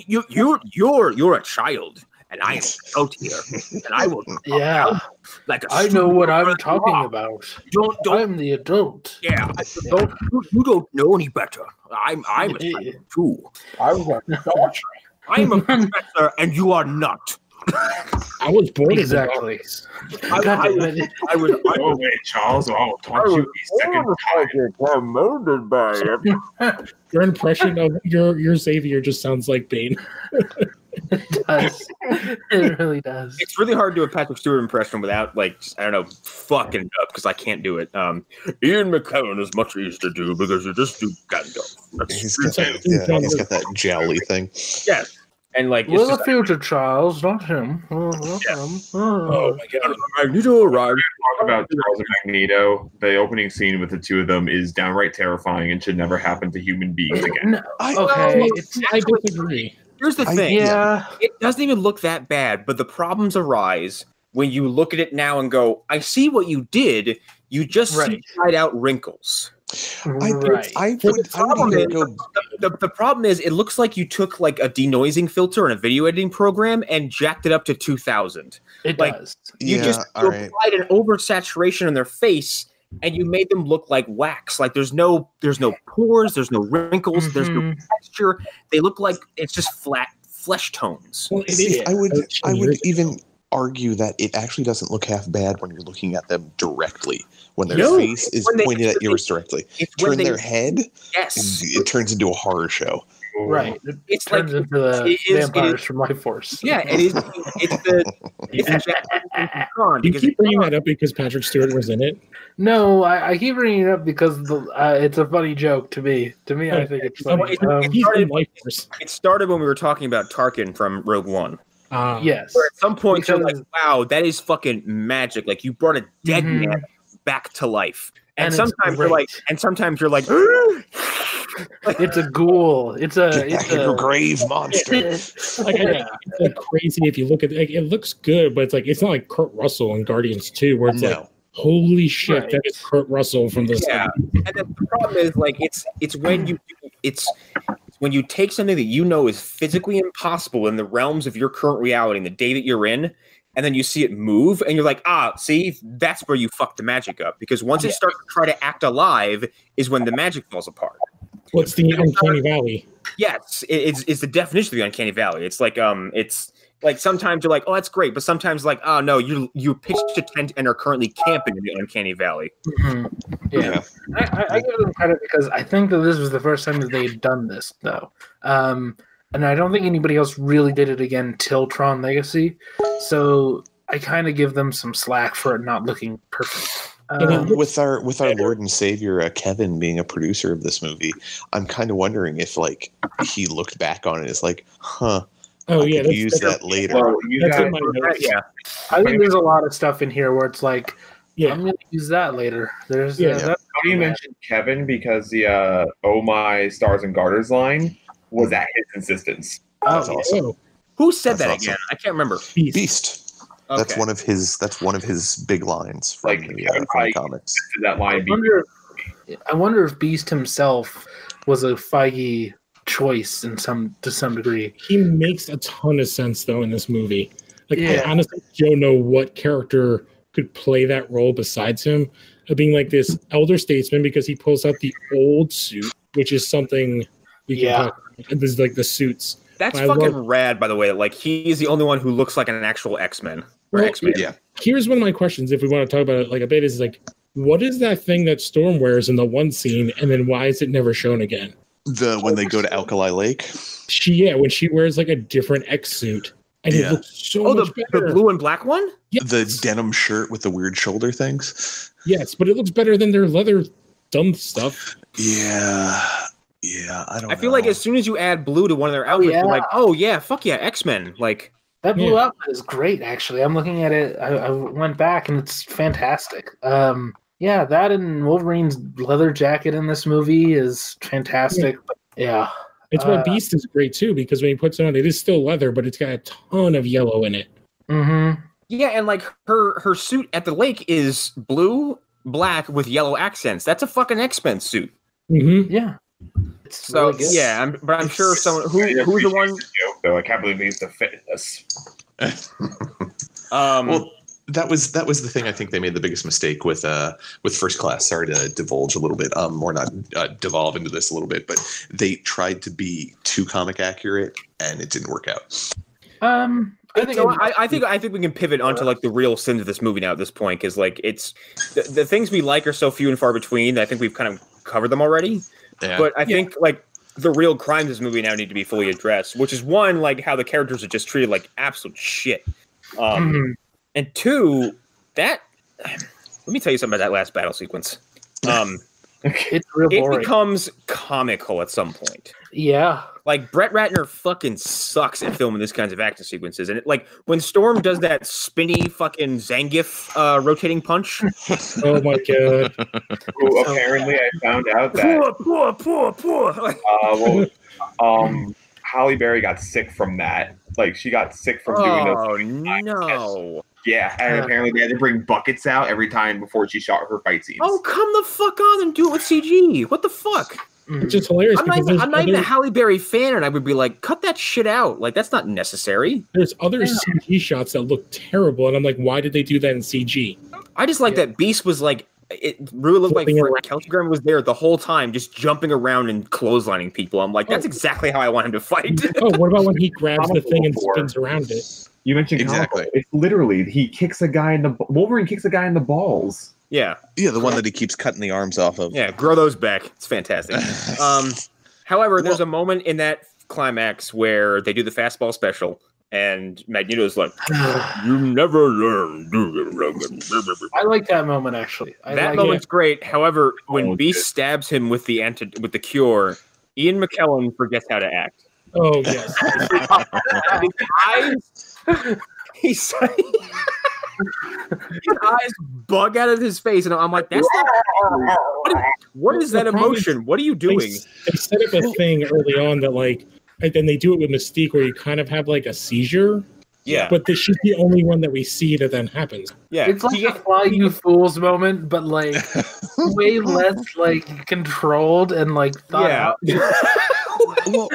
You're a child and I am out here and I will like I know what I'm talking about. I'm the adult. Yeah, you don't know any better. I'm a child too. I'm a professor, and you are not. I was born exactly. I was. Oh wait, Charles, I'll talk to you a second time. Murdered by it. Your impression of your Xavier just sounds like Bane. It does. It really does. It's really hard to do a Patrick Stewart impression without, like, I don't know, fucking it up because I can't do it. Ian McKellen is much easier to do because you just do Gandalf. He's got that jowly thing. Yes. And like, we're the future, Charles, not him. Oh my god! Magneto arrived. Talk about Charles and Magneto. The opening scene with the two of them is downright terrifying and should never happen to human beings again. No. I disagree. Here's the thing. It doesn't even look that bad, but the problems arise when you look at it now and go, I see what you did. You just see dried out wrinkles. The problem is it looks like you took like a denoising filter in a video editing program and jacked it up to 2000. It does. You applied an oversaturation on their face and you made them look like wax. Like there's no pores, there's no wrinkles, there's no texture. They look like it's just flat flesh tones. Well, I would even argue that it actually doesn't look half bad when you're looking at them directly. When their face is pointed at yours directly. Turn their head, it turns into a horror show. Right. It turns into the vampires from Life Force. Yeah, it is. You keep bringing that up because Patrick Stewart was in it? No, I keep bringing it up because it's a funny joke to me. To me, I think it's funny. It started when we were talking about Tarkin from Rogue One. Yes. Where at some point you're like, wow, that is fucking magic. Like you brought a dead man back to life. And sometimes you're like, it's a ghoul. It's a grave monster. It's like crazy if you look at it. Like, it looks good, but it's like it's not like Kurt Russell in Guardians 2 where it's like, holy shit, that is Kurt Russell from this. Yeah. And then the problem is like it's when you take something that you know is physically impossible in the realms of your current reality in the day that you're in, and then you see it move, and you're like, see, that's where you fuck the magic up. Because once it starts to try to act alive is when the magic falls apart. What's the Uncanny Valley? Yes, it's the definition of the Uncanny Valley. It's like sometimes you're like, oh, that's great, but sometimes like, oh no, you pitched a tent and are currently camping in the Uncanny Valley. Yeah. I give them credit because I think that this was the first time that they'd done this, though. and I don't think anybody else really did it again till Tron Legacy. So I kind of give them some slack for it not looking perfect. With our Lord and Savior Kevin being a producer of this movie, I'm kind of wondering if like he looked back on it as like, huh. Oh I yeah, could use that later. Well, that's in my notes. Yeah. I think there's a lot of stuff in here where it's like, Yeah. I'm going to use that later. There's How do you mention Kevin? Because the "Oh My Stars and Garters" line was at his insistence. That's Oh, awesome. Oh, Who said That's that awesome. again? I can't remember. Beast. That's Okay. one of his big lines from Like, the Kevin from the Feige comics. Did that line be? I wonder if Beast himself was a Feige choice to some degree. he makes a ton of sense though in this movie. Like Yeah. I honestly don't know what character could play that role besides him of being like this elder statesman, because he pulls out the old suit, which is something we can Yeah. talk about. This is like the suits. That's I fucking love- rad, by the way. Like, he's the only one who looks like an actual X-Men. Or Well, X-Men. Yeah. Here's one of my questions, if we want to talk about it like a bit, is like, what is that thing that Storm wears in the one scene, and then why is it never shown again? When they go to Alkali Lake. When she wears like a different X suit, and Yeah. it looks so Oh, much the better. blue and black one? Yes. The denim shirt with the weird shoulder things. Yes, but it looks better than their leather dumb stuff. Yeah. Yeah, I don't I feel know. like as soon as you add blue to one of their outfits, yeah. you're like, oh yeah, fuck yeah, X-Men. Like, That blue Yeah. outfit is great, actually. I'm looking at it. I went back, and it's fantastic. Yeah, that and Wolverine's leather jacket in this movie is fantastic. But yeah. It's why Beast is great too, because when he puts it on, it is still leather, but it's got a ton of yellow in it. Mm-hmm. yeah, and like her suit at the lake is blue, black with yellow accents. That's a fucking X-Men suit. Mm-hmm. Yeah. It's So really good. yeah, I'm sure someone who's the one. Joke, though. I can't believe he used to fit this. Well, that was the thing. I think they made the biggest mistake with First Class. Sorry to divulge a little bit, or not devolve into this a little bit, but they tried to be too comic accurate, and it didn't work out. I think I think we can pivot onto like the real sins of this movie now at this point, because like it's the things we like are so few and far between that I think we've kind of covered them already. Yeah. But I think like the real crimes of this movie now need to be fully addressed, which is one, like how the characters are just treated like absolute shit. And two, that let me tell you something about that last battle sequence. it's real It boring. becomes comical at some point. Yeah. Like Brett Ratner fucking sucks at filming this kinds of action sequences, and it, like when Storm does that spinny fucking Zangief rotating punch. Oh my god! Who apparently I found out that Halle Berry got sick from that. Like she got sick from doing those. Oh no! Yeah, and apparently they had to bring buckets out every time before she shot her fight scenes. Oh, come the fuck on and do it with CG. What the fuck? It's just hilarious. I'm not because even a Halle Berry fan, and I would be like, cut that shit out. Like that's not necessary. there's other CG shots that look terrible, and I'm like, why did they do that in CG? I just like that Beast was like. It really looked like Flipping around. Kelsey Grammer was there the whole time, just jumping around and clotheslining people. I'm like, that's exactly how I want him to fight. Oh, what about when he grabs the thing and spins around it? You mentioned Exactly. comical. It's literally he kicks a guy in the Wolverine kicks a guy in the balls. Yeah, Yeah, the one that he keeps cutting the arms off of. yeah, grow those back. It's fantastic. However, there's a moment in that climax where they do the fastball special, and Magneto's like, "You never learn." I like that moment actually. That moment's great. However, when Beast stabs him with the cure, Ian McKellen forgets how to act. Oh yes, His eyes bug out of his face, and I'm like, "That's not. What is that emotion? What are you doing?" They set up a thing early on that like, and then they do it with Mystique, where you kind of have like a seizure. Yeah, But she's the only one that we see that then happens. yeah. It's like a fly you fools moment, but like way less like controlled and like thought out. Well,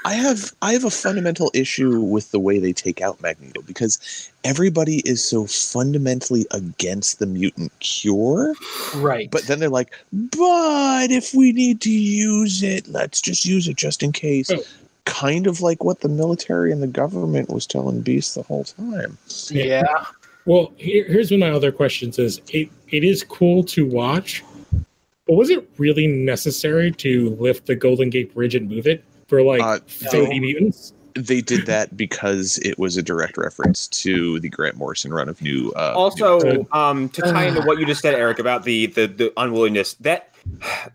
I have a fundamental issue with the way they take out Magneto, because everybody is so fundamentally against the mutant cure. Right. But then they're like, but if we need to use it, let's just use it just in case. Oh. Kind of like what the military and the government was telling Beast the whole time. Yeah. Well, here's one of my other questions: is it is cool to watch, but was it really necessary to lift the Golden Gate Bridge and move it for like 30 mutants? They did that because it was a direct reference to the Grant Morrison run of New. Also, to tie into what you just said, Eric, about the unwillingness, that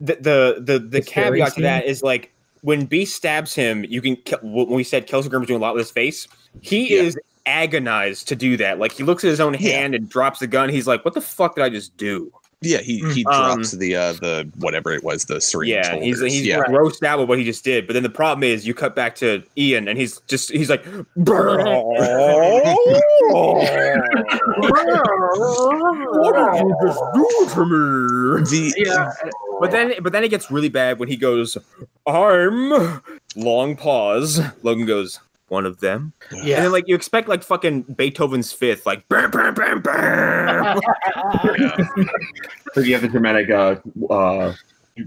the caveat to that is like when Beast stabs him, you can. When we said Kelsey Grammer's doing a lot with his face, he is agonized to do that. Like he looks at his own hand and drops the gun. He's like, "What the fuck did I just do?" Yeah, he drops the whatever it was, the syringe. Yeah, he's grossed out with what he just did. But then the problem is, you cut back to Ian, and he's like, what did you just do to me? But then it gets really bad when he goes, I'm long pause. Logan goes, one of them. Yeah. And then like you expect like fucking Beethoven's Fifth, like bam, bam, bam, bam. So you have the dramatic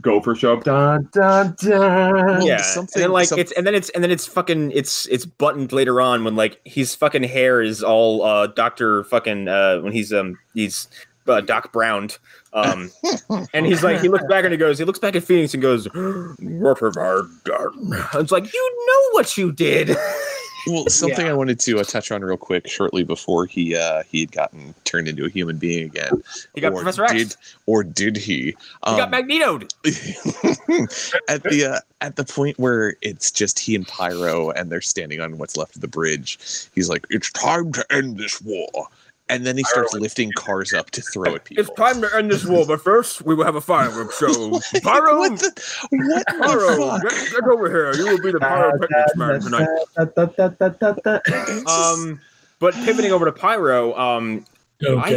gopher show up. Dun, dun, dun. Yeah. And then like it's buttoned later on when like his fucking hair is all Dr. fucking when he's Doc Browned. And he's like, he looks back at Phoenix and goes, what have I done? It's like, you know what you did. Well, something I wanted to touch on real quick shortly before he had gotten turned into a human being again. He got Professor X. Or did he? He got Magneto'd. At the point where it's just he and Pyro and they're standing on what's left of the bridge, he's like, it's time to end this war. And then he starts lifting cars up to throw at people. It's time to end this war, but first we will have a fireworks show. Pyro, what Pyro, get over here. You will be the pyrotechnics man tonight. But pivoting over to Pyro, I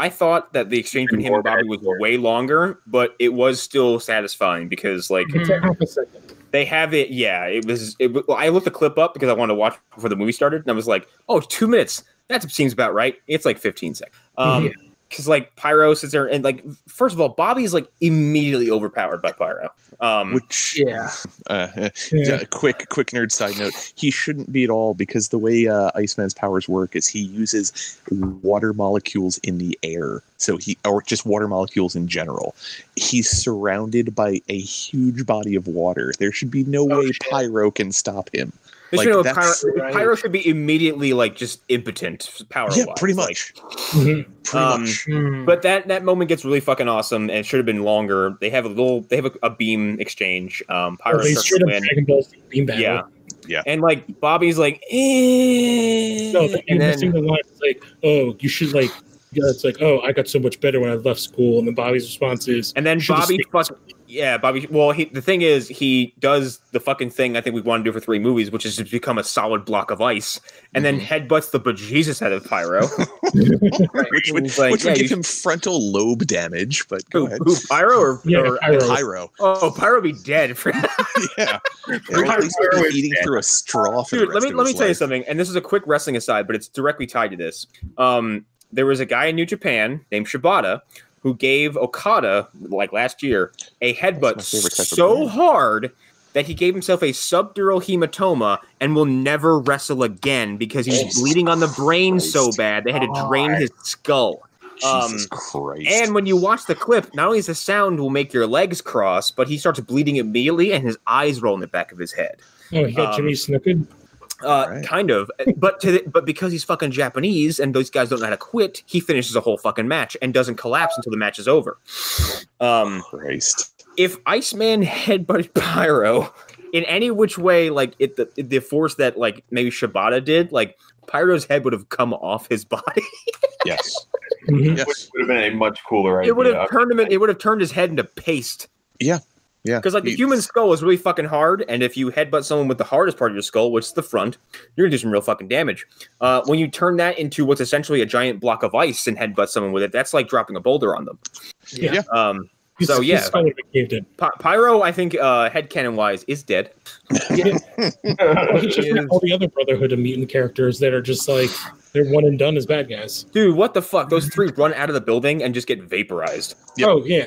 thought that the exchange between him and Bobby was way longer, but it was still satisfying because like half a second. They have it. Yeah, I looked the clip up because I wanted to watch before the movie started, and I was like, oh, 2 minutes. That seems about right. It's like 15 seconds. Because like Pyro sits there and like, first of all, Bobby's like immediately overpowered by Pyro. Quick nerd side note: he shouldn't be at all because the way Iceman's powers work is he uses water molecules in the air. Or just water molecules in general. He's surrounded by a huge body of water. There should be no way Pyro can stop him. Pyro should be immediately like just impotent power-wise. Yeah, pretty much. But that moment gets really fucking awesome, and it should have been longer. They have a beam exchange. Pyro starts to win. Yeah. And like Bobby's like, no, and then the line is like, oh, you should like. Yeah, it's like, oh, I got so much better when I left school, and then Bobby's response is, and then Bobby Bobby. Well, the thing is, he does the fucking thing I think we want to do for 3 movies, which is to become a solid block of ice, and then headbutts the bejesus out of Pyro, which would give him frontal lobe damage. But go ahead. Who, Pyro or Pyro? Oh, Pyro would be dead. Yeah, at least he'd be eating through a straw. For Dude, let me tell you something, and this is a quick wrestling aside, but it's directly tied to this. There was a guy in New Japan named Shibata who gave Okada, like last year, a headbutt so hard that he gave himself a subdural hematoma and will never wrestle again because he's bleeding on the brain so bad they had to drain his skull. Jesus Christ. And when you watch the clip, not only is the sound will make your legs cross, but he starts bleeding immediately and his eyes roll in the back of his head. Oh, he got Jimmy Snuka? Kind of, but because he's fucking Japanese and those guys don't know how to quit, he finishes a whole fucking match and doesn't collapse until the match is over. Christ! If Iceman headbutted Pyro in any which way, like the force that like maybe Shibata did, like Pyro's head would have come off his body. Yes, Which would have been a much cooler idea. It would have turned him. It would have turned his head into paste. Yeah. Yeah, because like the human skull is really fucking hard, and if you headbutt someone with the hardest part of your skull, which is the front, you're gonna do some real fucking damage. When you turn that into what's essentially a giant block of ice and headbutt someone with it, that's like dropping a boulder on them. Yeah. Pyro, I think headcanon wise, is dead. Yeah. Just like all the other Brotherhood of Mutant characters that are just like they're one and done as bad guys. Dude, what the fuck? Those 3 run out of the building and just get vaporized. Yep. Oh yeah.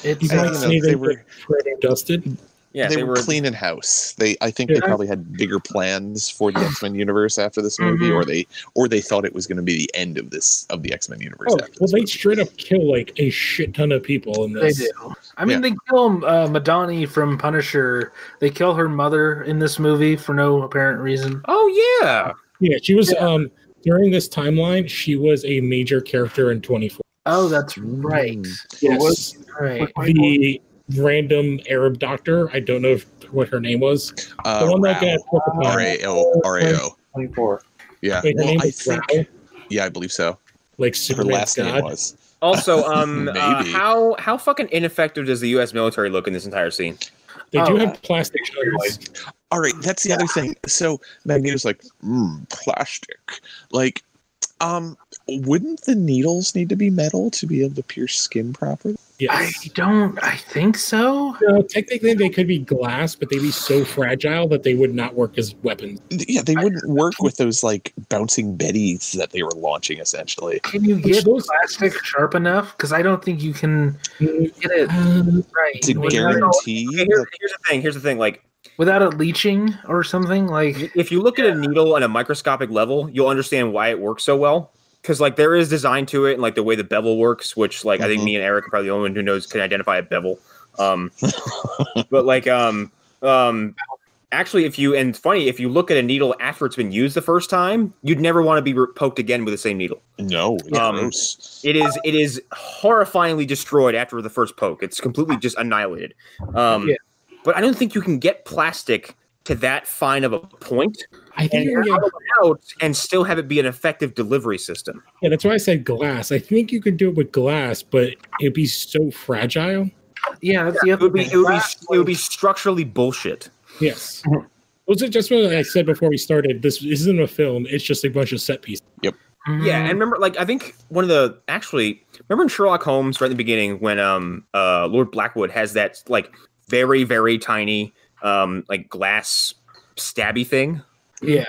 It's they were dusted. Yeah, they were cleaning house. I think they probably had bigger plans for the X-Men universe after this movie, or they thought it was going to be the end of the X-Men universe. Oh, well, they straight up kill like a shit ton of people in this. They do. I mean, they kill Madani from Punisher. They kill her mother in this movie for no apparent reason. Oh yeah, yeah. She was during this timeline. She was a major character in 24. Oh, that's right. Yes, right. The random Arab doctor. I don't know what her name was. The one that got RAO. 24. Yeah. Wait, her name was Rao? Yeah, I believe so. Like Her Superman's last name God. was. Also, Maybe. how fucking ineffective does the U.S. military look in this entire scene? They do have plastic shirts. All right, that's the other thing. So Magneto's like, plastic. Like, wouldn't the needles need to be metal to be able to pierce skin properly? Yes. I think so. No, technically, they could be glass, but they'd be so fragile that they would not work as weapons. Yeah, they wouldn't work with those like bouncing Bettys that they were launching. Essentially, can you get plastic sharp enough? Because I don't think you can get it right to guarantee. Here's the thing. Like, without it leaching or something. Like, if you look at a needle on a microscopic level, you'll understand why it works so well. Because like there is design to it, and like the way the bevel works, which like I think me and Erik are probably the only one who can identify a bevel. But like actually, if you look at a needle after it's been used the first time, you'd never want to be poked again with the same needle. No, it is horrifyingly destroyed after the first poke. It's completely just annihilated. But I don't think you can get plastic to that fine of a point. I think you can get out and still have it be an effective delivery system. Yeah, that's why I said glass. I think you could do it with glass, but it'd be so fragile. Yeah, that's the other thing. It would be structurally bullshit. Yes. Was it just what I said before we started? This isn't a film. It's just a bunch of set pieces. Yep. Yeah, and remember, like, I think remember in Sherlock Holmes right in the beginning when Lord Blackwood has that like very, very tiny like glass stabby thing. Yeah.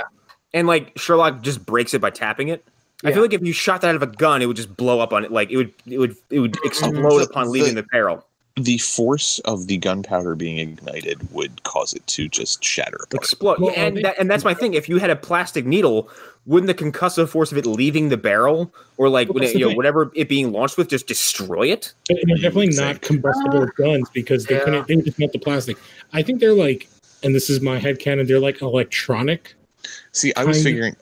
And like Sherlock just breaks it by tapping it. I feel like if you shot that out of a gun, it would just blow up on it. Like it would explode upon leaving the barrel. The force of the gunpowder being ignited would cause it to just shatter apart. Explode. Well, and that's my thing. If you had a plastic needle, wouldn't the concussive force of it leaving the barrel or like whatever it being launched with just destroy it? And they're definitely not combustible guns because they couldn't. They would just melt the plastic. I think they're like, and this is my headcanon, they're like electronic. See, I was figuring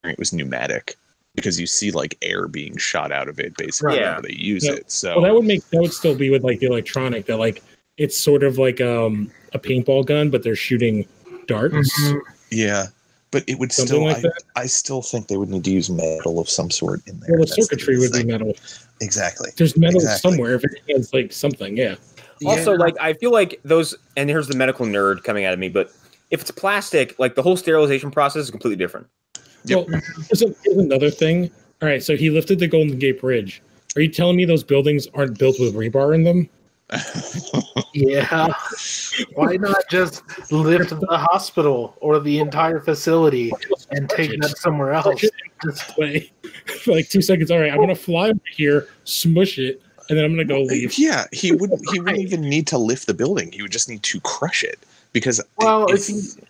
it was pneumatic because you see like air being shot out of it basically whenever they use it. So that would still be with like the electronic that like it's sort of like a paintball gun, but they're shooting darts. Mm-hmm. Yeah. But it would something still, like I still think they would need to use metal of some sort in there. Well, the circuitry would be metal. Exactly. There's metal somewhere if it has like something, Also, like, I feel like those, and here's the medical nerd coming out of me, but if it's plastic, like the whole sterilization process is completely different. Yep. Well, here's another thing. All right, so he lifted the Golden Gate Bridge. Are you telling me those buildings aren't built with rebar in them? Yeah. Why not just lift the hospital or the entire facility and take that somewhere else? Just wait for like 2 seconds. All right, I'm gonna fly over here, smush it, and then I'm gonna go leave. Yeah, he wouldn't even need to lift the building. He would just need to crush it because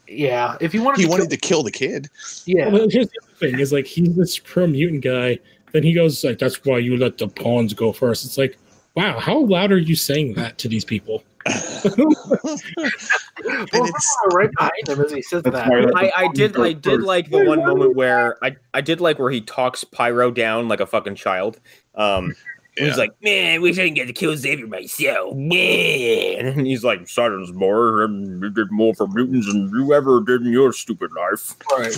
if he wanted to kill the kid. Yeah. Well, here's the other thing: is like he's this pro mutant guy. Then he goes like, "That's why you let the pawns go first." It's like, wow, how loud are you saying that to these people? Right behind him as he says that. I did like the one moment where I did like where he talks Pyro down like a fucking child. He's like, man, wish I didn't get to kill Xavier myself, man. And he's like, silence more, and you did more for mutants than you ever did in your stupid life. Right.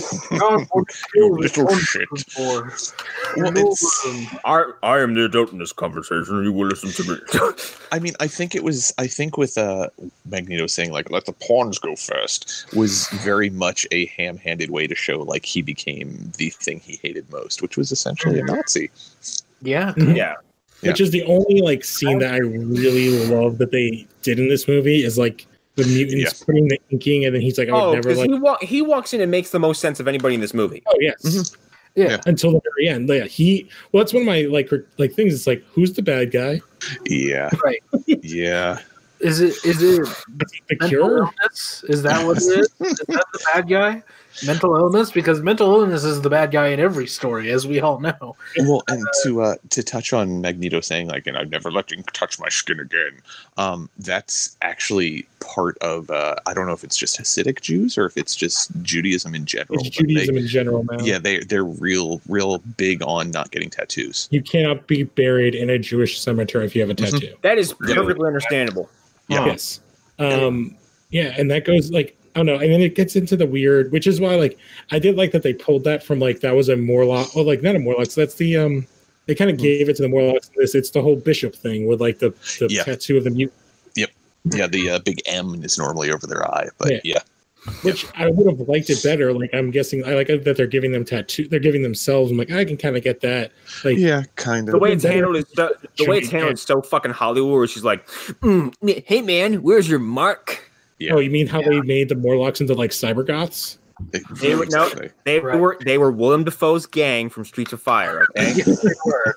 You little shit. Well, I am the adult in this conversation. You will listen to me. I mean, I think with Magneto saying like, let the pawns go first was very much a ham-handed way to show like he became the thing he hated most, which was essentially a Nazi. Yeah. Yeah. Which is the only like scene that I really love that they did in this movie is like the mutants putting the inking, and then he's like, "I would never like." He walks in and makes the most sense of anybody in this movie. Oh yes, yeah. Until the very end, that's one of my like things. It's like, who's the bad guy? Yeah, right. Yeah. Is it The mental Cure? illness? Is that what it is? Is that the bad guy? Mental illness? Because mental illness is the bad guy in every story, as we all know. Well, and to touch on Magneto saying like, "And I'd never let you touch my skin again," that's actually part of I don't know if it's just Hasidic Jews or if it's just Judaism in general. It's Judaism in general, man. Yeah, they're real big on not getting tattoos. You cannot be buried in a Jewish cemetery if you have a tattoo. That is perfectly understandable. Yeah. Yes. Yeah, and that goes like I don't know, and then it gets into the weird, which is why like I did like that they pulled that from like that was a Morlock, oh like not a Morlock, so that's the they kind of gave it to the Morlocks. It's the whole bishop thing with like the tattoo of the mute. Yep. Yeah, the big M is normally over their eye, but yeah. Which I would have liked it better. Like I'm guessing I like that they're giving them tattoo. They're giving themselves. I'm like I can kind of get that. Like yeah, kind of. The way it's handled is so fucking Hollywood. Where she's like, "Hey man, where's your mark?" Yeah. Oh, you mean how they made the Morlocks into like cybergoths? They were Willem Dafoe's gang from Streets of Fire. Okay,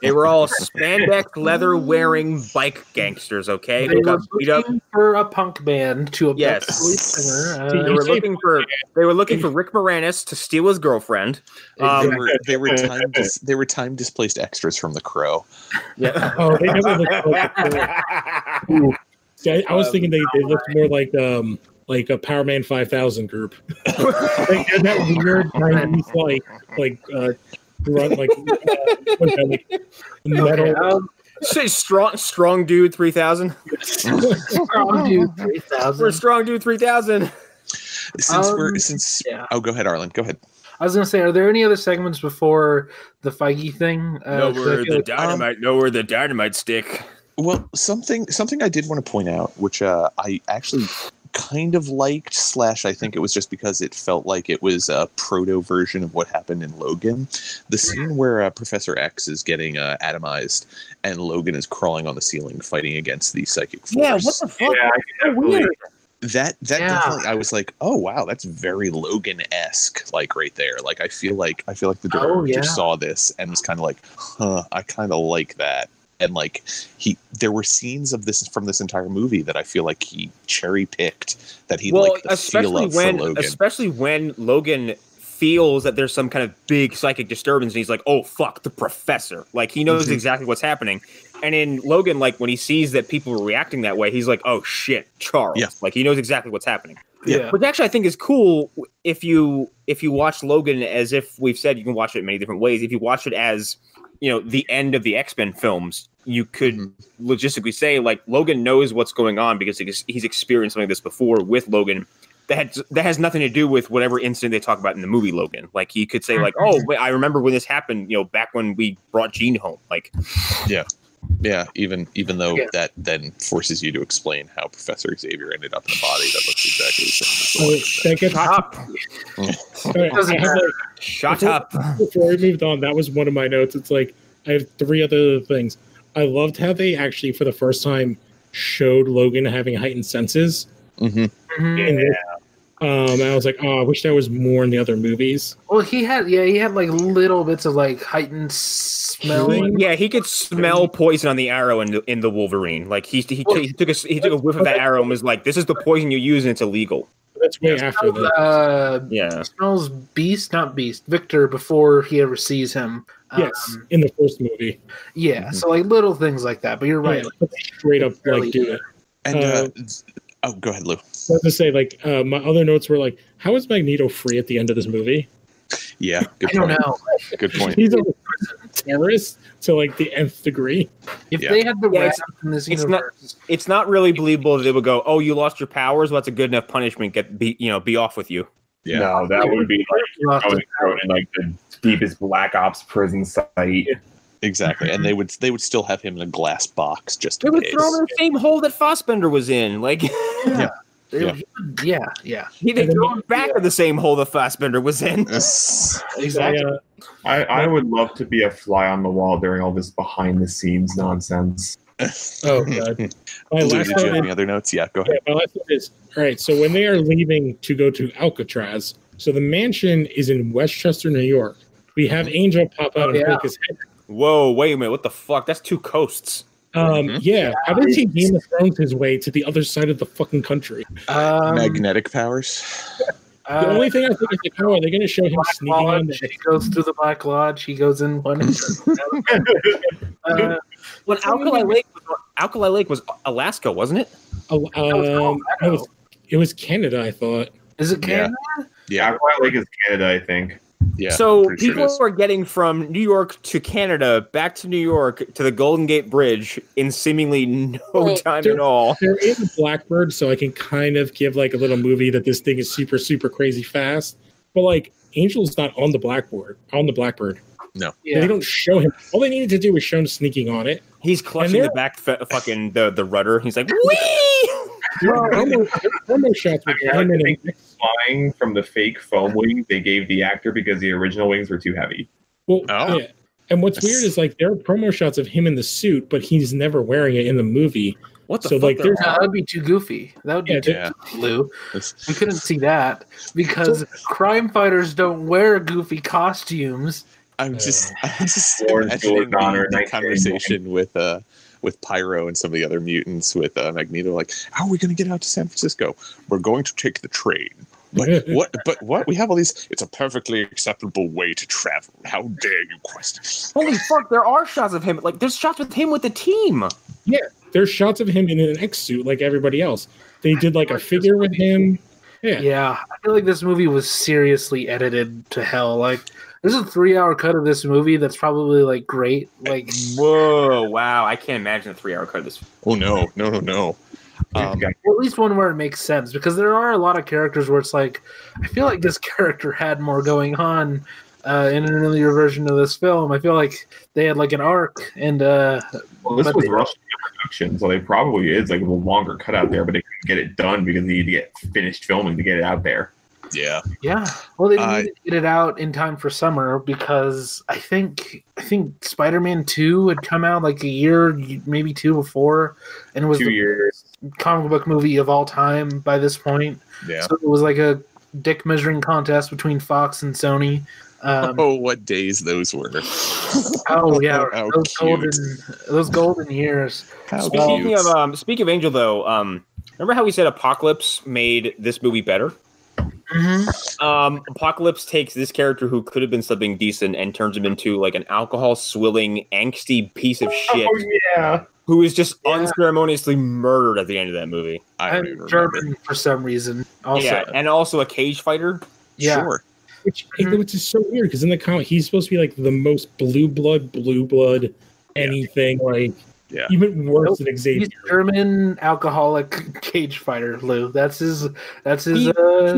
they were all spandex leather wearing bike gangsters. Okay, They were looking for a punk band to abduct a police singer. They were looking for Rick Moranis to steal his girlfriend. They were time displaced extras from The Crow. Yeah. Oh, they never looked like. See, I was thinking they looked more like a Power Man 5000 group. They had that weird 90s grunt metal. Say strong dude 3000. Strong dude 3000. We're strong dude 3000. Oh, go ahead, Arlen. Go ahead. I was gonna say, are there any other segments before the Feige thing? Know where the dynamite stick. Well, something I did want to point out, which I actually kind of liked, / I think it was just because it felt like it was a proto version of what happened in Logan. The scene where Professor X is getting atomized and Logan is crawling on the ceiling fighting against the psychic force. Yeah, what the fuck? Yeah, so weird. That definitely, I was like, oh wow, that's very Logan-esque, like right there. Like I feel like the director saw this and was kind of like, I kind of like that. And like there were scenes of this from this entire movie that I feel like he cherry picked that he liked the feel of for Logan. Especially when Logan feels that there's some kind of big psychic disturbance and he's like, oh fuck, the professor. Like he knows exactly what's happening. And in Logan, like when he sees that people are reacting that way, he's like, oh shit, Charles. Yeah. Like he knows exactly what's happening. Yeah. Which actually I think is cool if you watch Logan as if we've said you can watch it in many different ways. If you watch it as the end of the X-Men films, you could logistically say like Logan knows what's going on because he's experienced something like this before with Logan that has nothing to do with whatever incident they talk about in the movie Logan. Like he could say like, oh wait, I remember when this happened, back when we brought Jean home. Like yeah, even though that then forces you to explain how Professor Xavier ended up in a body that looks exactly the same. Shut up. Before we moved on, that was one of my notes. It's like I have 3 other things. I loved how they actually, for the first time, showed Logan having heightened senses. And I was like, oh, I wish that was more in the other movies. Well, he had like little bits of like heightened smell. Yeah, he could smell poison on the arrow in the Wolverine. Like he took a whiff of that arrow and was like, this is the poison you use and it's illegal. That's way after that. Smells not Beast, Victor before he ever sees him. Yes, in the first movie. Yeah, so like little things like that. But you're right. Straight up, like do it. And go ahead, Lou. I was to say, like, my other notes were like, how is Magneto free at the end of this movie? Yeah, I don't know. Good point. He's a terrorist to like the nth degree. If they had the rats in this universe, it's not really believable that they would go, "Oh, you lost your powers. Well, that's a good enough punishment. Be off with you." Yeah. No, that would be like in like the deepest Black Ops prison site. Exactly, and they would still have him in a glass box just. They would throw him in the same hole that Fassbender was in. Like, yeah. They throw him back in the same hole that Fassbender was in. Exactly. I would love to be a fly on the wall during all this behind the scenes nonsense. Oh god. Did you have any other notes? Yeah, go ahead. Yeah, my last one is all right. So when they are leaving to go to Alcatraz, so the mansion is in Westchester, New York. We have Angel pop out and poke his head. Whoa, wait a minute. What the fuck? That's 2 coasts. Yeah. How did he Game of Thrones his way to the other side of the fucking country? Magnetic powers. The only thing I think is like, how are they going to show him Black sneaking on Lodge. the? He goes through the Black Lodge. He goes in one. When Alkali Lake was Alaska, wasn't it? It was Canada, I thought. Is it Canada? Yeah. Aqua Lake is Canada, I think. Yeah. So pretty sure it people is. are getting from New York to Canada, back to New York to the Golden Gate Bridge in seemingly no time at all. There is a Blackbird, so I can kind of give like a little movie that this thing is super, super crazy fast. But like Angel's not on the Blackbird. No. Yeah. They don't show him. All they needed to do was show him sneaking on it. He's clutching the back fucking the rudder. He's like, wee! Promo shots with I him think and flying from the fake foam wings they gave the actor because the original wings were too heavy. well, Oh. yeah. And what's weird is like there are promo shots of him in the suit, but he's never wearing it in the movie. What the So, fuck? like, there's- No, that would be too goofy. That would be too Yeah. goofy, Lou. It's- We couldn't see that because crime fighters don't wear goofy costumes. I'm just Lord imagining Honor, the 1989. conversation with Pyro and some of the other mutants with Magneto. Like, how are we going to get out to San Francisco? We're going to take the train. But what? But what? We have all these. It's a perfectly acceptable way to travel. How dare you question? Holy fuck! There are shots of him. Like, there's shots with him with the team. Yeah, there's shots of him in an X suit like everybody else. They did like a figure with him. Yeah. Yeah, I feel like this movie was seriously edited to hell. Like, there's a 3-hour cut of this movie that's probably like great. Like, Whoa! Wow! I can't imagine a 3-hour cut of this. Oh no! well, at least one where it makes sense, because there are a lot of characters where it's like, I feel like this character had more going on in an earlier version of this film. I feel like they had like an arc, and Well, this but was they- rushed production, so they probably is like a longer cut out there, but they couldn't get it done because they need to get finished filming to get it out there. Yeah. yeah, well, they needed to get it out in time for summer because I think Spider-Man 2 had come out like a year, maybe 2 before, and it was 2 the years. comic book movie of all time by this point. Yeah. So it was like a dick measuring contest between Fox and Sony. Oh, what days those were! Oh yeah, How those golden years. How Speaking cute. of speaking of Angel, though, remember how we said Apocalypse made this movie better? Apocalypse takes this character who could have been something decent and turns him into like an alcohol swilling, angsty piece of shit Oh yeah. who is just unceremoniously murdered at the end of that movie. I don't And even German remember. for some reason. Also, Yeah, and also a cage fighter. yeah. Sure. Which is so weird because in the comic he's supposed to be like the most blue blood, anything like Yeah. even worse than He's Xavier. a German alcoholic cage fighter, Lou. That's his. He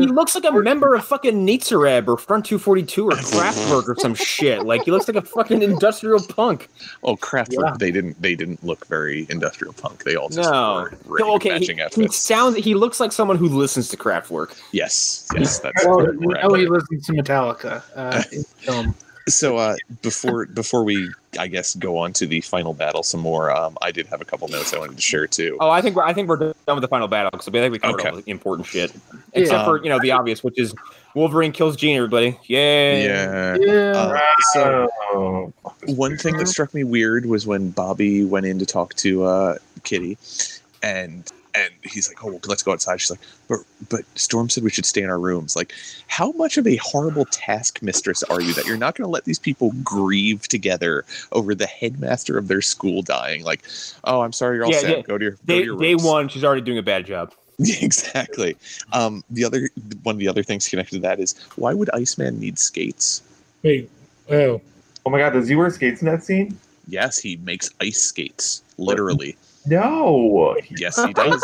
looks like a member of fucking Nietzsche or Front 242 or Kraftwerk or some shit. Like he looks like a fucking industrial punk. Oh, Kraftwerk. Yeah. They didn't look very industrial punk. They all just No. were Okay, matching he outfits. he looks like someone who listens to Kraftwerk. Yes, that's well, where you we're at know he there. listens to Metallica in the film. So before we I guess go on to the final battle some more, I did have a couple notes I wanted to share too. Oh, I think we're done with the final battle because I think we covered Okay. all the important shit, except for the obvious, which is Wolverine kills Jean. Everybody, yay! Yeah. Yeah. So Oh. one thing that struck me weird was when Bobby went in to talk to Kitty, and he's like, "Oh, well, let's go outside." She's like, "But Storm said we should stay in our rooms." Like, how much of a horrible taskmistress are you that you're not going to let these people grieve together over the headmaster of their school dying? Like, oh, I'm sorry, you're all Yeah, sad. yeah. Go to your Day rooms. one, she's already doing a bad job. Exactly. One of the other things connected to that is why would Iceman need skates? Wait, oh, Oh my god, does he wear skates in that scene? Yes, he makes ice skates, literally. No. Yes, he does.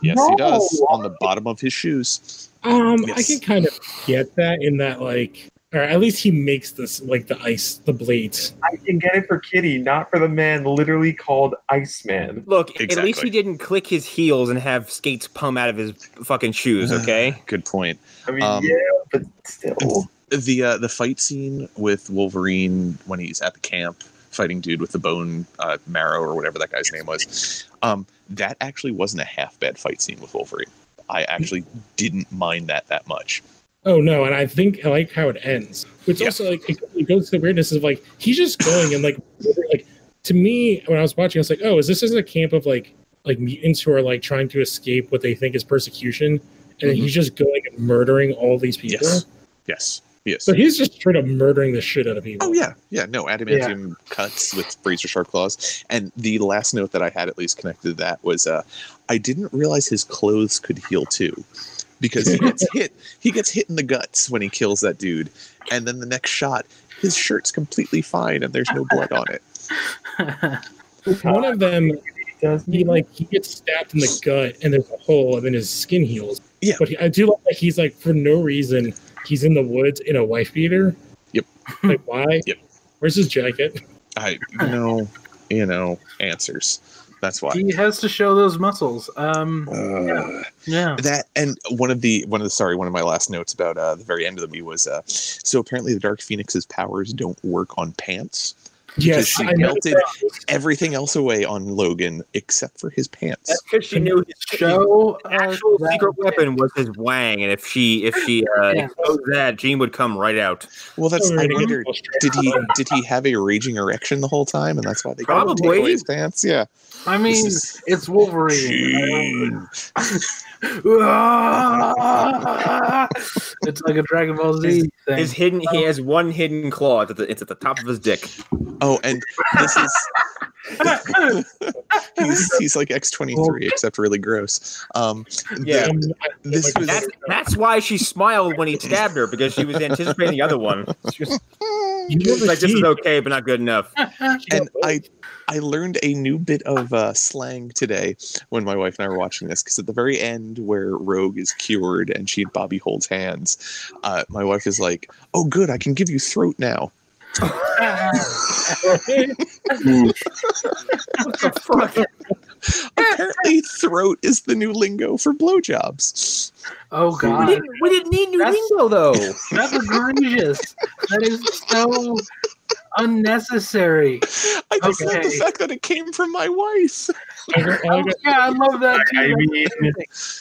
Yes, he does. On the bottom of his shoes. I Yes. can kind of get that in that like, or at least he makes this like the blades. I can get it for Kitty, not for the man literally called Iceman. Look, at Exactly. least he didn't click his heels and have skates pump out of his fucking shoes. Okay. Good point. I mean, Um, yeah, but still. The fight scene with Wolverine when he's at the camp fighting dude with the bone marrow or whatever that guy's name was, that actually wasn't a half bad fight scene with Wolverine. I actually didn't mind that much. Oh no, and I think I like how it ends. Which Yeah. also like it goes to the weirdness of like he's just going and like to me, when I was watching, I was like, oh, is this a camp of like mutants who are like trying to escape what they think is persecution, and then he's just going and murdering all these people? Yes. So he's just straight up murdering the shit out of people. Oh yeah. No, adamantium cuts with razor sharp claws. And the last note that I had at least connected to that was, I didn't realize his clothes could heal too, because he gets hit. He gets hit in the guts when he kills that dude, and then the next shot, his shirt's completely fine and there's no blood on it. One of them, he gets stabbed in the gut and there's a hole, and then his skin heals. Yeah, but I do like that he's like, for no reason, he's in the woods in a wife beater. Yep. Like, why? Yep. Where's his jacket? Answers. That's why he has to show those muscles. Yeah. That, and one of my last notes about the very end of the movie was so apparently the Dark Phoenix's powers don't work on pants. Yes, she melted everything else away on Logan except for his pants. That's because she knew his actual secret weapon was his wang, and if she exposed that, Jean would come right out. Well, that's I wonder. Did he have a raging erection the whole time, and that's why they probably take away his pants? Yeah. I mean, it's Wolverine. It's like a Dragon Ball Z thing. He has one hidden claw. It's at the top of his dick. Oh, and this is he's like X-23, except really gross. That's why she smiled when he stabbed her, because she was anticipating the other one. She was like, this is okay, but not good enough. And I learned a new bit of slang today when my wife and I were watching this, because at the very end where Rogue is cured and she and Bobby holds hands, my wife is like, "Oh, good, I can give you throat now." What the fuck? Apparently, throat is the new lingo for blowjobs. Oh God, we didn't need new lingo though. That's egregious. That is so unnecessary. I just love the fact that it came from my wife. I love that too. I mean,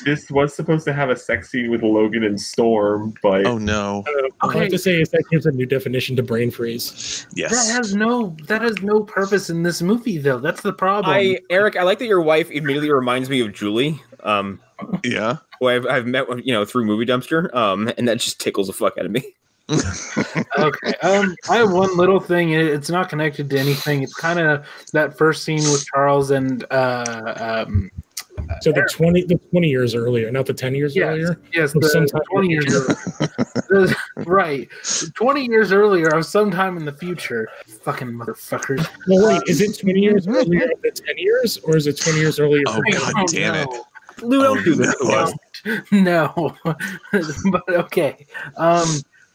this was supposed to have a sex scene with Logan and Storm, but oh no. I have to say is that gives a new definition to brain freeze. Yes. That has no purpose in this movie though. That's the problem. Eric, I like that your wife immediately reminds me of Julie. Yeah. Who I've met through Movie Dumpster. And that just tickles the fuck out of me. Okay. I have one little thing. It's not connected to anything. It's kind of that first scene with Charles and so the 20 years earlier, not the 10 years earlier. Yes, the 20 years earlier. Right. 20 years earlier of sometime in the future. Fucking motherfuckers. Well, wait, is it 20 years earlier of the 10 years, or is it 20 years earlier? Oh, God damn it. Lou, don't do this to us. No. But okay.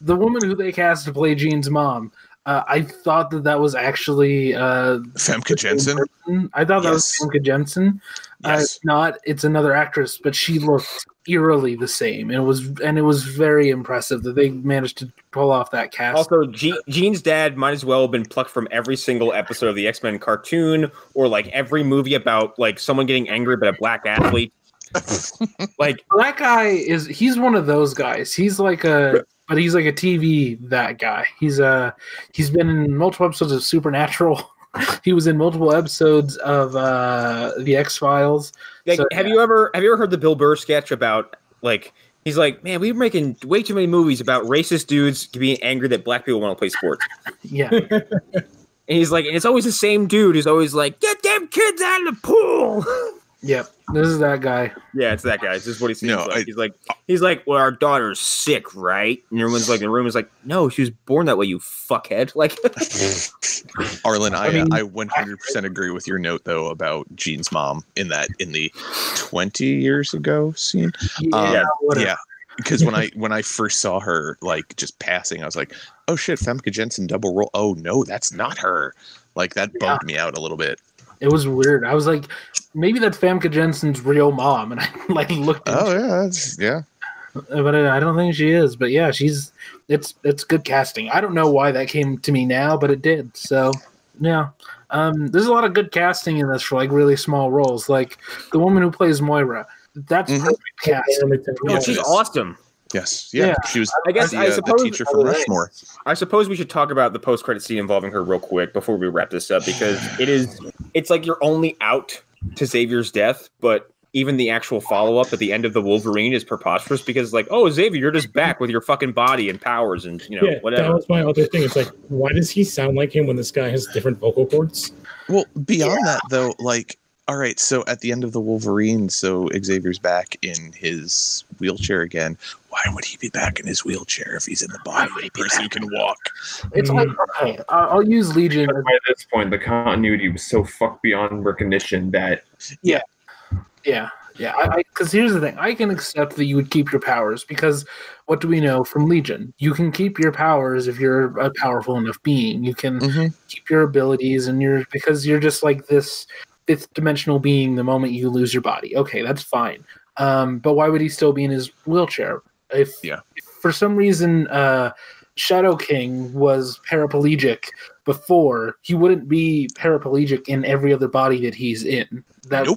The woman who they cast to play Jean's mom, I thought that was actually Famke Jensen. I thought that was Famke Jensen. Yes. It's another actress, but she looked eerily the same. It was very impressive that they managed to pull off that cast. Also, Jean's dad might as well have been plucked from every single episode of the X-Men cartoon, or like every movie about like someone getting angry by a black athlete. Like that guy he's one of those guys. He's like a TV that guy. He's been in multiple episodes of Supernatural. He was in multiple episodes of the X-Files. Like, have you ever heard the Bill Burr sketch about like he's like, man, we're making way too many movies about racist dudes being angry that black people want to play sports. Yeah. And he's like, and it's always the same dude who's always like, get them kids out of the pool. Yep, this is that guy. Yeah, it's that guy. This is what he seems like. He's like, well, our daughter's sick, right? And everyone's like, the room is like, no, she was born that way, you fuckhead. Like, Arlen, I 100% agree with your note though about Jean's mom in the 20 years ago scene. Yeah. Because when I first saw her like just passing, I was like, oh shit, Famke Jensen double roll. Oh no, that's not her. Like that bugged me out a little bit. It was weird. I was like, maybe that's Famke Jensen's real mom, and I like looked. Oh yeah. But I don't think she is. But yeah, it's good casting. I don't know why that came to me now, but it did. So yeah, there's a lot of good casting in this for like really small roles. Like the woman who plays Moira, that's perfect casting. She's awesome. Yes. Yeah. She was. I guess I the suppose teacher from Rushmore. I suppose we should talk about the post-credit scene involving her real quick before we wrap this up, because it's like you're only out to Xavier's death, but even the actual follow-up at the end of the Wolverine is preposterous because, like, oh, Xavier, you're just back with your fucking body and powers and, whatever. That was my other thing. It's like, why does he sound like him when this guy has different vocal cords? Well, beyond that, though, like, all right, so at the end of the Wolverine, so Xavier's back in his wheelchair again. Why would he be back in his wheelchair if he's in the body of a person who can walk? It's like, okay, I'll use Legion. By this point, the continuity was so fucked beyond recognition that... Yeah. Because here's the thing. I can accept that you would keep your powers because what do we know from Legion? You can keep your powers if you're a powerful enough being. You can keep your abilities because you're just like this fifth dimensional being the moment you lose your body. Okay, that's fine. But why would he still be in his wheelchair? If for some reason Shadow King was paraplegic before, he wouldn't be paraplegic in every other body that he's in. That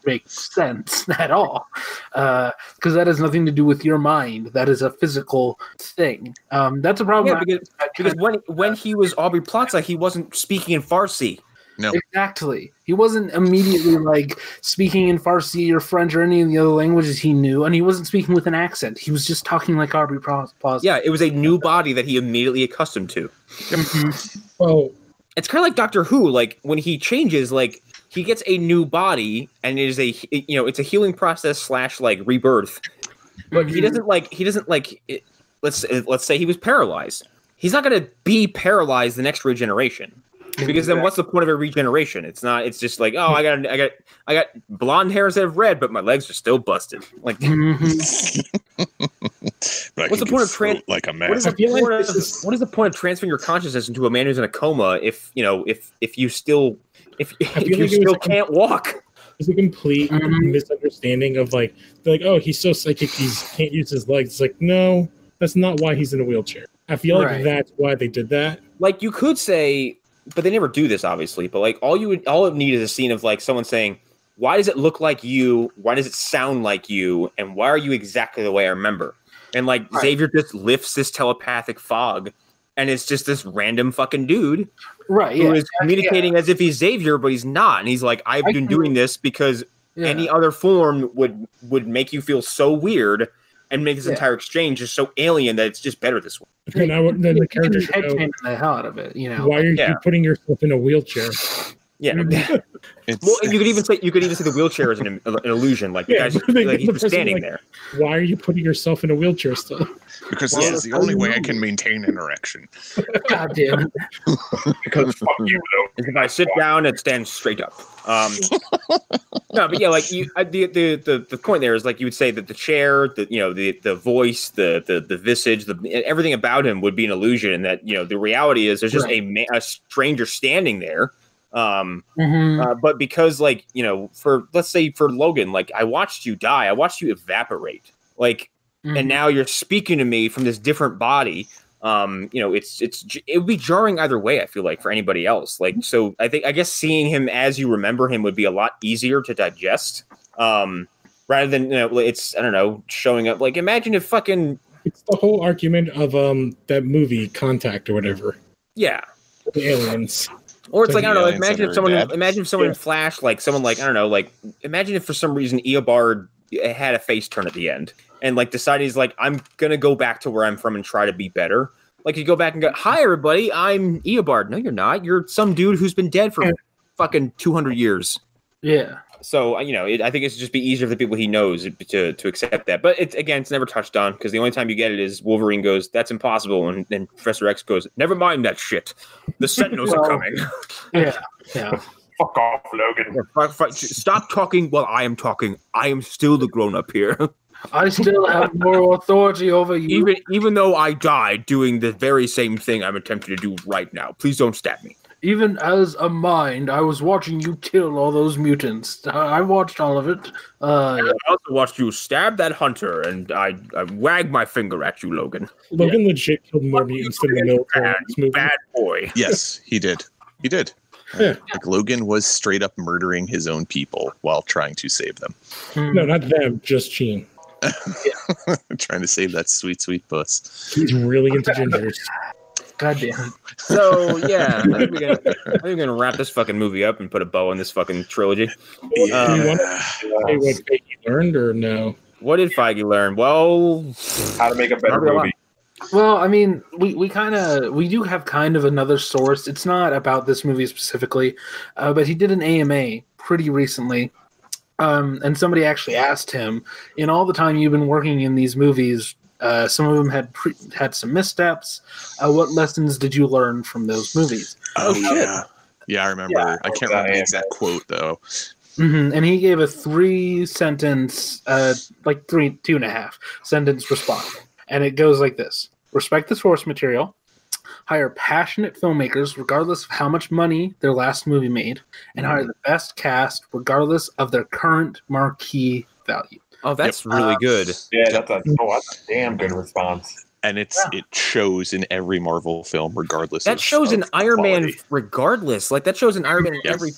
makes sense at all. Because that has nothing to do with your mind. That is a physical thing. That's a problem. Yeah, because when he was Aubrey Plaza, he wasn't speaking in Farsi. No. Exactly. He wasn't immediately like speaking in Farsi or French or any of the other languages he knew, and he wasn't speaking with an accent. He was just talking like Aubrey Plaza. Yeah, it was a new body that he immediately accustomed to. Well, it's kind of like Doctor Who. Like when he changes, like he gets a new body, and it is it's a healing process / like rebirth. But he doesn't like. Let's say he was paralyzed. He's not going to be paralyzed the next regeneration. Because then what's the point of a regeneration? It's not. It's just like, oh, I got blonde hair instead of red, but my legs are still busted. Like, what's the point of like a man? What is the point of transferring your consciousness into a man who's in a coma if you still can't walk? It's a complete misunderstanding of like, they're like, oh, he's so psychic, he can't use his legs. It's like, no, that's not why he's in a wheelchair. I feel like that's why they did that. Like you could say. But they never do this, obviously. But like all it need is a scene of like someone saying, "Why does it look like you? Why does it sound like you? And why are you exactly the way I remember?" And like Xavier just lifts this telepathic fog, and it's just this random fucking dude, who is communicating as if he's Xavier, but he's not. And he's like, "I've been doing this because any other form would make you feel so weird." And make this entire exchange just so alien that it's just better this way. Then the character should know, the hell out of it, Why are you putting yourself in a wheelchair? Yeah. Well, you could even say the wheelchair is an illusion. Like the guy's he's just standing there. Why are you putting yourself in a wheelchair still? Because this is the only way I can maintain an erection. God damn it. Because fuck you, though. If I sit down and stand straight up. No, but yeah, like the point there is like you would say that the chair, the voice, the visage, everything about him would be an illusion, and that the reality is there's just a stranger standing there. But because let's say for Logan, like I watched you die, I watched you evaporate, like, and now you're speaking to me from this different body. It would be jarring either way. I feel like for anybody else, like, so I guess seeing him as you remember him would be a lot easier to digest, rather than it's, I don't know, showing up. Like, imagine if it's the whole argument of that movie Contact or whatever. Yeah, the aliens. Or it's like, I don't know, imagine if someone in Flash, like someone like, I don't know, like imagine if for some reason Eobard had a face turn at the end and like decided he's like, I'm going to go back to where I'm from and try to be better. Like you go back and go, hi everybody, I'm Eobard. No, you're not. You're some dude who's been dead for fucking 200 years. Yeah. So, I think it's just be easier for the people he knows to accept that. But it's never touched on because the only time you get it is Wolverine goes, that's impossible. And then Professor X goes, never mind that shit. The Sentinels are coming. Yeah. Fuck off, Logan. Stop talking while I am talking. I am still the grown-up here. I still have moral authority over you. Even though I died doing the very same thing I'm attempting to do right now. Please don't stab me. Even as a mind, I was watching you kill all those mutants. I watched all of it. I also watched you stab that hunter, and I wagged my finger at you, Logan. Logan legit killed more mutants than the military. Bad boy. Yes, he did. He did. Yeah. Like Logan was straight up murdering his own people while trying to save them. No, not them, just Jean. Trying to save that sweet, sweet puss. He's really into gingers. God damn it. So yeah, I think we're gonna wrap this fucking movie up and put a bow on this fucking trilogy. Do you want to say what Feige learned or no? What did Feige learn? Well, How to make a better movie. Well, I mean, we do have kind of another source. It's not about this movie specifically, but he did an AMA pretty recently, and somebody actually asked him, in all the time you've been working in these movies, some of them had some missteps. What lessons did you learn from those movies? Oh yeah, I remember. Yeah, I can't remember the exact quote though. Mm-hmm. And he gave a 3-sentence, 2.5 sentence response. And it goes like this: respect the source material, hire passionate filmmakers regardless of how much money their last movie made, and hire the best cast regardless of their current marquee value. Oh, that's really good. Yeah, that's a damn good response. And it shows in every Marvel film, regardless. That shows in Iron Man, regardless. Like that shows in Iron Man in every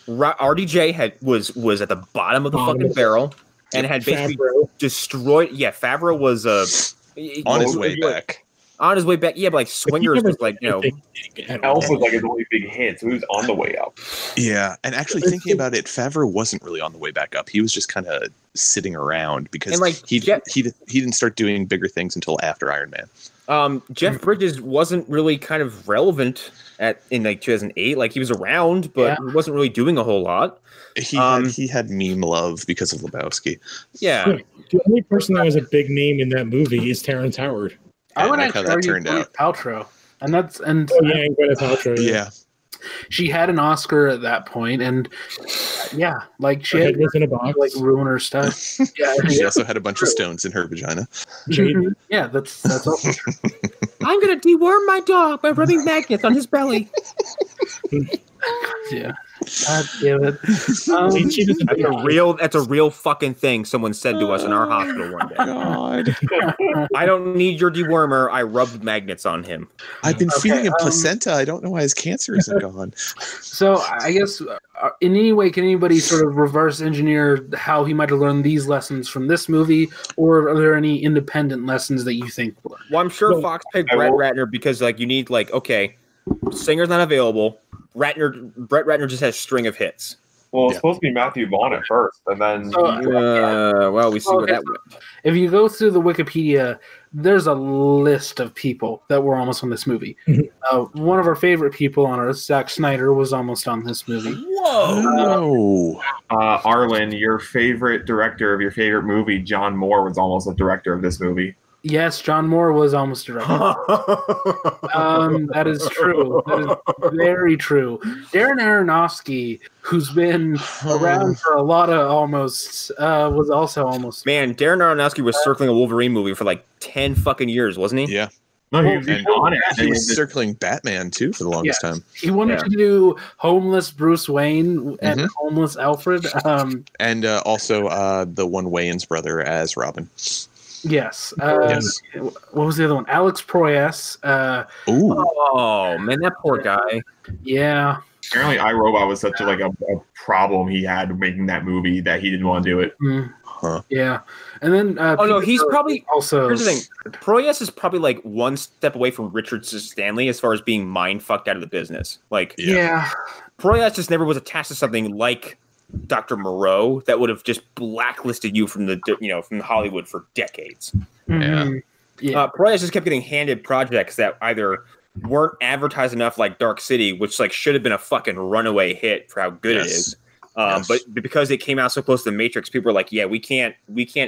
RDJ was at the bottom of the fucking barrel and had basically destroyed. Yeah, Favreau was on his way back. On his way back, yeah, but like Swingers was like, Elf was like his only big hit, so he was on the way up. Yeah, and actually thinking about it, Favreau wasn't really on the way back up. He was just kind of sitting around because he didn't start doing bigger things until after Iron Man. Jeff Bridges wasn't really kind of relevant in like 2008. Like he was around, but he wasn't really doing a whole lot. He had meme love because of Lebowski. Yeah, the only person that was a big name in that movie is Terrence Howard. I would actually argue Gwyneth Paltrow, Gwyneth Paltrow. Yeah, she had an Oscar at that point, and she had was in a box, like ruin her stuff. Yeah, she also had a bunch of stones in her vagina. Yeah, that's also true. I'm gonna deworm my dog by rubbing magnets on his belly. Yeah. God damn it. That's a real fucking thing someone said to us in our hospital one day. God. I don't need your dewormer. I rubbed magnets on him. I've been feeding him placenta. I don't know why his cancer isn't gone. So I guess in any way, can anybody sort of reverse engineer how he might have learned these lessons from this movie, or are there any independent lessons that you think were? Well, I'm sure Fox picked Brett Ratner because you need Singer's not available. Brett Ratner just has a string of hits. Well, it's supposed to be Matthew Vaughn at first, and then we see where that went. If you go through the Wikipedia, there's a list of people that were almost on this movie. One of our favorite people on Earth, Zack Snyder, was almost on this movie. Whoa! Arlen, your favorite director of your favorite movie, John Moore, was almost a director of this movie. Yes, John Moore was almost director. That is true. That is very true. Darren Aronofsky, who's been around for a lot of almost, was also almost. Man, Darren Aronofsky was circling a Wolverine movie for 10 fucking years, wasn't he? Yeah. No, he was on it. He was circling Batman too for the longest time. He wanted to do homeless Bruce Wayne and homeless Alfred. And also the one Wayans brother as Robin. Yes. What was the other one? Alex Proyas. Oh man, that poor guy. Yeah. Apparently, iRobot was such a problem he had making that movie that he didn't want to do it. Yeah, and then he's probably also. Here's the thing: Proyas is probably one step away from Richard Stanley as far as being mind fucked out of the business. Proyas just never was attached to something like Dr. Moreau that would have just blacklisted you from from Hollywood for decades. Proyas just kept getting handed projects that either weren't advertised enough, like Dark City, which should have been a fucking runaway hit for how good it is. But because it came out so close to the Matrix, people were like, "Yeah, we can't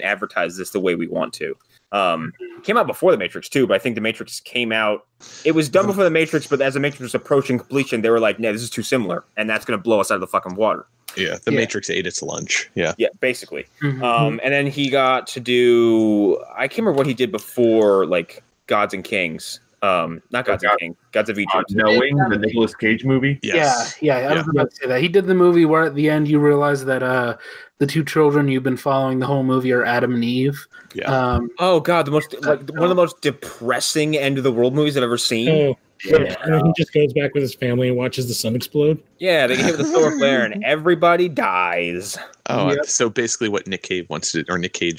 advertise this the way we want to." It came out before the Matrix too, but I think the Matrix came out. It was done before the Matrix, but as the Matrix was approaching completion, they were like, "No, this is too similar, and that's going to blow us out of the fucking water." Yeah, the Matrix ate its lunch. Yeah, basically. And then he got to do. I can't remember what he did before, Gods and Kings. Not Gods and Kings. Gods of Egypt. Knowing the Nicolas Cage movie. Yes. Yeah. I was about to say that he did the movie where at the end you realize that the two children you've been following the whole movie are Adam and Eve. Yeah. Oh God, the most one of the most depressing end of the world movies I've ever seen. And he just goes back with his family and watches the sun explode. Yeah, they get hit with a solar flare and everybody dies. Oh, Yep. so basically, what Nick Cage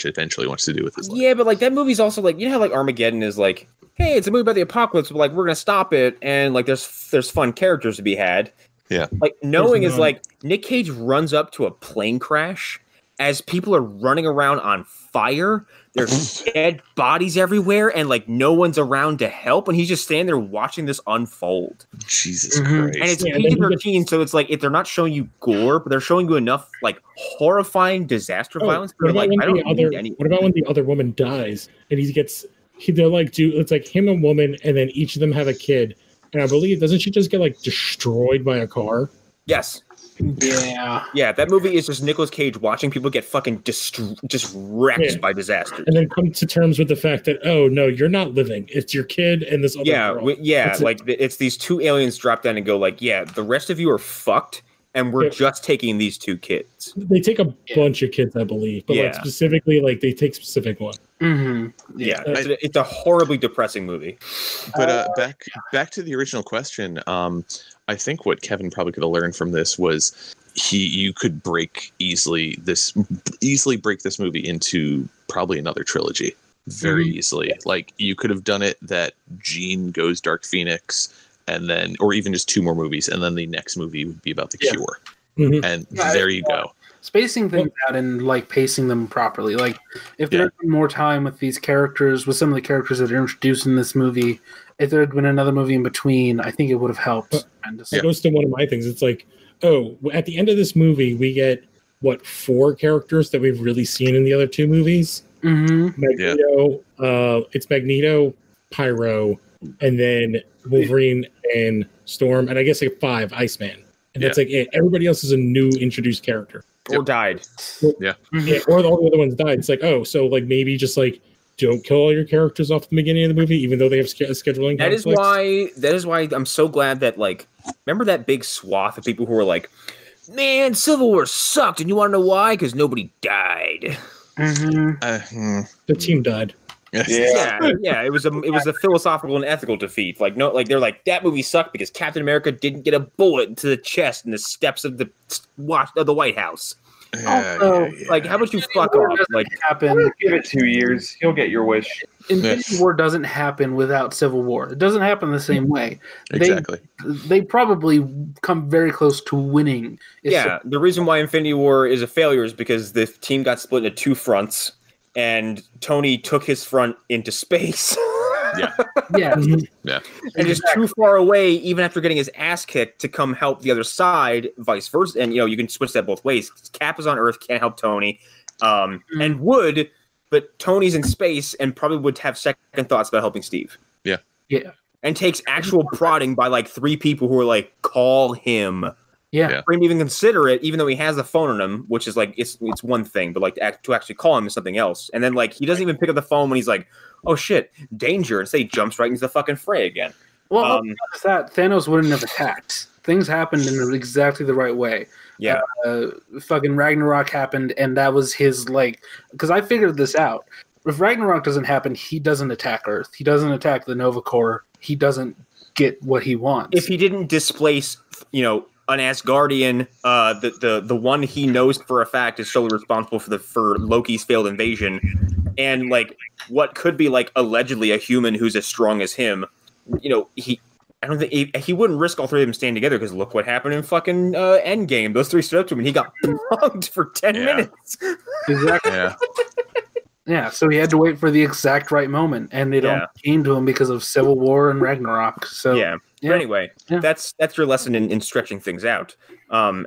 eventually wants to do with his life. Yeah, but like that movie's also like, you know how like Armageddon is like, hey, it's a movie about the apocalypse, but like we're gonna stop it, and like there's fun characters to be had. Yeah. Like knowing is like Nick Cage runs up to a plane crash as people are running around on fire. There's dead bodies everywhere, and like no one's around to help, and he's just standing there watching this unfold. Jesus Christ! And it's PG-13, so it's like if they're not showing you gore, but they're showing you enough like horrifying disaster violence. What about, like, what about when the other woman dies and they're like, it's like him and woman, and then each of them have a kid, and I believe doesn't she just get like destroyed by a car? Yes. Yeah, that movie is just Nicolas Cage watching people get fucking just wrecked by disasters. And then come to terms with the fact that, oh, no, you're not living. It's your kid and this other girl. It's these two aliens drop down and go like, yeah, the rest of you are fucked, and we're just taking these two kids. They take a bunch of kids, I believe, but like specifically, like they take specific one. Mm-hmm. Yeah, it's a horribly depressing movie. But back to the original question. I think what Kevin probably could have learned from this was you could easily break this movie into probably another trilogy very easily. Like you could have done it that Jean goes Dark Phoenix, and then, or even just 2 more movies, and then the next movie would be about the Cure. And there you go. Spacing things out and like pacing them properly. Like if there had been more time with these characters, with some of the characters that are introduced in this movie, if there had been another movie in between, I think it would have helped. It goes to one of my things. It's like, oh, at the end of this movie, we get 4 characters that we've really seen in the other 2 movies. Magneto, it's Magneto, Pyro, and then Wolverine and Storm, and I guess like 5, Iceman. And that's like it. Everybody else is a new introduced character. Or died. Yeah, or all the other ones died. It's like, oh, so like maybe just like don't kill all your characters off at the beginning of the movie, even though they have scheduling conflicts. That is why I'm so glad that, like, remember that big swath of people who were like, man, Civil War sucked, and you want to know why? Because nobody died. The team died. Yeah. It was a philosophical and ethical defeat. Like they're like, that movie sucked because Captain America didn't get a bullet into the chest in the steps of the White House. Like, how about you fuck off? Like, give it 2 years, you'll get your wish. Infinity War doesn't happen without Civil War. It doesn't happen the same way. Exactly. They probably come very close to winning. The reason why Infinity War is a failure is because the team got split into 2 fronts, and Tony took his front into space. And just too far away, even after getting his ass kicked, to come help the other side, vice versa. And you can switch that both ways. Cap is on Earth, can't help Tony, and would, but Tony's in space and probably would have second thoughts about helping Steve. And takes actual prodding by like 3 people who are like, call him. For him to even consider it, even though he has a phone on him, which is like it's one thing, but like to actually call him is something else. And then like he doesn't even pick up the phone when he's like, "Oh shit, danger!" Instead, he jumps right into the fucking fray again. Well, that Thanos wouldn't have attacked. Things happened in exactly the right way. Fucking Ragnarok happened, and that was his like. Because I figured this out. If Ragnarok doesn't happen, he doesn't attack Earth. He doesn't attack the Nova Corps. He doesn't get what he wants. If he didn't displace, an Asgardian, the one he knows for a fact is solely responsible for Loki's failed invasion, and like what could be like allegedly a human who's as strong as him, I don't think he wouldn't risk all 3 of them staying together, because look what happened in fucking Endgame. Those 3 stood up to him and he got punked for 10 minutes. Exactly. So he had to wait for the exact right moment, and it only came to him because of Civil War and Ragnarok. So But anyway, that's your lesson in stretching things out.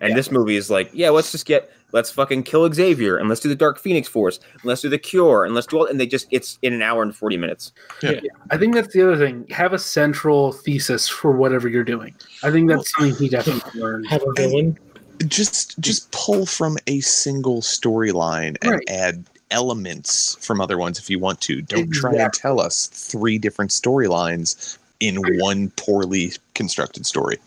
This movie is like, let's fucking kill Xavier, and let's do the Dark Phoenix Force, and let's do the Cure, and let's do all, and it's in an hour and 40 minutes. I think that's the other thing. Have a central thesis for whatever you're doing. I think that's something he definitely learned. Have a villain. Just pull from a single storyline and add elements from other ones if you want to. Don't try and tell us 3 different storylines in one poorly constructed story.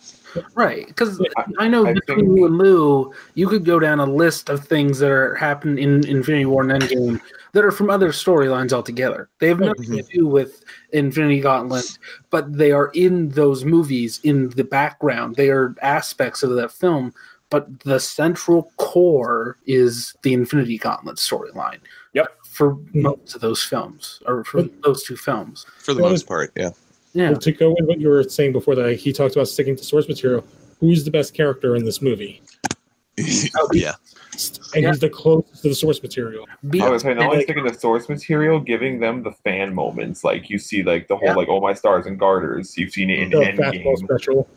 Right, because I know between you and Lou, you could go down a list of things that are happening in Infinity War and Endgame that are from other storylines altogether. They have nothing to do with Infinity Gauntlet, but they are in those movies in the background. They are aspects of that film, but the central core is the Infinity Gauntlet storyline. Yep. For most of those films, or for those two films. For the most part, yeah. Yeah. Well, to go with what you were saying before, that he talked about sticking to source material. Who's the best character in this movie? Yeah. And who's the closest to the source material? I was saying, not only sticking to source material, giving them the fan moments. Like, you see, like, the whole, like, oh, my stars and garters. You've seen it in The Endgame. fastball special.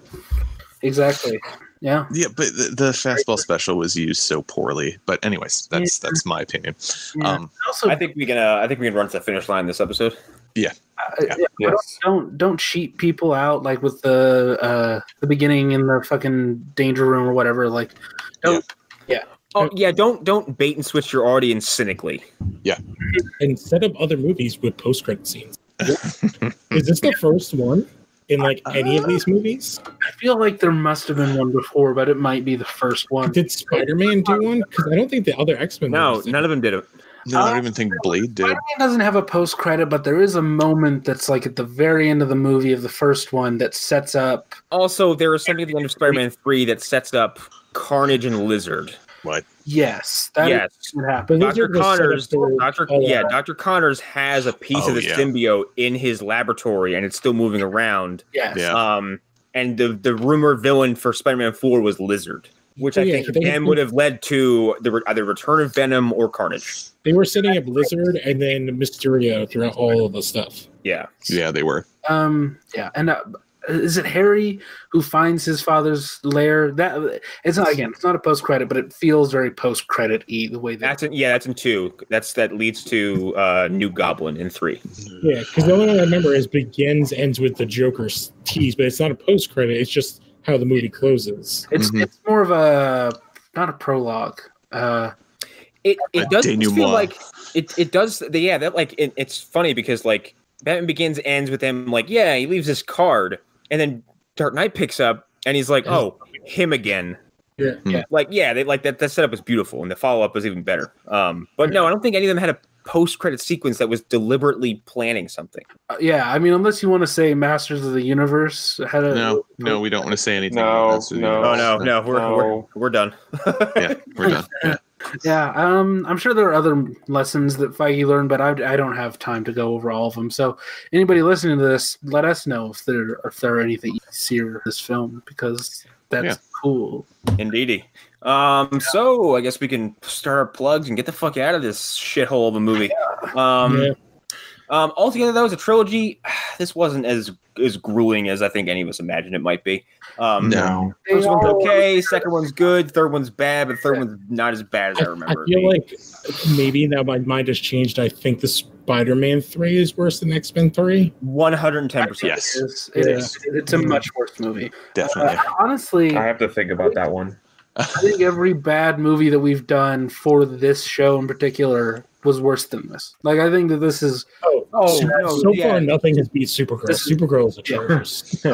Exactly. Yeah. Yeah, but the fastball special was used so poorly. But anyways, that's my opinion. Yeah. Also, I think we can run to the finish line this episode. Yeah. Yes. Don't cheat people out like with the beginning in the fucking danger room or whatever. Like, don't. Yeah. Oh yeah, don't bait and switch your audience cynically. Yeah. And set up other movies with post-credit scenes. Is this the first one in like any of these movies? I feel like there must have been one before, but it might be the first one. Did Spider-Man do one? Because I don't think the other X-Men. No, movies did. none of them did it. No, I don't even think Blade did. Spider-Man doesn't have a post-credit, but there is a moment that's like at the very end of the movie of the first one that sets up. Also, there is something at the end of Spider-Man 3 that sets up Carnage and Lizard. What? Yes. Yes. What happened. But Lizard was set up for- Dr. Connors has a piece of the symbiote in his laboratory, and it's still moving around. Yes. Yeah. And the rumored villain for Spider-Man 4 was Lizard, which I think again would have led to either Return of Venom or Carnage. They were setting up Lizard and then Mysterio throughout all of the stuff. Yeah. Yeah, they were. Yeah, and is it Harry who finds his father's lair? That it's not a post credit, but it feels very post credit-y the way that. That's in 2. That leads to New Goblin in 3. Yeah, because the only one I remember is begins ends with the Joker's tease, but it's not a post credit. It's just how the movie closes. It's more of a not a prologue. It does feel like it does. It's funny because like Batman Begins ends with him like he leaves this card, and then Dark Knight picks up and he's like, oh, him again. Yeah. They like that setup was beautiful and the follow up was even better. But no, I don't think any of them had a post credit sequence that was deliberately planning something. I mean, unless you want to say Masters of the Universe had a No, we don't want to say anything. No, we're done. Yeah, we're done. Yeah. Yeah, I'm sure there are other lessons that Feige learned, but I don't have time to go over all of them. So, anybody listening to this, let us know if there are anything you see in this film because that's cool. Indeedy. So I guess we can start our plugs and get the fuck out of this shithole of a movie. Altogether, though, as a trilogy, this wasn't as grueling as I think any of us imagined it might be. No. First one's okay, second one's good, third one's bad, but third one's not as bad as I remember. I feel like maybe now my mind has changed. I think the Spider-Man 3 is worse than X-Men 3. 110%. Yes. It's a much worse movie. Definitely. Honestly, I have to think about that one. I think every bad movie that we've done for this show in particular was worse than this. Like, I think that this is... So far, nothing has beat Supergirl. Supergirl is atrocious.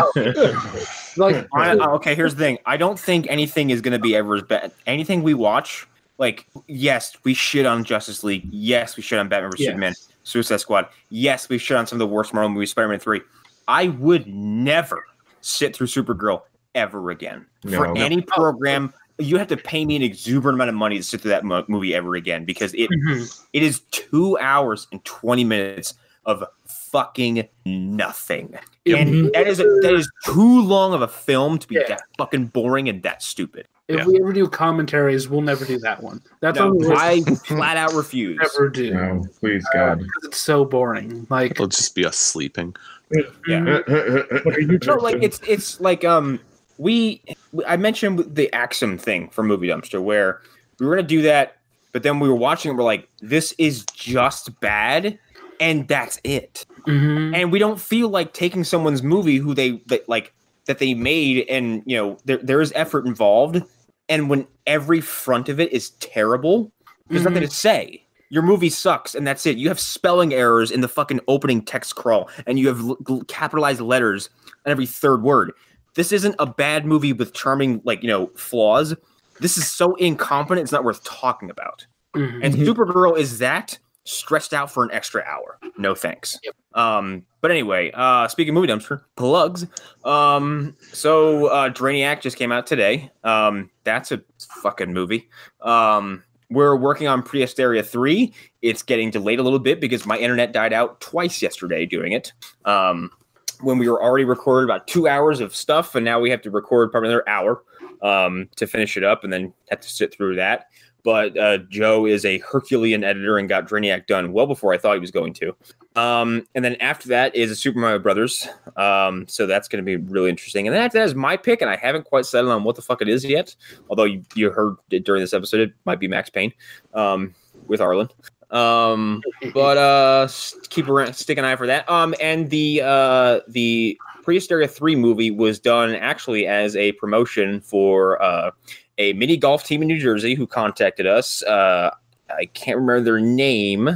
Okay, here's the thing. I don't think anything is going to be ever as bad. Anything we watch, like, yes, we shit on Justice League. Yes, we shit on Batman vs. Superman, Suicide Squad. Yes, we shit on some of the worst Marvel movies, Spider-Man 3. I would never sit through Supergirl ever again. For any program... You have to pay me an exuberant amount of money to sit through that movie ever again because it is 2 hours and 20 minutes of fucking nothing. And that is too long of a film to be that fucking boring and that stupid. If we ever do commentaries, we'll never do that one. That's I flat out refuse. Never do. No, please, God. Because it's so boring. Like It'll just be us sleeping. Yeah. No, like it's like I mentioned the Axum thing for Movie Dumpster where we were gonna do that, but then we were watching and we're like, this is just bad, and that's it. And we don't feel like taking someone's movie that they made, and there is effort involved, and when every front of it is terrible, there's nothing to say. Your movie sucks, and that's it. You have spelling errors in the fucking opening text crawl, and you have capitalized letters on every third word. This isn't a bad movie with charming, flaws. This is so incompetent, it's not worth talking about. And Supergirl is that stressed out for an extra hour. No thanks. Yep. But anyway, speaking of movie dumpster plugs, so Drainiac just came out today. That's a fucking movie. We're working on Prehysteria 3. It's getting delayed a little bit because my internet died out twice yesterday doing it. When we were already recorded about 2 hours of stuff, and now we have to record probably another hour to finish it up, and then have to sit through that. But Joe is a Herculean editor and got Drainiac done well before I thought he was going to. And then after that is a Super Mario Brothers. So that's going to be really interesting. And then after that is my pick, and I haven't quite settled on what the fuck it is yet. Although you heard it during this episode, it might be Max Payne with Arlen. But keep stick an eye for that. And the Prehysteria 3 movie was done actually as a promotion for a mini golf team in New Jersey who contacted us. I can't remember their name,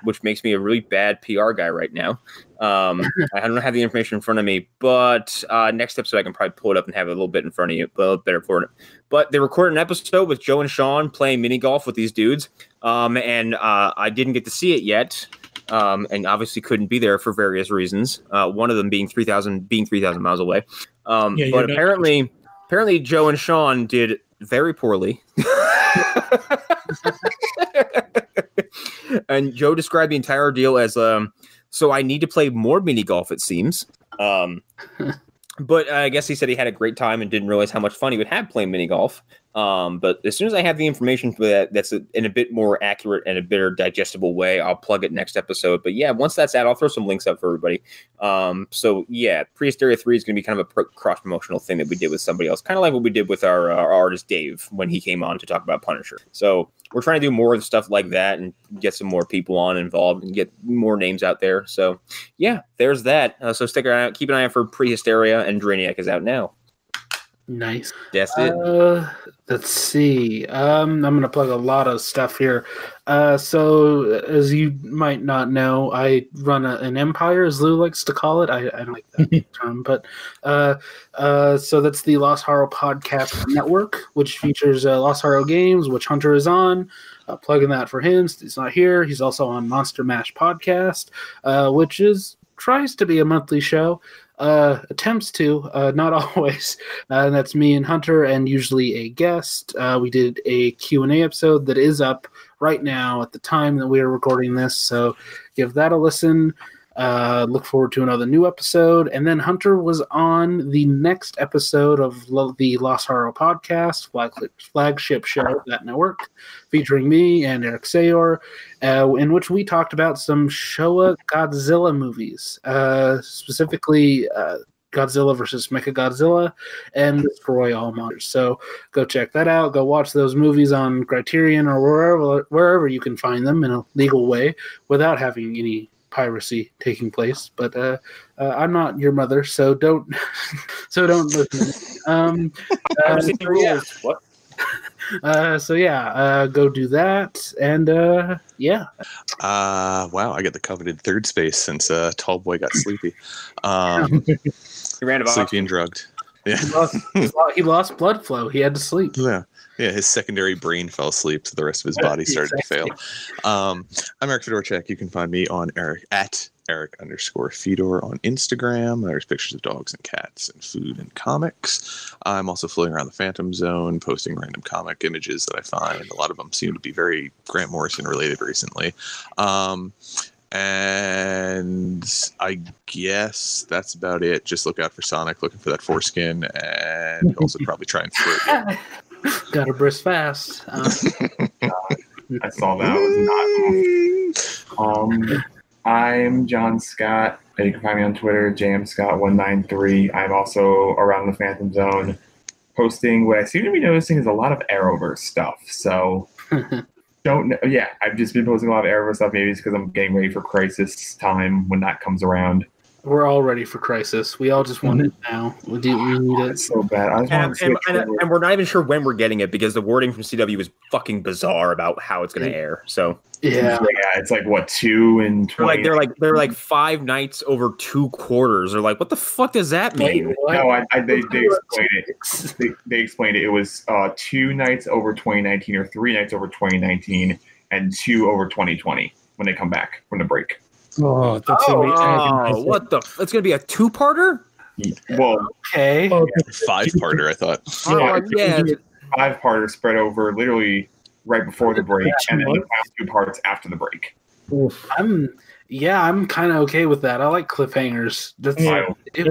which makes me a really bad PR guy right now. I don't have the information in front of me, but next episode I can probably pull it up and have it a little bit in front of you, but a little better for it. But they recorded an episode with Joe and Sean playing mini golf with these dudes, and I didn't get to see it yet, and obviously couldn't be there for various reasons. One of them being 3,000 miles away. But apparently Joe and Sean did very poorly. And Joe described the entire deal as so I need to play more mini golf, it seems. But I guess he said he had a great time and didn't realize how much fun he would have playing mini golf. But as soon as I have the information for that, that's in a bit more accurate and a better digestible way, I'll plug it next episode. But yeah, once that's out, I'll throw some links up for everybody. So yeah, Prehysteria 3 is going to be kind of a cross-promotional thing that we did with somebody else, kind of like what we did with our artist Dave when he came on to talk about Punisher. So we're trying to do more of stuff like that and get some more people on involved and get more names out there. So yeah, there's that. So stick around, keep an eye out for Prehysteria, and Drainiac is out now. Nice. That's it. Let's see. I'm going to plug a lot of stuff here. So, as you might not know, I run an empire, as Lou likes to call it. I don't like that term, but so that's the Lost Horror Podcast Network, which features Lost Horror Games, which Hunter is on. Plugging that for him. He's not here. He's also on Monster Mash Podcast, which tries to be a monthly show. Attempts to, not always. And that's me and Hunter, and usually a guest. We did a Q&A episode that is up right now at the time that we are recording this, so give that a listen. Look forward to another new episode. And then Hunter was on the next episode of the Lost Horror Podcast, flagship show of that network, featuring me and Erik Sayor, in which we talked about some Showa Godzilla movies, specifically Godzilla versus Mechagodzilla and Destroy All Monsters. So go check that out. Go watch those movies on Criterion or wherever you can find them in a legal way without having any piracy taking place. But I'm not your mother, so don't listen. Go do that, and yeah. Wow, I get the coveted third space since Tall Boy got sleepy. He ran about sleepy and drugged. Yeah, he lost blood flow. He had to sleep. Yeah, his secondary brain fell asleep, so the rest of his body started to fail. I'm Erik Fedorchak. You can find me on Erik_Fedor on Instagram. There's pictures of dogs and cats and food and comics. I'm also floating around the Phantom Zone, posting random comic images that I find. A lot of them seem to be very Grant Morrison related recently. And I guess that's about it. Just look out for Sonic, looking for that foreskin, and also probably try and flirt. Gotta brisk fast. I saw that. Was not. I'm Jon Scott. You can find me on Twitter, JamScott193. I'm also around the Phantom Zone, posting what I seem to be noticing is a lot of Arrowverse stuff. So. Don't know. Yeah, I've just been posting a lot of Arrowverse stuff. Maybe it's because I'm getting ready for Crisis time when that comes around. We're all ready for Crisis. We all just want it now. We need it so bad. And we're not even sure when we're getting it because the wording from CW is fucking bizarre about how it's going to air. So yeah, it's like what 2 and 20. They're like 5 nights over 2 quarters. They're like, what the fuck does that mean? No, they explained it. They explained it. It was 2 nights over 2019 or 3 nights over 2019, and 2 over 2020 when they come back from the break. Oh, that's gonna be agonizing. what the? It's gonna be a 2-parter. Well, Okay. Oh, 5-parter, I thought. Yeah. 5-parter spread over literally right before the break, and then the final 2 parts after the break. oof. I'm kind of okay with that. I like cliffhangers. That's Yeah. I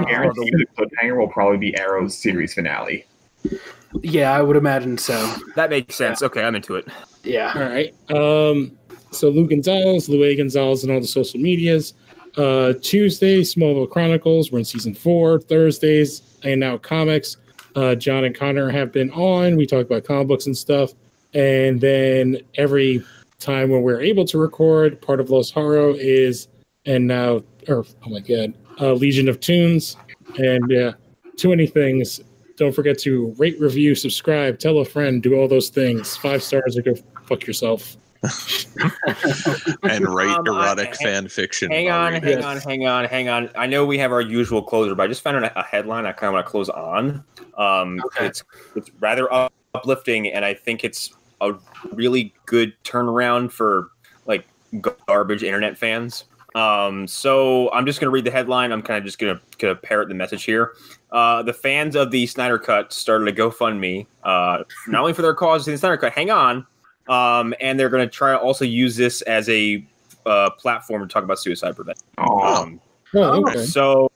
guarantee you the cliffhanger will probably be Arrow's series finale. Yeah, I would imagine so. That makes sense. Okay, I'm into it. Yeah. All right. So Lou A. Gonzalez, and all the social medias. Tuesday, Smallville Chronicles. We're in season 4. Thursdays, and now comics. John and Connor have been on. We talk about comic books and stuff. And then every time when we're able to record, part of Los Haro is, and now, Legion of Tunes. And too many things. Don't forget to rate, review, subscribe, tell a friend, do all those things. 5 stars or go fuck yourself. And write erotic fan fiction. Hang on. I know we have our usual closer, but I just found a headline I kind of want to close on. Okay. It's rather uplifting, and I think it's a really good turnaround for like garbage internet fans. So I'm just going to read the headline. I'm kind of just going to parrot the message here. The fans of the Snyder Cut started a GoFundMe, not only for their cause in the Snyder Cut, hang on, and they're going to try to also use this as a platform to talk about suicide prevention. Okay. So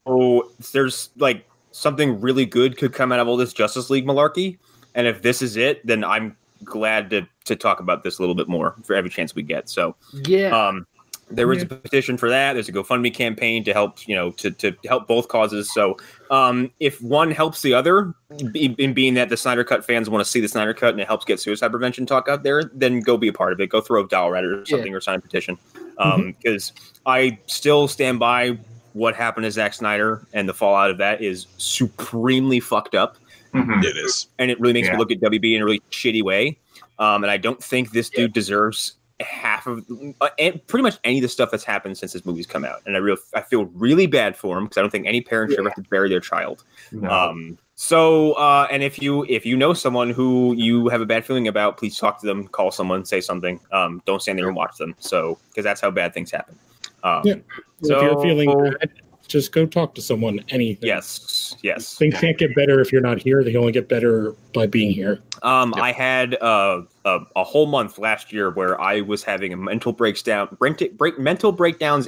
there's like something really good could come out of all this Justice League malarkey, and if this is it, then I'm glad to talk about this a little bit more for every chance we get. So Yeah. there is a petition for that. There's a GoFundMe campaign to help, to help both causes. So if one helps the other, in being that the Snyder Cut fans want to see the Snyder Cut and it helps get suicide prevention talk out there, then go be a part of it. Go throw a dollar at it or something, or sign a petition. Because I still stand by what happened to Zack Snyder, and the fallout of that is supremely fucked up. It is. And it really makes me look at WB in a really shitty way. And I don't think this dude deserves half of pretty much any of the stuff that's happened since this movie's come out. And I feel really bad for him because I don't think any parent should ever have to bury their child. No. And if you know someone who you have a bad feeling about, please talk to them, call someone, say something. Don't stand there and watch them. So, because that's how bad things happen. So if you're feeling bad, just go talk to someone. Anything. Yes. Things can't get better if you're not here. They only get better by being here. I had a whole month last year where I was having a mental breakdowns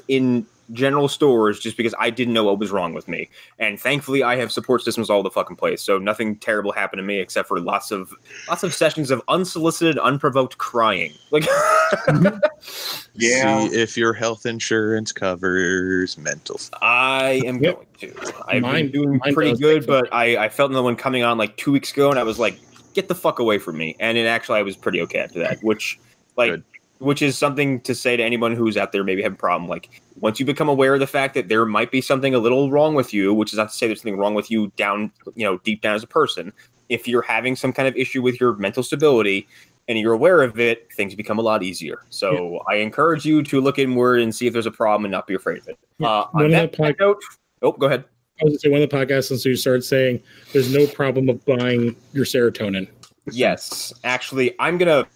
in general stores just because I didn't know what was wrong with me. And thankfully, I have support systems all over the fucking place. So nothing terrible happened to me except for lots of sessions of unsolicited, unprovoked crying. Like, See if your health insurance covers mental. I am going to. I've been doing pretty good, but I felt another one coming on like 2 weeks ago, and I was like, get the fuck away from me. And I was pretty okay after that, which is something to say to anyone who's out there maybe having a problem. Like, once you become aware of the fact that there might be something a little wrong with you, which is not to say there's something wrong with you deep down as a person. If you're having some kind of issue with your mental stability and you're aware of it, things become a lot easier. So I encourage you to look inward and see if there's a problem and not be afraid of it. On that note, go ahead. I was going to say, one of the podcasts since you started saying there's no problem of buying your serotonin. Yes. Actually, I'm going to...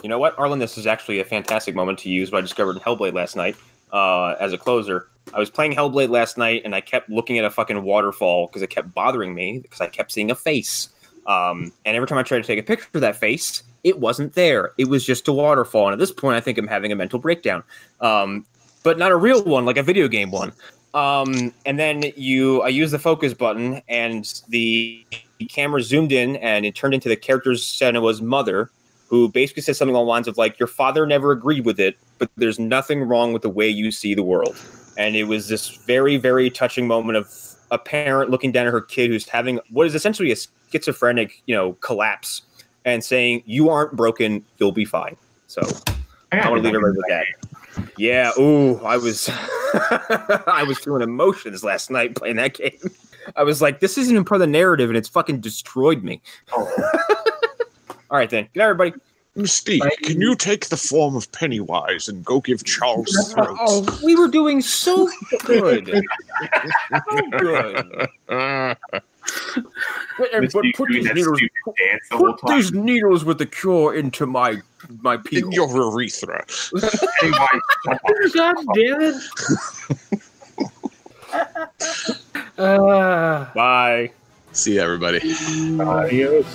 You know what, Arlen? This is actually a fantastic moment to use what I discovered in Hellblade last night as a closer. I was playing Hellblade last night, and I kept looking at a fucking waterfall because it kept bothering me because I kept seeing a face. And every time I tried to take a picture of that face, it wasn't there. It was just a waterfall. And at this point, I think I'm having a mental breakdown. But not a real one, like a video game one. And then I used the focus button, and the camera zoomed in, and it turned into the character's Senua's mother, who basically said something along the lines of, like, your father never agreed with it, but there's nothing wrong with the way you see the world. And it was this very, very touching moment of a parent looking down at her kid who's having what is essentially a schizophrenic, collapse, and saying, you aren't broken, you'll be fine. So I want to leave everybody with that. Yeah, I was I was feeling emotions last night playing that game. I was like, this isn't even part of the narrative, and it's fucking destroyed me. All right, then. Good night, everybody. Mystique, can you take the form of Pennywise and go give Charles throats? Oh, we were doing so good. So good. And put these needles with the cure into my peel. In your urethra. God damn it. Bye. See you, everybody. Adios.